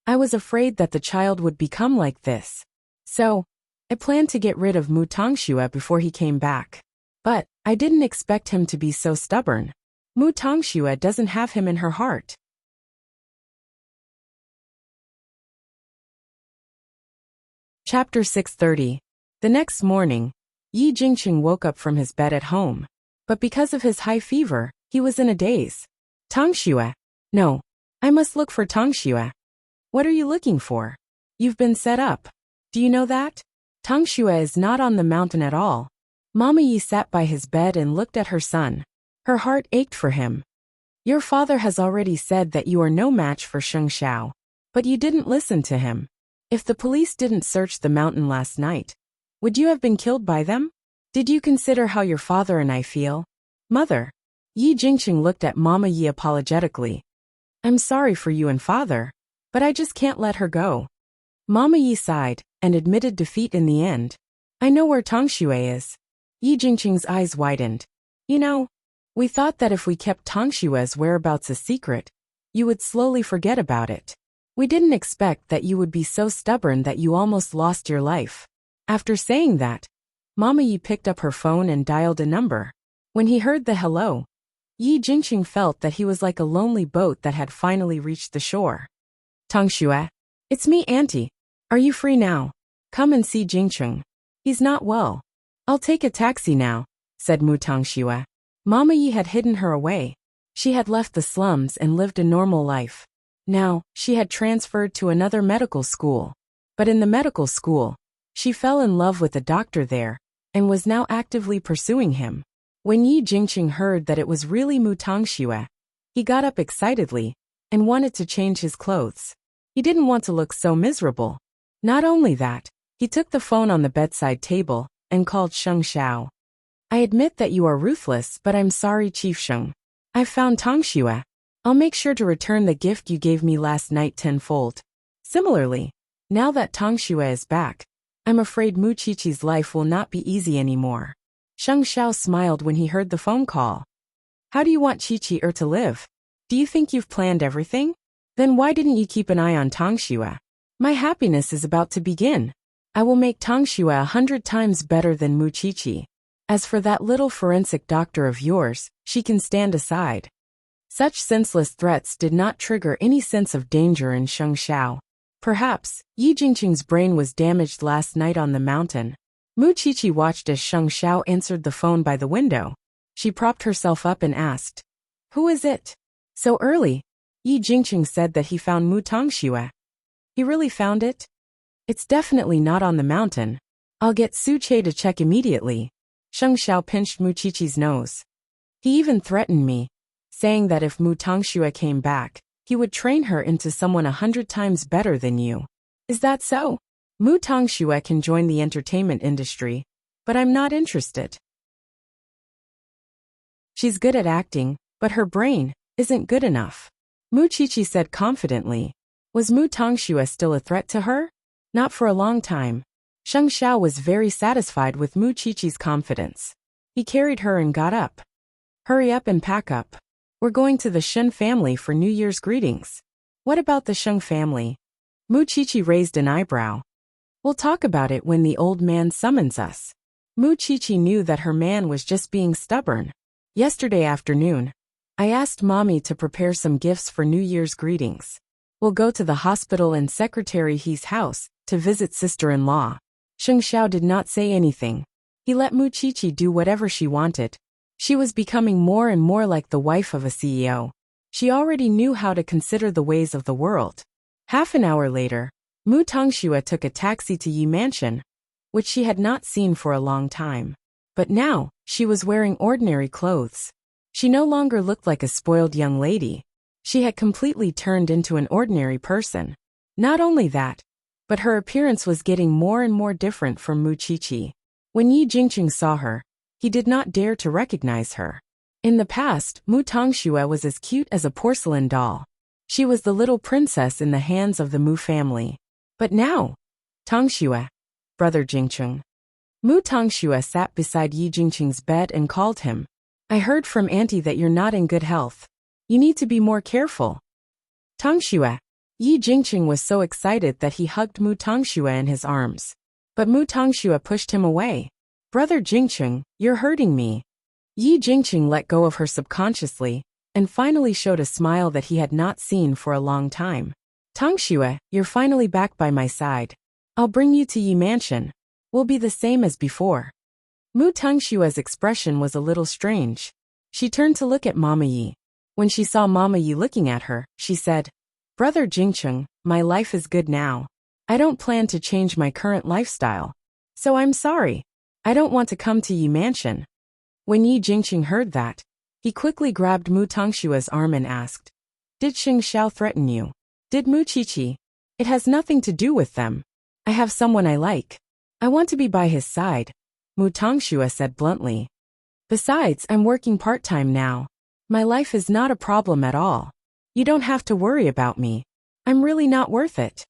I was afraid that the child would become like this. So, I planned to get rid of Mu Tongxue before he came back. But, I didn't expect him to be so stubborn. Mu Tongxue doesn't have him in her heart. Chapter 630. The next morning, Yi Jingqing woke up from his bed at home. But because of his high fever, he was in a daze. Tongxue. No. I must look for Tongxue. What are you looking for? You've been set up. Do you know that? Tongxue is not on the mountain at all. Mama Yi sat by his bed and looked at her son. Her heart ached for him. Your father has already said that you are no match for Sheng Xiao. But you didn't listen to him. If the police didn't search the mountain last night, would you have been killed by them? Did you consider how your father and I feel? Mother. Yi Jingqing looked at Mama Yi apologetically. I'm sorry for you and father, but I just can't let her go. Mama Yi sighed and admitted defeat in the end. I know where Tongxue is. Yi Jingqing's eyes widened. You know, we thought that if we kept Tongxue's whereabouts a secret, you would slowly forget about it. We didn't expect that you would be so stubborn that you almost lost your life. After saying that, Mama Yi picked up her phone and dialed a number. When he heard the hello, Yi Jingqing felt that he was like a lonely boat that had finally reached the shore. Tongxue. It's me, Auntie. Are you free now? Come and see Jingqing. He's not well. I'll take a taxi now, said Mu Tongxue. Mama Yi had hidden her away. She had left the slums and lived a normal life. Now, she had transferred to another medical school. But in the medical school, she fell in love with a doctor there, and was now actively pursuing him. When Yi Jingqing heard that it was really Mu Tongxue, he got up excitedly, and wanted to change his clothes. He didn't want to look so miserable. Not only that, he took the phone on the bedside table, and called Sheng Xiao. I admit that you are ruthless, but I'm sorry, Chief Sheng. I've found Tongxue. I'll make sure to return the gift you gave me last night tenfold. Similarly, now that Tongxue is back, I'm afraid Mu Qiqi's life will not be easy anymore. Sheng Xiao smiled when he heard the phone call. How do you want Qiqi to live? Do you think you've planned everything? Then why didn't you keep an eye on Tongxue? My happiness is about to begin. I will make Tongxue 100 times better than Mu Qiqi. As for that little forensic doctor of yours, she can stand aside. Such senseless threats did not trigger any sense of danger in Sheng Xiao. Perhaps, Yi Jingqing's brain was damaged last night on the mountain. Mu Qiqi watched as Sheng Xiao answered the phone by the window. She propped herself up and asked, Who is it? So early? Yi Jingqing said that he found Mu Tongxue. He really found it? It's definitely not on the mountain. I'll get Su Che to check immediately. Sheng Xiao pinched Mu Qiqi's nose. He even threatened me, saying that if Mu Tongxue came back, he would train her into someone 100 times better than you. Is that so? Mu Tongxue can join the entertainment industry, but I'm not interested. She's good at acting, but her brain, isn't good enough. Mu Qiqi said confidently. Was Mu Tongxue still a threat to her? Not for a long time. Sheng Xiao was very satisfied with Mu Qiqi's confidence. He carried her and got up. Hurry up and pack up. We're going to the Shen family for New Year's greetings. What about the Sheng family? Mu Qiqi raised an eyebrow. We'll talk about it when the old man summons us. Mu Qiqi knew that her man was just being stubborn. Yesterday afternoon, I asked Mommy to prepare some gifts for New Year's greetings. We'll go to the hospital and Secretary He's house to visit sister-in-law. Sheng Xiao did not say anything. He let Mu Qiqi do whatever she wanted. She was becoming more and more like the wife of a CEO. She already knew how to consider the ways of the world. Half an hour later, Mu Tongxue took a taxi to Yi Mansion, which she had not seen for a long time. But now, she was wearing ordinary clothes. She no longer looked like a spoiled young lady. She had completely turned into an ordinary person. Not only that, but her appearance was getting more and more different from Mu Qiqi. When Yi Jingqing saw her, he did not dare to recognize her. In the past, Mu Tongxue was as cute as a porcelain doll. She was the little princess in the hands of the Mu family. But now, Tongxue, brother Jingqing. Mu Tongxue sat beside Yi Jingqing's bed and called him. I heard from Auntie that you're not in good health. You need to be more careful. Tongxue. Yi Jingqing was so excited that he hugged Mu Tongxue in his arms. But Mu Tongxue pushed him away. Brother Jingqing, you're hurting me. Yi Jingqing let go of her subconsciously, and finally showed a smile that he had not seen for a long time. Tongxue, you're finally back by my side. I'll bring you to Yi Mansion. We'll be the same as before. Mu Tongxue's expression was a little strange. She turned to look at Mama Yi. When she saw Mama Yi looking at her, she said, Brother Jingqing, my life is good now. I don't plan to change my current lifestyle. So I'm sorry. I don't want to come to Yi Mansion. When Yi Jingqing heard that, he quickly grabbed Mu Tongxue's arm and asked, Did Sheng Xiao threaten you? Did Mu Qiqi? It has nothing to do with them. I have someone I like. I want to be by his side, Mu Tongxue said bluntly. Besides, I'm working part-time now. My life is not a problem at all. You don't have to worry about me. I'm really not worth it.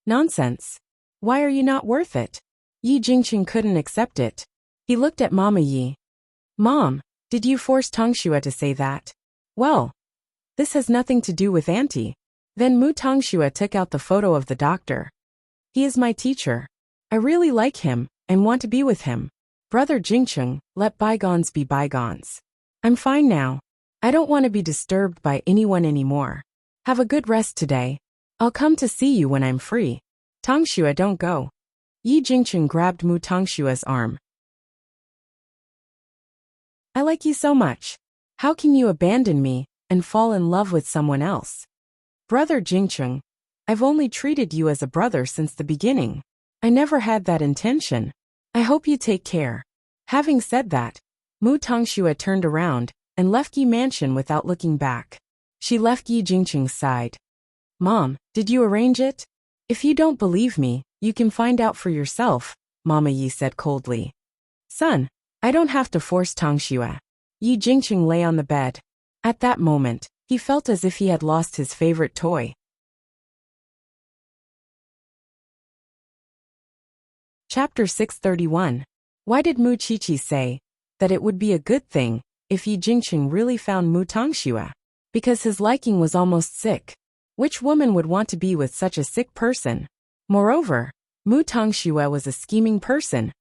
Nonsense. Why are you not worth it? Yi Jingqing couldn't accept it. He looked at Mama Yi. Mom, did you force Tongxue to say that? Well, this has nothing to do with Auntie. Then Mu Tongxue took out the photo of the doctor. He is my teacher. I really like him and want to be with him. Brother Jingqing, let bygones be bygones. I'm fine now. I don't want to be disturbed by anyone anymore. Have a good rest today. I'll come to see you when I'm free. Tongxue, don't go. Yi Jingqing grabbed Mu Tongxue's arm. I like you so much. How can you abandon me and fall in love with someone else? Brother Jingqing, I've only treated you as a brother since the beginning. I never had that intention. I hope you take care. Having said that, Mu Tongxue turned around and left Yi Mansion without looking back. She left Yi Jingqing's side. Mom, did you arrange it? If you don't believe me, you can find out for yourself, Mama Yi said coldly. Son, I don't have to force Tongxue. Yi Jingqing lay on the bed. At that moment, he felt as if he had lost his favorite toy. Chapter 631. Why did Mu Qiqi say that it would be a good thing if Yi Jingqing really found Mu Tongxue? Because his liking was almost sick. Which woman would want to be with such a sick person? Moreover, Mu Tongxue was a scheming person,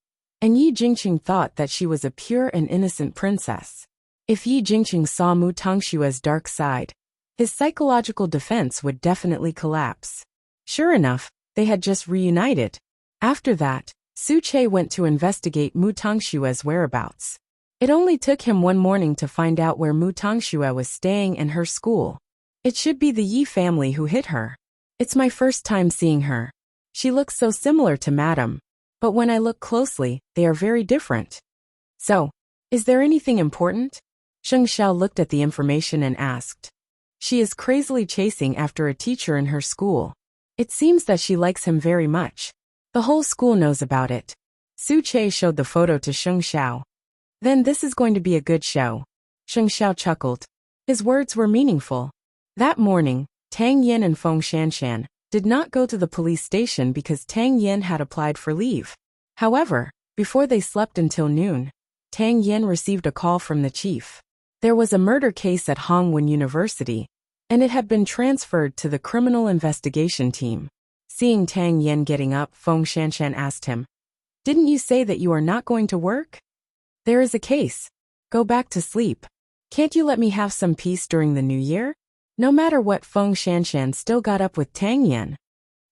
and Yi Jingqing thought that she was a pure and innocent princess. If Yi Jingqing saw Mu Tongxue's dark side, his psychological defense would definitely collapse. Sure enough, they had just reunited. After that, Su Che went to investigate Mu Tongxue's whereabouts. It only took him one morning to find out where Mu Tongxue was staying and her school. It should be the Yi family who hit her. It's my first time seeing her. She looks so similar to Madame. But when I look closely, they are very different. So, is there anything important? Sheng Xiao looked at the information and asked. She is crazily chasing after a teacher in her school. It seems that she likes him very much. The whole school knows about it. Su Che showed the photo to Sheng Xiao. Then this is going to be a good show. Sheng Xiao chuckled. His words were meaningful. That morning, Tang Yin and Feng Shanshan did not go to the police station because Tang Yin had applied for leave. However, before they slept until noon, Tang Yin received a call from the chief. There was a murder case at Hongwen University, and it had been transferred to the criminal investigation team. Seeing Tang Yin getting up, Feng Shanshan asked him, "Didn't you say that you are not going to work? There is a case. Go back to sleep. Can't you let me have some peace during the new year?" No matter what, Feng Shanshan still got up with Tang Yin.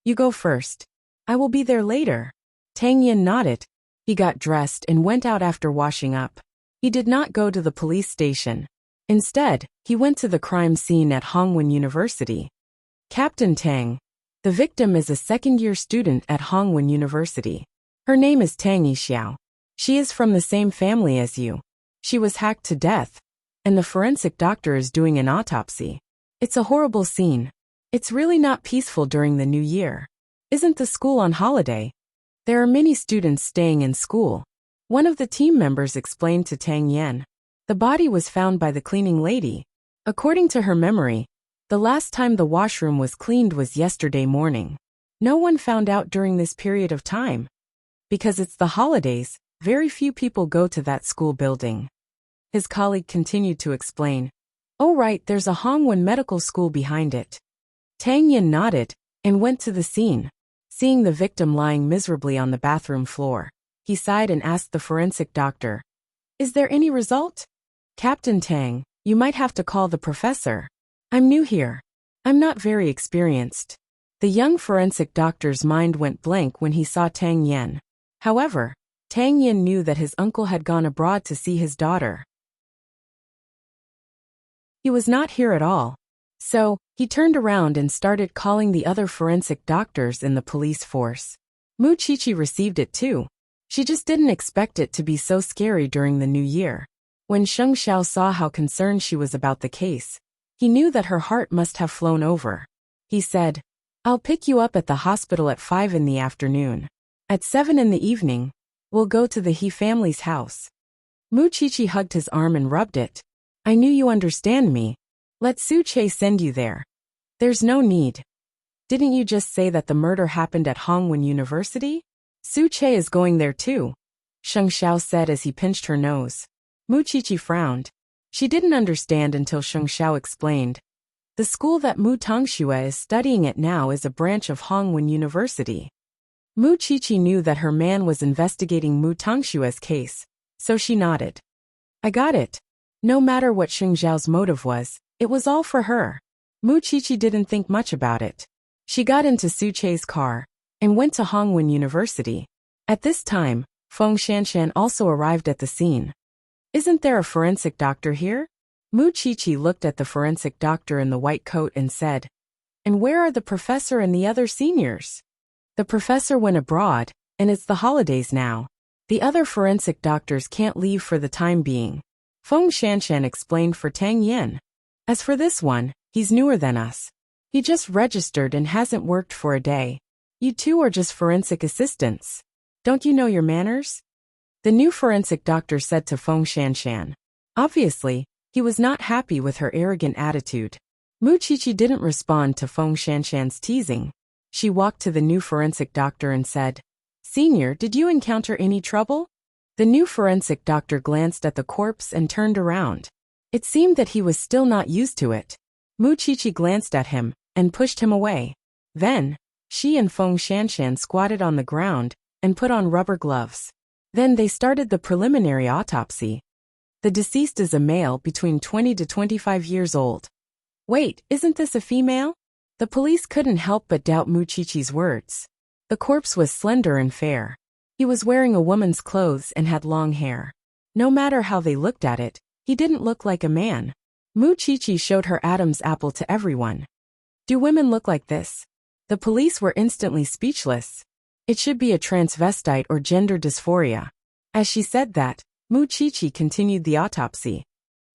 "You go first. I will be there later." Tang Yin nodded. He got dressed and went out after washing up. He did not go to the police station. Instead, he went to the crime scene at Hongwen University. Captain Tang. The victim is a second-year student at Hongwen University. Her name is Tang Yixiao. She is from the same family as you. She was hacked to death, and the forensic doctor is doing an autopsy. It's a horrible scene. It's really not peaceful during the new year. Isn't the school on holiday? There are many students staying in school. One of the team members explained to Tang Yin. The body was found by the cleaning lady. According to her memory, the last time the washroom was cleaned was yesterday morning. No one found out during this period of time. Because it's the holidays, very few people go to that school building. His colleague continued to explain. "Oh right, there's a Hongwen medical school behind it." Tang Yin nodded and went to the scene. Seeing the victim lying miserably on the bathroom floor, he sighed and asked the forensic doctor, "Is there any result?" "Captain Tang, you might have to call the professor. I'm new here. I'm not very experienced." The young forensic doctor's mind went blank when he saw Tang Yin. However, Tang Yin knew that his uncle had gone abroad to see his daughter. He was not here at all. So, he turned around and started calling the other forensic doctors in the police force. Mu Qiqi received it too. She just didn't expect it to be so scary during the new year. When Sheng Xiao saw how concerned she was about the case, he knew that her heart must have flown over. He said, "I'll pick you up at the hospital at 5 in the afternoon. At 7 in the evening, we'll go to the He family's house." Mu Qiqi hugged his arm and rubbed it. "I knew you understand me. Let Su Che send you there." "There's no need. Didn't you just say that the murder happened at Hongwen University? Su Che is going there too," Sheng Xiao said as he pinched her nose. Mu Qiqi frowned. She didn't understand until Sheng Xiao explained. The school that Mu Tongxue is studying at now is a branch of Hongwen University. Mu Qiqi knew that her man was investigating Mu Tongxue's case, so she nodded. "I got it." No matter what Sheng Xiao's motive was, it was all for her. Mu Qiqi didn't think much about it. She got into Su Che's car and went to Hongwen University. At this time, Feng Shanshan also arrived at the scene. "Isn't there a forensic doctor here?" Mu Qiqi looked at the forensic doctor in the white coat and said, "And where are the professor and the other seniors?" "The professor went abroad, and it's the holidays now. The other forensic doctors can't leave for the time being," Feng Shanshan explained for Tang Yin. "As for this one, he's newer than us. He just registered and hasn't worked for a day. You two are just forensic assistants. Don't you know your manners?" The new forensic doctor said to Feng Shanshan. Obviously, he was not happy with her arrogant attitude. Mu Qiqi didn't respond to Feng Shanshan's teasing. She walked to the new forensic doctor and said, "Senior, did you encounter any trouble?" The new forensic doctor glanced at the corpse and turned around. It seemed that he was still not used to it. Mu Qiqi glanced at him and pushed him away. Then, she and Feng Shanshan squatted on the ground and put on rubber gloves. Then they started the preliminary autopsy. The deceased is a male between 20 to 25 years old. "Wait, isn't this a female?" The police couldn't help but doubt Mu Qiqi's words. The corpse was slender and fair. He was wearing a woman's clothes and had long hair. No matter how they looked at it, he didn't look like a man. Mu Qiqi showed her Adam's apple to everyone. "Do women look like this?" The police were instantly speechless. It should be a transvestite or gender dysphoria. As she said that, Mu Qiqi continued the autopsy.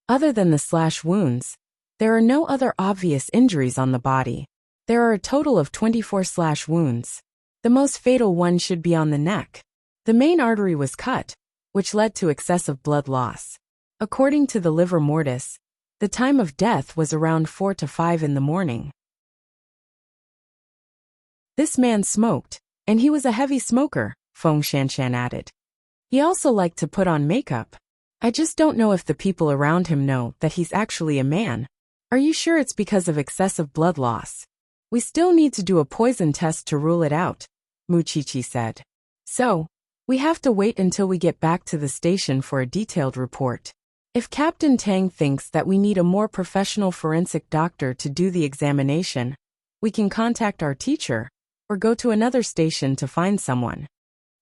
Other than the slash wounds, there are no other obvious injuries on the body. There are a total of 24 slash wounds. The most fatal one should be on the neck. The main artery was cut, which led to excessive blood loss. According to the livor mortis, The time of death was around 4 to 5 in the morning. This man smoked, and he was a heavy smoker, Feng Shanshan added. He also liked to put on makeup. I just don't know if the people around him know that he's actually a man. Are you sure it's because of excessive blood loss? We still need to do a poison test to rule it out, Mu Qiqi said. So, we have to wait until we get back to the station for a detailed report. If Captain Tang thinks that we need a more professional forensic doctor to do the examination, we can contact our teacher, or go to another station to find someone.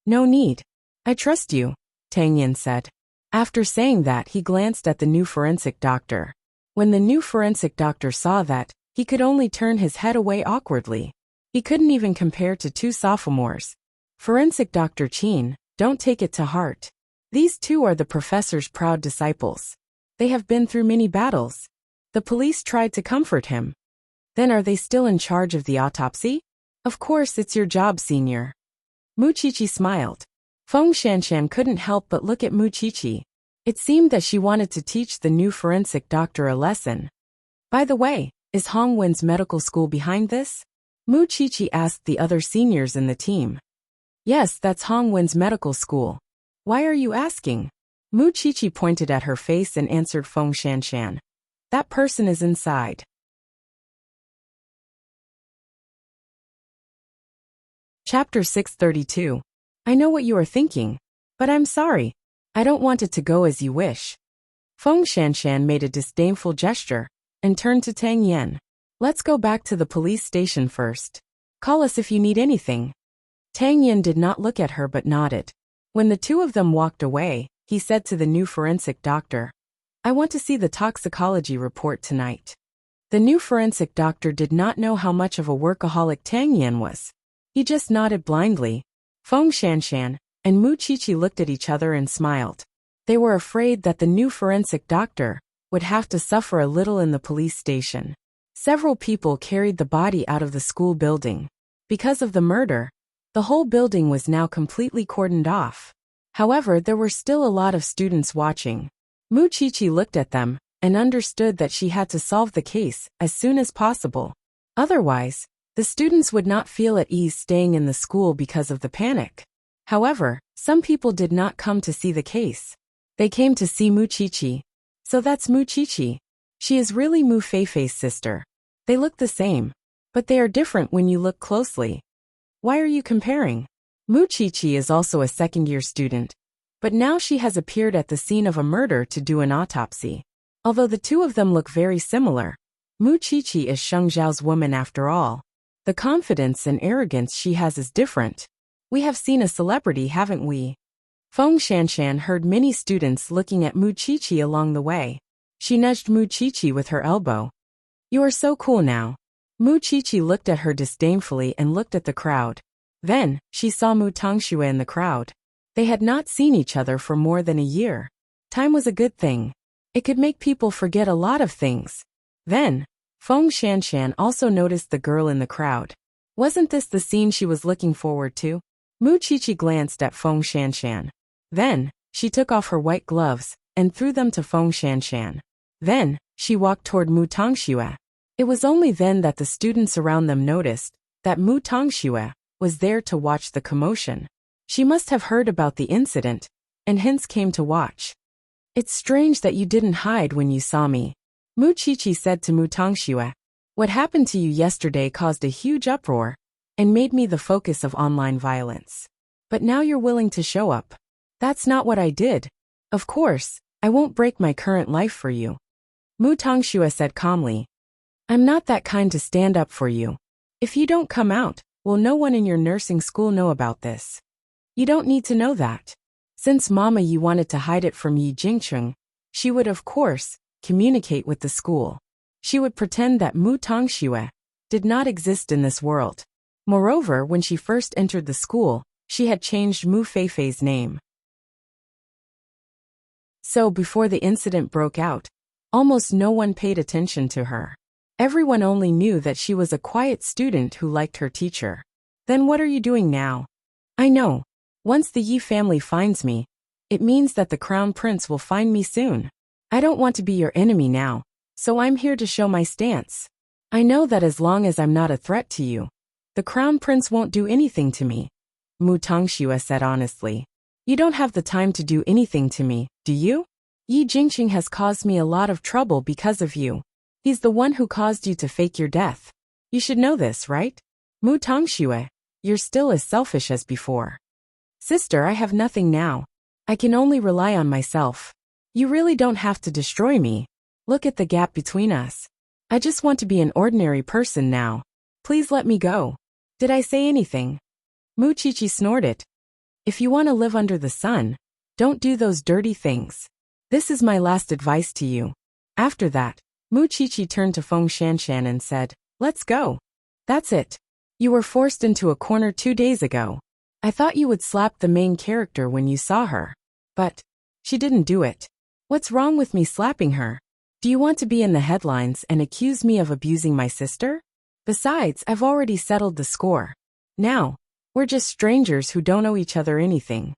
No need. I trust you, Tang Yin said. After saying that, he glanced at the new forensic doctor. When the new forensic doctor saw that, he could only turn his head away awkwardly. He couldn't even compare to two sophomores. Forensic Dr. Qin, don't take it to heart. These two are the professor's proud disciples. They have been through many battles. The police tried to comfort him. Then are they still in charge of the autopsy? Of course it's your job, senior. Mu Qiqi smiled. Feng Shanshan couldn't help but look at Mu Qiqi. It seemed that she wanted to teach the new forensic doctor a lesson. By the way, is Hongwen's medical school behind this? Mu Qiqi asked the other seniors in the team. Yes, that's Hongwen's medical school. Why are you asking? Mu Qiqi pointed at her face and answered Feng Shanshan. That person is inside. Chapter 632. I know what you are thinking, but I'm sorry. I don't want it to go as you wish. Feng Shanshan made a disdainful gesture and turned to Tang Yin. Let's go back to the police station first. Call us if you need anything. Tang Yin did not look at her but nodded. When the two of them walked away, he said to the new forensic doctor, I want to see the toxicology report tonight. The new forensic doctor did not know how much of a workaholic Tang Yin was. He just nodded blindly. Feng Shanshan and Mu Qiqi looked at each other and smiled. They were afraid that the new forensic doctor would have to suffer a little in the police station. Several people carried the body out of the school building. Because of the murder, the whole building was now completely cordoned off. However, there were still a lot of students watching. Mu Qiqi looked at them and understood that she had to solve the case as soon as possible. Otherwise, the students would not feel at ease staying in the school because of the panic. However, some people did not come to see the case. They came to see Mu Qiqi. So that's Mu Qiqi. She is really Mu Feifei's sister. They look the same, but they are different when you look closely. Why are you comparing? Mu Qiqi is also a second-year student, but now she has appeared at the scene of a murder to do an autopsy. Although the two of them look very similar, Mu Qiqi is Sheng Zhao's woman after all. The confidence and arrogance she has is different. We have seen a celebrity, haven't we? Feng Shanshan heard many students looking at Mu Qiqi along the way. She nudged Mu Qiqi with her elbow. You are so cool now. Mu Qiqi looked at her disdainfully and looked at the crowd. Then, she saw Mu Tongxue in the crowd. They had not seen each other for more than a year. Time was a good thing. It could make people forget a lot of things. Then, Feng Shanshan also noticed the girl in the crowd. Wasn't this the scene she was looking forward to? Mu Qiqi glanced at Feng Shanshan. Then, she took off her white gloves and threw them to Feng Shanshan. Then, she walked toward Mu Tongxue. It was only then that the students around them noticed that Mu Tongxue was there to watch the commotion. She must have heard about the incident, and hence came to watch. It's strange that you didn't hide when you saw me. Mu Qiqi said to Mu Tongxue. What happened to you yesterday caused a huge uproar and made me the focus of online violence. But now you're willing to show up. That's not what I did. Of course, I won't break my current life for you. Mu Tongxue said calmly. I'm not that kind to stand up for you. If you don't come out, will no one in your nursing school know about this? You don't need to know that. Since Mama Yi wanted to hide it from Yi Jingcheng, she would of course communicate with the school. She would pretend that Mu Tongxue did not exist in this world. Moreover, when she first entered the school, she had changed Mu Feifei's name. So before the incident broke out, almost no one paid attention to her. Everyone only knew that she was a quiet student who liked her teacher. Then what are you doing now? I know. Once the Yi family finds me, it means that the crown prince will find me soon. I don't want to be your enemy now, So I'm here to show my stance. I know that as long as I'm not a threat to you, the crown prince won't do anything to me, Mu Tongxue said honestly. You don't have the time to do anything to me, do you? Yi Jingqing has caused me a lot of trouble because of you. He's the one who caused you to fake your death. You should know this, right? Mu Tongxue, you're still as selfish as before. Sister, I have nothing now. I can only rely on myself. You really don't have to destroy me. Look at the gap between us. I just want to be an ordinary person now. Please let me go. Did I say anything? Mu Qiqi snorted. If you want to live under the sun, don't do those dirty things. This is my last advice to you. After that, Mu Qiqi turned to Feng Shanshan and said, let's go. That's it. You were forced into a corner 2 days ago. I thought you would slap the main character when you saw her. But she didn't do it. What's wrong with me slapping her? Do you want to be in the headlines and accuse me of abusing my sister? Besides, I've already settled the score. Now, we're just strangers who don't owe each other anything.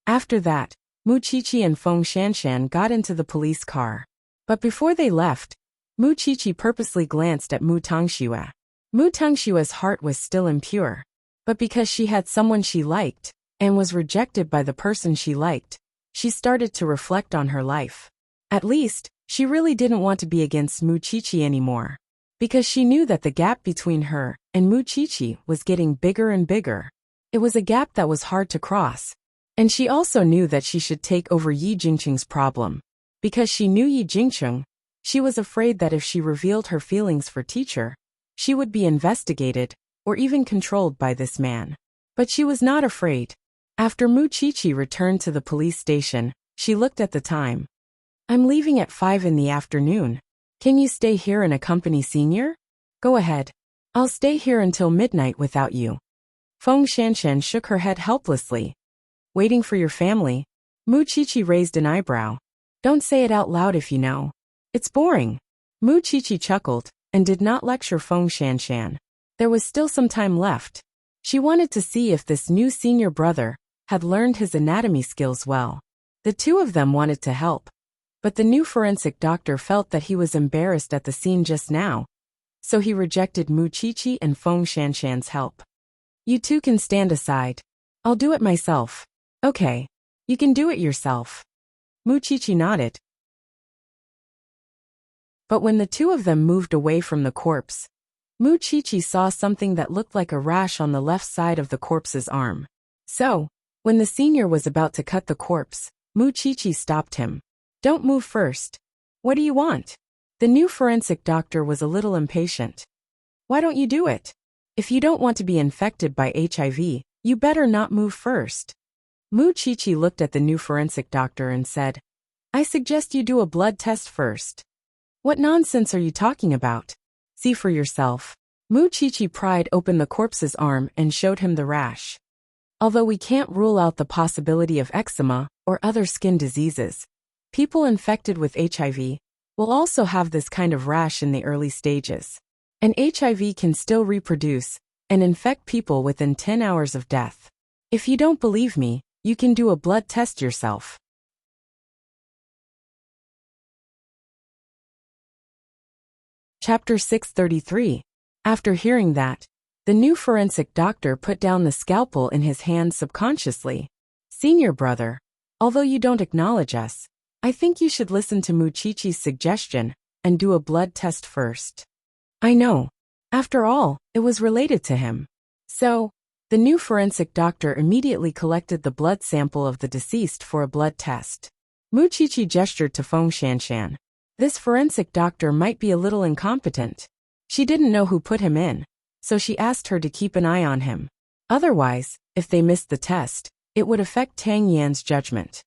After that, Mu Qiqi and Feng Shanshan got into the police car. But before they left, Mu Qiqi purposely glanced at Mu Tongxue. Mu Tongxue's heart was still impure. But because she had someone she liked, and was rejected by the person she liked, she started to reflect on her life. At least, she really didn't want to be against Mu Qiqi anymore. Because she knew that the gap between her and Mu Qiqi was getting bigger and bigger. It was a gap that was hard to cross. And she also knew that she should take over Yi Jingqing's problem. Because she knew Yi Jingqing, she was afraid that if she revealed her feelings for teacher, she would be investigated, or even controlled by this man. But she was not afraid. After Mu Qiqi returned to the police station, she looked at the time. I'm leaving at 5 in the afternoon. Can you stay here and accompany Senior? Go ahead. I'll stay here until midnight without you. Feng Shanshan shook her head helplessly. Waiting for your family? Mu Qiqi raised an eyebrow. Don't say it out loud if you know. It's boring. Mu Qiqi chuckled, and did not lecture Feng Shanshan. There was still some time left. She wanted to see if this new senior brother had learned his anatomy skills well. The two of them wanted to help. But the new forensic doctor felt that he was embarrassed at the scene just now, so he rejected Mu Qiqi and Feng Shanshan's help. You two can stand aside. I'll do it myself. Okay. You can do it yourself. Mu Qiqi nodded. But when the two of them moved away from the corpse, Mu Qiqi saw something that looked like a rash on the left side of the corpse's arm. So, when the senior was about to cut the corpse, Mu Qiqi stopped him. Don't move first. What do you want? The new forensic doctor was a little impatient. Why don't you do it? If you don't want to be infected by HIV, you better not move first. Mu Qiqi looked at the new forensic doctor and said, I suggest you do a blood test first. What nonsense are you talking about? See for yourself. Mu Qiqi pried open the corpse's arm and showed him the rash. Although we can't rule out the possibility of eczema or other skin diseases, people infected with HIV will also have this kind of rash in the early stages. And HIV can still reproduce and infect people within 10 hours of death. If you don't believe me, you can do a blood test yourself. Chapter 633. After hearing that, the new forensic doctor put down the scalpel in his hand subconsciously. Senior brother, although you don't acknowledge us, I think you should listen to Mu Qiqi's suggestion and do a blood test first. I know. After all, it was related to him. So, the new forensic doctor immediately collected the blood sample of the deceased for a blood test. Mu Qiqi gestured to Feng Shanshan. This forensic doctor might be a little incompetent. She didn't know who put him in, so she asked her to keep an eye on him. Otherwise, if they missed the test, it would affect Tang Yan's judgment.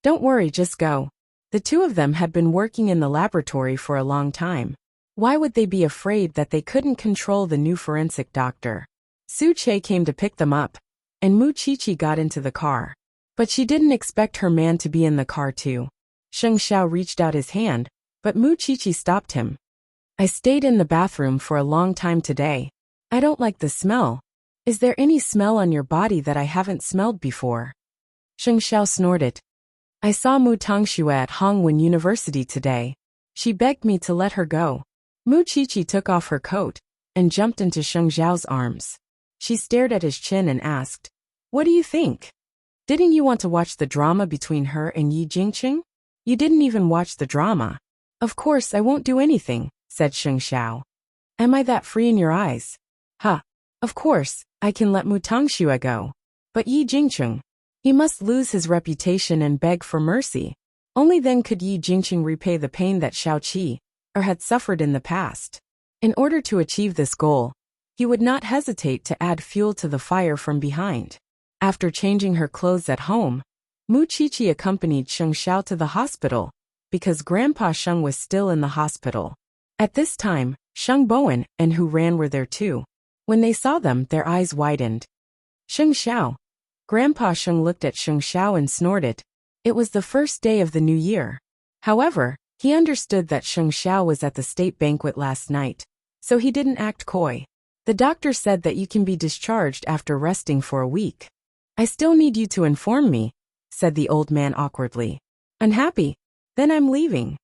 Don't worry, just go. The two of them had been working in the laboratory for a long time. Why would they be afraid that they couldn't control the new forensic doctor? Su Che came to pick them up, and Mu Qiqi got into the car. But she didn't expect her man to be in the car too. Sheng Xiao reached out his hand, but Mu Qiqi stopped him. I stayed in the bathroom for a long time today. I don't like the smell. Is there any smell on your body that I haven't smelled before? Sheng Xiao snorted. I saw Mu Tongxue at Hongwen University today. She begged me to let her go. Mu Qiqi took off her coat and jumped into Sheng Xiao's arms. She stared at his chin and asked, "What do you think? Didn't you want to watch the drama between her and Yi Jingqing? You didn't even watch the drama." "Of course I won't do anything," said Sheng Xiao. "Am I that free in your eyes? Ha! Of course, I can let Mu Tongxue go. But Yi Jingqing, he must lose his reputation and beg for mercy. Only then could Yi Jingqing repay the pain that Xiao Qi had suffered in the past. In order to achieve this goal, he would not hesitate to add fuel to the fire from behind." After changing her clothes at home, Mu Qiqi accompanied Sheng Xiao to the hospital, because Grandpa Sheng was still in the hospital. At this time, Sheng Bowen and Hu Ran were there too. When they saw them, their eyes widened. "Sheng Xiao." Grandpa Sheng looked at Sheng Xiao and snorted. It was the first day of the new year. However, he understood that Sheng Xiao was at the state banquet last night, so he didn't act coy. "The doctor said that you can be discharged after resting for a week. I still need you to inform me," said the old man awkwardly. "Unhappy? Then I'm leaving."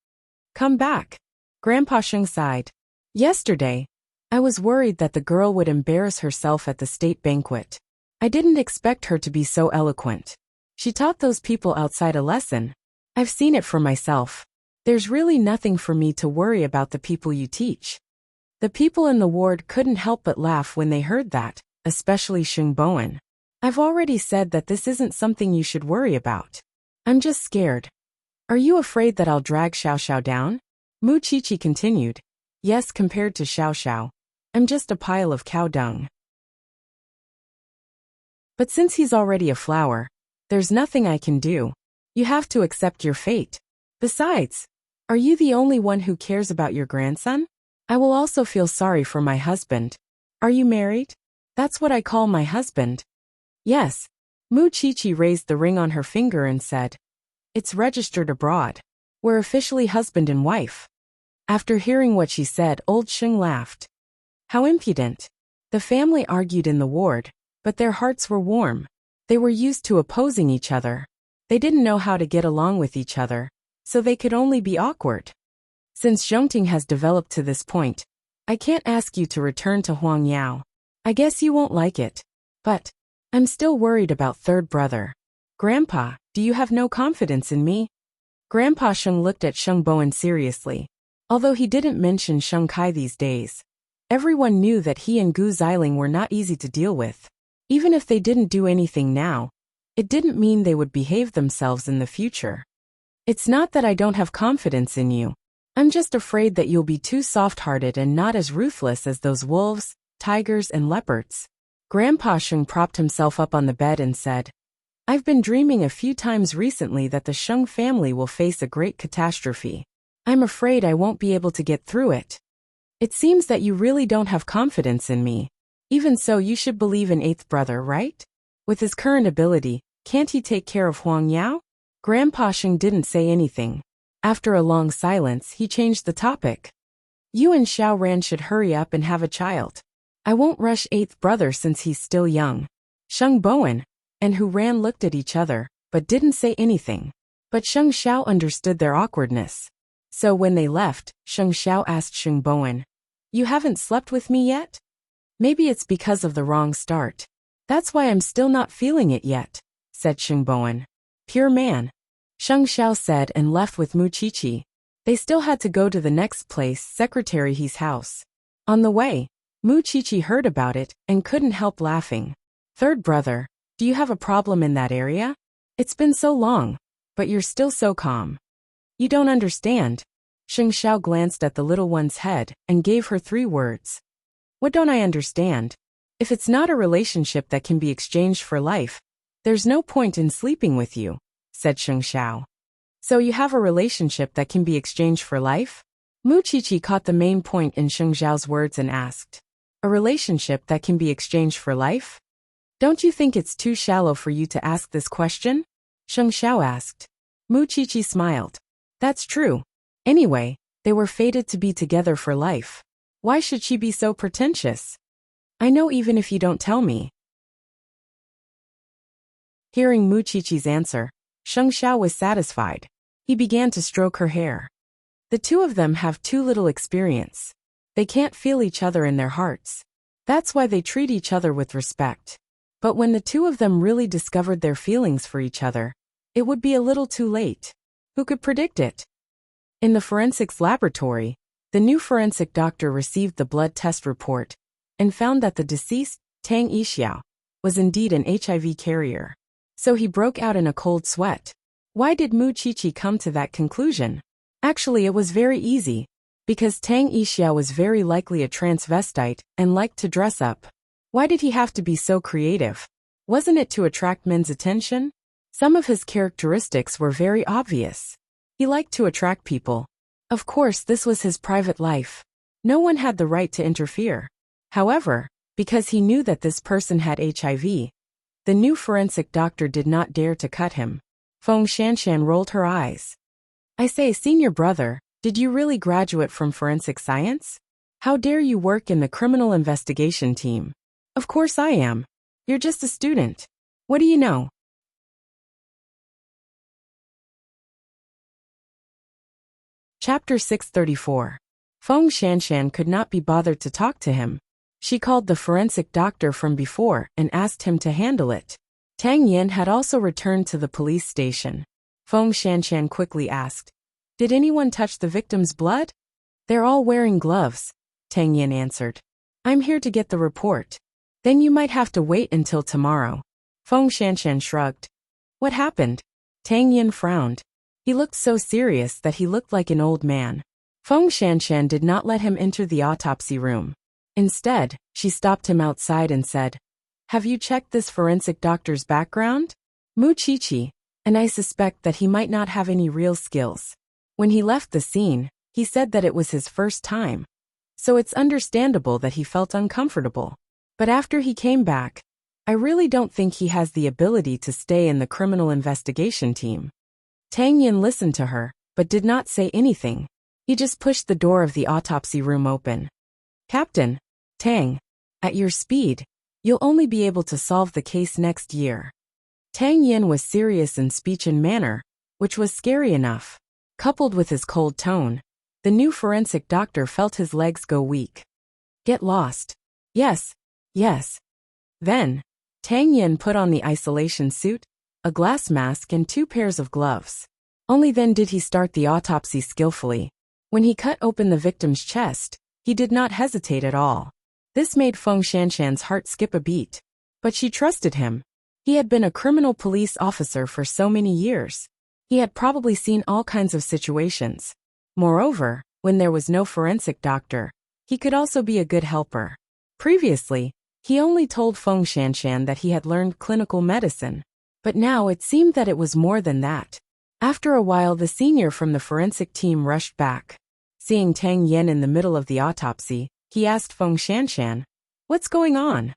"Come back." Grandpa Sheng sighed. "Yesterday, I was worried that the girl would embarrass herself at the state banquet. I didn't expect her to be so eloquent. She taught those people outside a lesson. I've seen it for myself. There's really nothing for me to worry about the people you teach." The people in the ward couldn't help but laugh when they heard that, especially Sheng Bowen. "I've already said that this isn't something you should worry about. I'm just scared." "Are you afraid that I'll drag Xiao Xiao down?" Mu Qiqi continued. "Yes, compared to Xiao Xiao, I'm just a pile of cow dung. But since he's already a flower, there's nothing I can do. You have to accept your fate. Besides, are you the only one who cares about your grandson? I will also feel sorry for my husband. Are you married?" "That's what I call my husband." "Yes." Mu Qiqi raised the ring on her finger and said, "It's registered abroad. We're officially husband and wife." After hearing what she said, old Sheng laughed. How impudent. The family argued in the ward, but their hearts were warm. They were used to opposing each other. They didn't know how to get along with each other, so they could only be awkward. Since Zhongting has developed to this point, I can't ask you to return to Huangyao. I guess you won't like it. But I'm still worried about third brother. Grandpa, do you have no confidence in me? Grandpa Sheng looked at Sheng Bowen seriously. Although he didn't mention Sheng Kai these days, everyone knew that he and Gu Xiling were not easy to deal with. Even if they didn't do anything now, it didn't mean they would behave themselves in the future. It's not that I don't have confidence in you. I'm just afraid that you'll be too soft-hearted and not as ruthless as those wolves, tigers, and leopards. Grandpa Sheng propped himself up on the bed and said, I've been dreaming a few times recently that the Sheng family will face a great catastrophe. I'm afraid I won't be able to get through it. It seems that you really don't have confidence in me. Even so, you should believe in eighth brother, right? With his current ability, can't he take care of Huang Yao? Grandpa Sheng didn't say anything. After a long silence, he changed the topic. You and Xiao Ran should hurry up and have a child. I won't rush eighth brother since he's still young. Sheng Bowen and Hu Ran looked at each other, but didn't say anything. But Sheng Xiao understood their awkwardness. So when they left, Sheng Xiao asked Sheng Bowen, You haven't slept with me yet? Maybe it's because of the wrong start. That's why I'm still not feeling it yet, said Sheng Bowen. Pure man. Sheng Xiao said and left with Mu Qiqi. They still had to go to the next place, Secretary He's house. On the way, Mu Qiqi heard about it and couldn't help laughing. Third brother, do you have a problem in that area? It's been so long, but you're still so calm. You don't understand. Sheng Xiao glanced at the little one's head and gave her 3 words. What don't I understand? If it's not a relationship that can be exchanged for life, there's no point in sleeping with you, said Sheng Xiao. So you have a relationship that can be exchanged for life? Mu Qiqi caught the main point in Sheng Xiao's words and asked, A relationship that can be exchanged for life? Don't you think it's too shallow for you to ask this question? Sheng Xiao asked. Mu Qiqi smiled. That's true. Anyway, they were fated to be together for life. Why should she be so pretentious? I know even if you don't tell me. Hearing Mu Qiqi's answer, Sheng Xiao was satisfied. He began to stroke her hair. The two of them have too little experience. They can't feel each other in their hearts. That's why they treat each other with respect. But when the two of them really discovered their feelings for each other, it would be a little too late. Who could predict it? In the forensics laboratory, the new forensic doctor received the blood test report and found that the deceased, Tang Yixiao, was indeed an HIV carrier. So he broke out in a cold sweat. Why did Mu Qiqi come to that conclusion? Actually, it was very easy, because Tang Yixiao was very likely a transvestite and liked to dress up. Why did he have to be so creative? Wasn't it to attract men's attention? Some of his characteristics were very obvious. He liked to attract people. Of course, this was his private life. No one had the right to interfere. However, because he knew that this person had HIV, the new forensic doctor did not dare to cut him. Feng Shanshan rolled her eyes. I say, senior brother, did you really graduate from forensic science? How dare you work in the criminal investigation team? Of course I am. You're just a student. What do you know? Chapter 634. Feng Shanshan could not be bothered to talk to him. She called the forensic doctor from before and asked him to handle it. Tang Yin had also returned to the police station. Feng Shanshan quickly asked, did anyone touch the victim's blood? They're all wearing gloves, Tang Yin answered. I'm here to get the report. Then you might have to wait until tomorrow. Feng Shanshan shrugged. What happened? Tang Yin frowned. He looked so serious that he looked like an old man. Feng Shanshan did not let him enter the autopsy room. Instead, she stopped him outside and said, have you checked this forensic doctor's background? Mu Qiqi, and I suspect that he might not have any real skills. When he left the scene, he said that it was his first time. So it's understandable that he felt uncomfortable. But after he came back, I really don't think he has the ability to stay in the criminal investigation team. Tang Yin listened to her, but did not say anything. He just pushed the door of the autopsy room open. Captain, Tang, at your speed, you'll only be able to solve the case next year. Tang Yin was serious in speech and manner, which was scary enough. Coupled with his cold tone, the new forensic doctor felt his legs go weak. Get lost. Yes, yes. Then, Tang Yin put on the isolation suit, a glass mask and 2 pairs of gloves. Only then did he start the autopsy skillfully. When he cut open the victim's chest, he did not hesitate at all. This made Feng Shanshan's heart skip a beat. But she trusted him. He had been a criminal police officer for so many years. He had probably seen all kinds of situations. Moreover, when there was no forensic doctor, he could also be a good helper. Previously, he only told Feng Shanshan that he had learned clinical medicine. But now it seemed that it was more than that. After a while, the senior from the forensic team rushed back. Seeing Tang Yin in the middle of the autopsy, he asked Feng Shanshan, what's going on?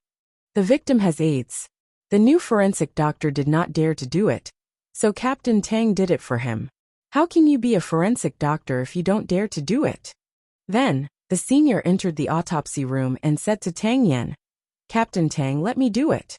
The victim has AIDS. The new forensic doctor did not dare to do it, so Captain Tang did it for him. How can you be a forensic doctor if you don't dare to do it? Then, the senior entered the autopsy room and said to Tang Yin, Captain Tang, let me do it.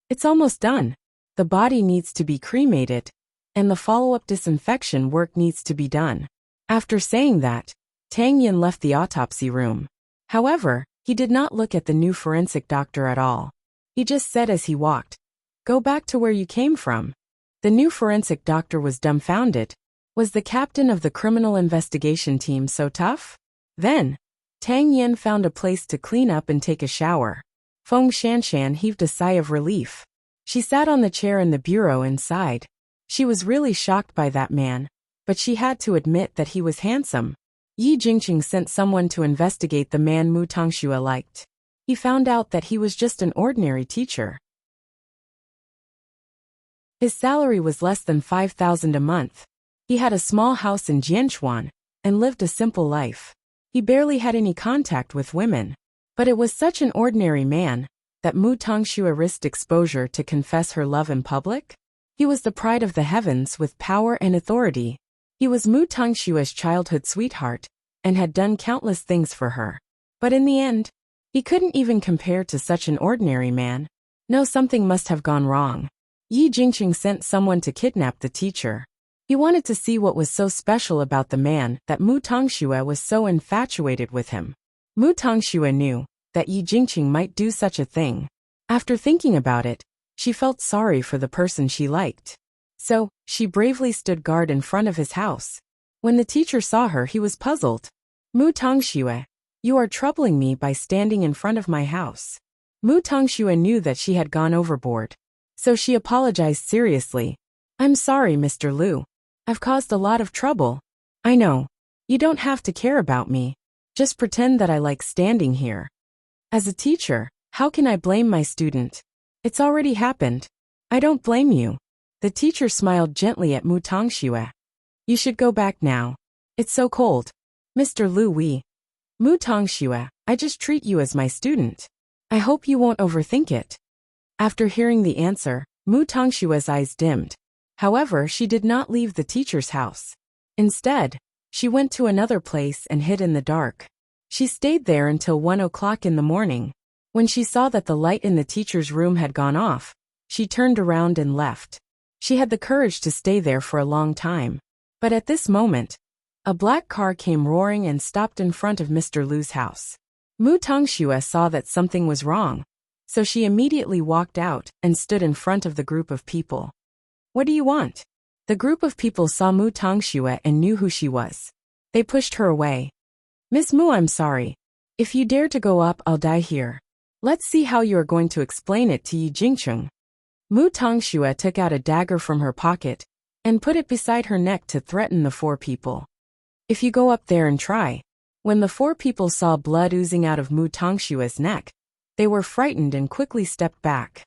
It's almost done. The body needs to be cremated, and the follow-up disinfection work needs to be done. After saying that, Tang Yin left the autopsy room. However, he did not look at the new forensic doctor at all. He just said as he walked, go back to where you came from. The new forensic doctor was dumbfounded. Was the captain of the criminal investigation team so tough? Then, Tang Yin found a place to clean up and take a shower. Feng Shanshan heaved a sigh of relief. She sat on the chair in the bureau and sighed. She was really shocked by that man, but she had to admit that he was handsome. Yi Jingqing sent someone to investigate the man Mu Tongxue liked. He found out that he was just an ordinary teacher. His salary was less than 5,000 a month. He had a small house in Jianchuan and lived a simple life. He barely had any contact with women. But it was such an ordinary man that Mu Tongxue risked exposure to confess her love in public. He was the pride of the heavens with power and authority. He was Mu Tongxue's childhood sweetheart and had done countless things for her. But in the end, he couldn't even compare to such an ordinary man. No, something must have gone wrong. Yi Jingqing sent someone to kidnap the teacher. He wanted to see what was so special about the man that Mu Tongxue was so infatuated with him. Mu Tongxue knew that Yi Jingqing might do such a thing. After thinking about it, she felt sorry for the person she liked. So, she bravely stood guard in front of his house. When the teacher saw her, he was puzzled. Mu Tongxue, you are troubling me by standing in front of my house. Mu Tongxue knew that she had gone overboard. So she apologized seriously. I'm sorry, Mr. Liu. I've caused a lot of trouble. I know. You don't have to care about me. Just pretend that I like standing here. As a teacher, how can I blame my student? It's already happened. I don't blame you. The teacher smiled gently at Mu Tongxue. You should go back now. It's so cold. Mr. Liu Wei. Mu Tongxue, I just treat you as my student. I hope you won't overthink it. After hearing the answer, Mu Tongxue's eyes dimmed. However, she did not leave the teacher's house. Instead, she went to another place and hid in the dark. She stayed there until 1 o'clock in the morning. When she saw that the light in the teacher's room had gone off, she turned around and left. She had the courage to stay there for a long time. But at this moment, a black car came roaring and stopped in front of Mr. Liu's house. Mu Tongxue saw that something was wrong, so she immediately walked out and stood in front of the group of people. What do you want? The group of people saw Mu Tongxue and knew who she was. They pushed her away. Miss Mu, I'm sorry. If you dare to go up, I'll die here. Let's see how you are going to explain it to Yi Jingqing. Mu Tongxue took out a dagger from her pocket and put it beside her neck to threaten the 4 people. If you go up there and try. When the 4 people saw blood oozing out of Mu Tongxue's neck, they were frightened and quickly stepped back.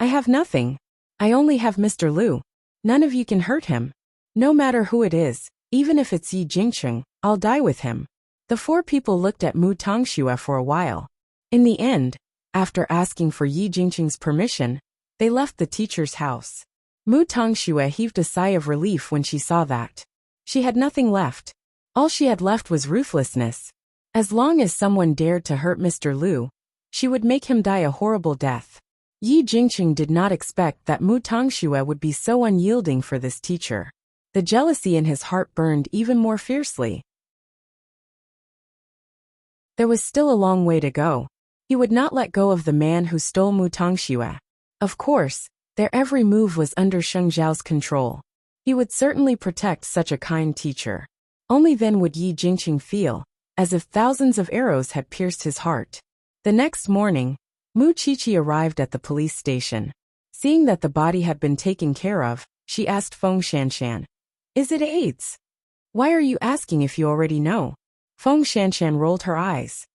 I have nothing. I only have Mr. Liu. None of you can hurt him. No matter who it is, even if it's Yi Jingqing, I'll die with him. The 4 people looked at Mu Tongxue for a while. In the end, after asking for Yi Jingqing's permission, they left the teacher's house. Mu Tongxue heaved a sigh of relief when she saw that. She had nothing left. All she had left was ruthlessness. As long as someone dared to hurt Mr. Liu, she would make him die a horrible death. Yi Jingqing did not expect that Mu Tongxue would be so unyielding for this teacher. The jealousy in his heart burned even more fiercely. There was still a long way to go. He would not let go of the man who stole Mu Tongxue. Of course, their every move was under Sheng Zhao's control. He would certainly protect such a kind teacher. Only then would Yi Jingqing feel as if thousands of arrows had pierced his heart. The next morning, Mu Qiqi arrived at the police station. Seeing that the body had been taken care of, she asked Feng Shanshan, "Is it AIDS? Why are you asking if you already know?" Feng Shanshan rolled her eyes.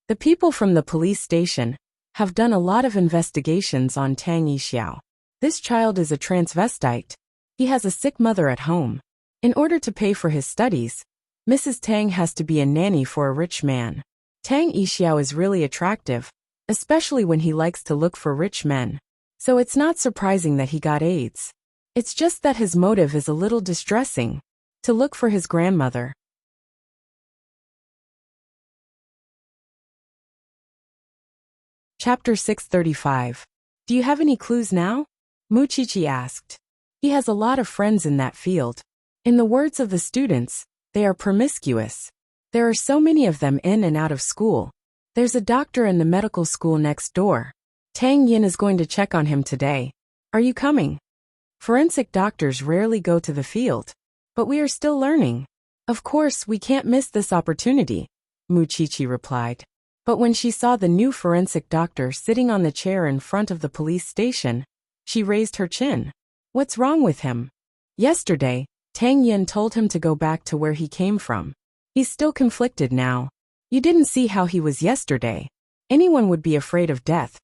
The people from the police station have done a lot of investigations on Tang Yixiao. This child is a transvestite. He has a sick mother at home. In order to pay for his studies, Mrs. Tang has to be a nanny for a rich man. Tang Yixiao is really attractive, especially when he likes to look for rich men. So it's not surprising that he got AIDS. It's just that his motive is a little distressing. To look for his grandmother. Chapter 635. Do you have any clues now? Mu Qiqi asked. He has a lot of friends in that field. In the words of the students, they are promiscuous. There are so many of them in and out of school. There's a doctor in the medical school next door. Tang Yin is going to check on him today. Are you coming? Forensic doctors rarely go to the field. But we are still learning. Of course, we can't miss this opportunity, Mu Qiqi replied. But when she saw the new forensic doctor sitting on the chair in front of the police station, she raised her chin. What's wrong with him? Yesterday, Tang Yin told him to go back to where he came from. He's still conflicted now. You didn't see how he was yesterday. Anyone would be afraid of death.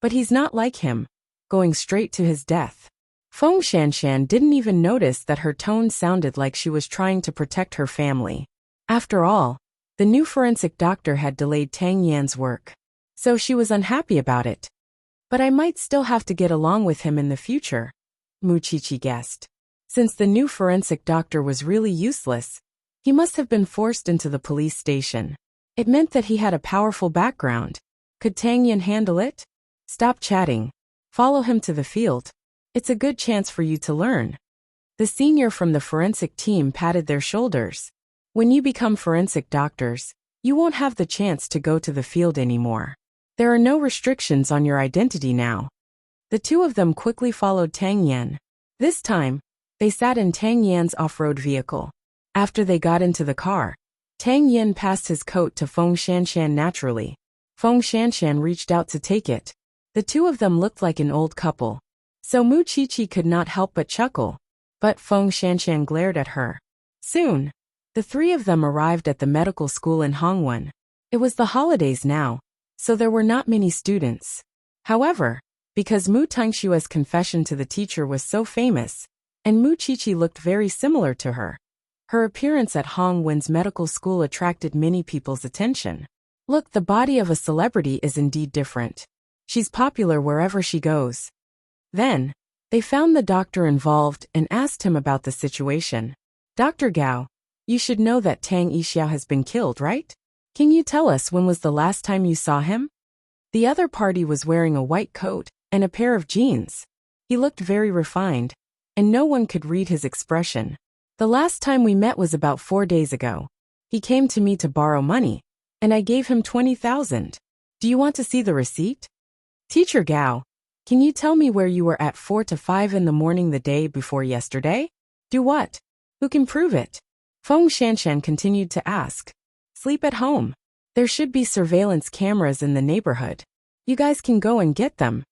But he's not like him, going straight to his death. Feng Shanshan didn't even notice that her tone sounded like she was trying to protect her family. After all, the new forensic doctor had delayed Tang Yan's work. So she was unhappy about it. But I might still have to get along with him in the future, Mu Qiqi guessed. Since the new forensic doctor was really useless, he must have been forced into the police station. It meant that he had a powerful background. Could Tang Yan handle it? Stop chatting. Follow him to the field. It's a good chance for you to learn. The senior from the forensic team patted their shoulders. When you become forensic doctors, you won't have the chance to go to the field anymore. There are no restrictions on your identity now. The two of them quickly followed Tang Yan. This time, they sat in Tang Yan's off-road vehicle. After they got into the car, Tang Yan passed his coat to Feng Shanshan naturally. Feng Shanshan reached out to take it. The two of them looked like an old couple. So Mu Qiqi could not help but chuckle. But Feng Shanshan glared at her. Soon, the three of them arrived at the medical school in Hongwen. It was the holidays now, so there were not many students. However, because Mu Tangshua's confession to the teacher was so famous, and Mu Qiqi looked very similar to her, her appearance at Hongwen's medical school attracted many people's attention. Look, the body of a celebrity is indeed different. She's popular wherever she goes. Then, they found the doctor involved and asked him about the situation. Dr. Gao, you should know that Tang Yixiao has been killed, right? Can you tell us when was the last time you saw him? The other party was wearing a white coat and a pair of jeans. He looked very refined, and no one could read his expression. The last time we met was about 4 days ago. He came to me to borrow money, and I gave him 20,000. Do you want to see the receipt? Teacher Gao, can you tell me where you were at 4 to 5 in the morning the day before yesterday? Do what? Who can prove it? Feng Shanshan continued to ask. Sleep at home. There should be surveillance cameras in the neighborhood. You guys can go and get them.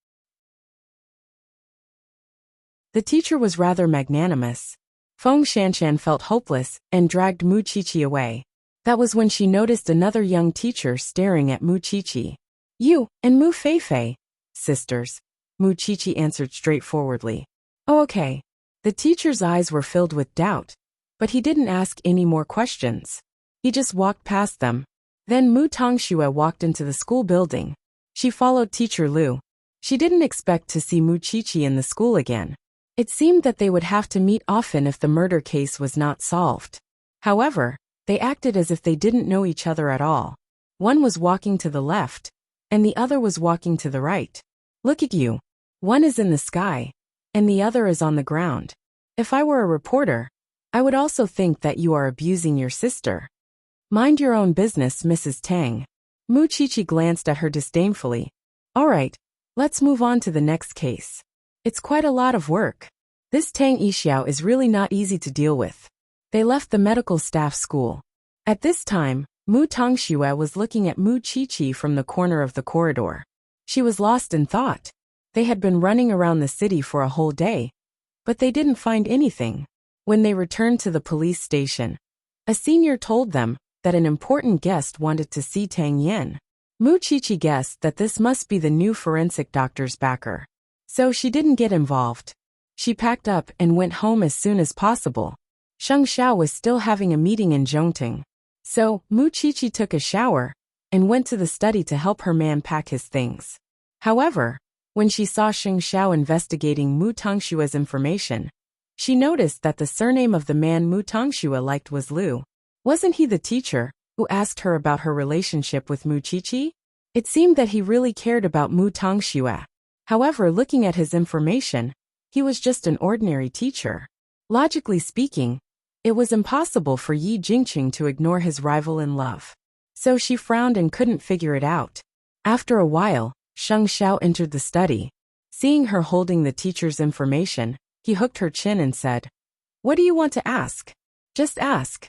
The teacher was rather magnanimous. Feng Shanshan felt hopeless and dragged Mu Qiqi away. That was when she noticed another young teacher staring at Mu Qiqi. You and Mu Feifei. Sisters. Mu Qiqi answered straightforwardly. Oh, okay. The teacher's eyes were filled with doubt, but he didn't ask any more questions. He just walked past them. Then Mu Tongxue walked into the school building. She followed Teacher Lu. She didn't expect to see Mu Qiqi in the school again. It seemed that they would have to meet often if the murder case was not solved. However, they acted as if they didn't know each other at all. One was walking to the left, and the other was walking to the right. Look at you. One is in the sky, and the other is on the ground. If I were a reporter, I would also think that you are abusing your sister. Mind your own business, Mrs. Tang. Mu Qiqi glanced at her disdainfully. All right, let's move on to the next case. It's quite a lot of work. This Tang Yixiao is really not easy to deal with. They left the medical staff school. At this time, Mu Tongxue was looking at Mu Qiqi from the corner of the corridor. She was lost in thought. They had been running around the city for a whole day, but they didn't find anything. When they returned to the police station, a senior told them that an important guest wanted to see Tang Yan. Mu Qiqi guessed that this must be the new forensic doctor's backer. So she didn't get involved. She packed up and went home as soon as possible. Sheng Xiao was still having a meeting in Zhongting. So, Mu Qiqi took a shower and went to the study to help her man pack his things. However, when she saw Sheng Xiao investigating Mu Tangshua's information, she noticed that the surname of the man Mu Tongxue liked was Lu. Wasn't he the teacher who asked her about her relationship with Mu Qiqi? It seemed that he really cared about Mu Tongxue. However, looking at his information, he was just an ordinary teacher. Logically speaking, it was impossible for Yi Jingqing to ignore his rival in love. So she frowned and couldn't figure it out. After a while, Sheng Xiao entered the study. Seeing her holding the teacher's information, he hooked her chin and said, What do you want to ask? Just ask.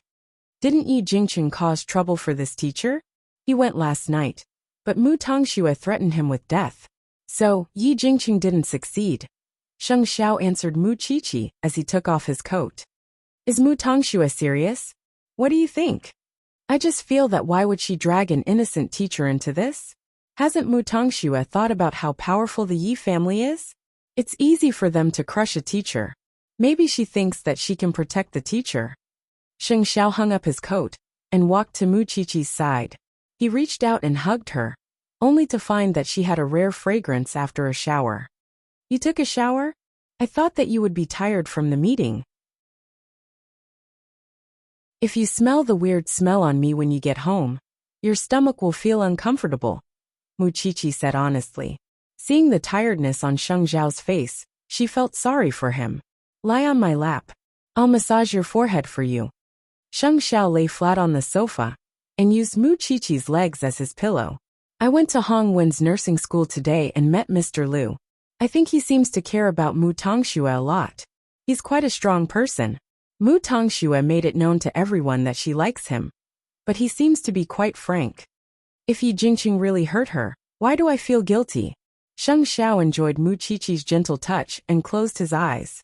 Didn't Yi Jingqing cause trouble for this teacher? He went last night, but Mu Tongxue threatened him with death. So, Yi Jingqing didn't succeed. Sheng Xiao answered Mu Qiqi as he took off his coat. Is Mu Tongxue serious? What do you think? I just feel that why would she drag an innocent teacher into this? Hasn't Mu Tongxue thought about how powerful the Yi family is? It's easy for them to crush a teacher. Maybe she thinks that she can protect the teacher. Sheng Xiao hung up his coat and walked to Mu Qiqi's side. He reached out and hugged her, only to find that she had a rare fragrance after a shower. You took a shower? I thought that you would be tired from the meeting. If you smell the weird smell on me when you get home, your stomach will feel uncomfortable, Mu Qiqi said honestly. Seeing the tiredness on Sheng Xiao's face, she felt sorry for him. Lie on my lap, I'll massage your forehead for you. Sheng Xiao lay flat on the sofa and used Mu Qiqi's legs as his pillow. I went to Hong Wen's nursing school today and met Mr. Liu. I think he seems to care about Mu Tongxue a lot. He's quite a strong person. Mu Tongxue made it known to everyone that she likes him. But he seems to be quite frank. If Yi Jingqing really hurt her, why do I feel guilty? Sheng Xiao enjoyed Mu Qiqi's gentle touch and closed his eyes.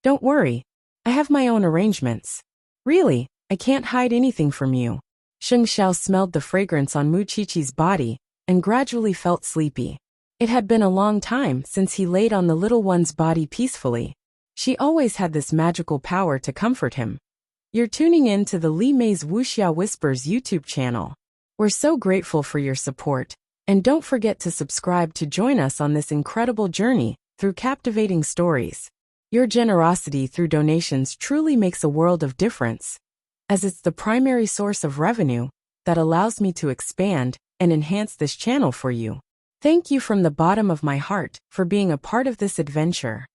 Don't worry. I have my own arrangements. Really, I can't hide anything from you. Sheng Xiao smelled the fragrance on Mu Qiqi's body and gradually felt sleepy. It had been a long time since he laid on the little one's body peacefully. She always had this magical power to comfort him. You're tuning in to the Li Mei's Wuxia Whispers YouTube channel. We're so grateful for your support, and don't forget to subscribe to join us on this incredible journey through captivating stories. Your generosity through donations truly makes a world of difference, as it's the primary source of revenue that allows me to expand and enhance this channel for you. Thank you from the bottom of my heart for being a part of this adventure.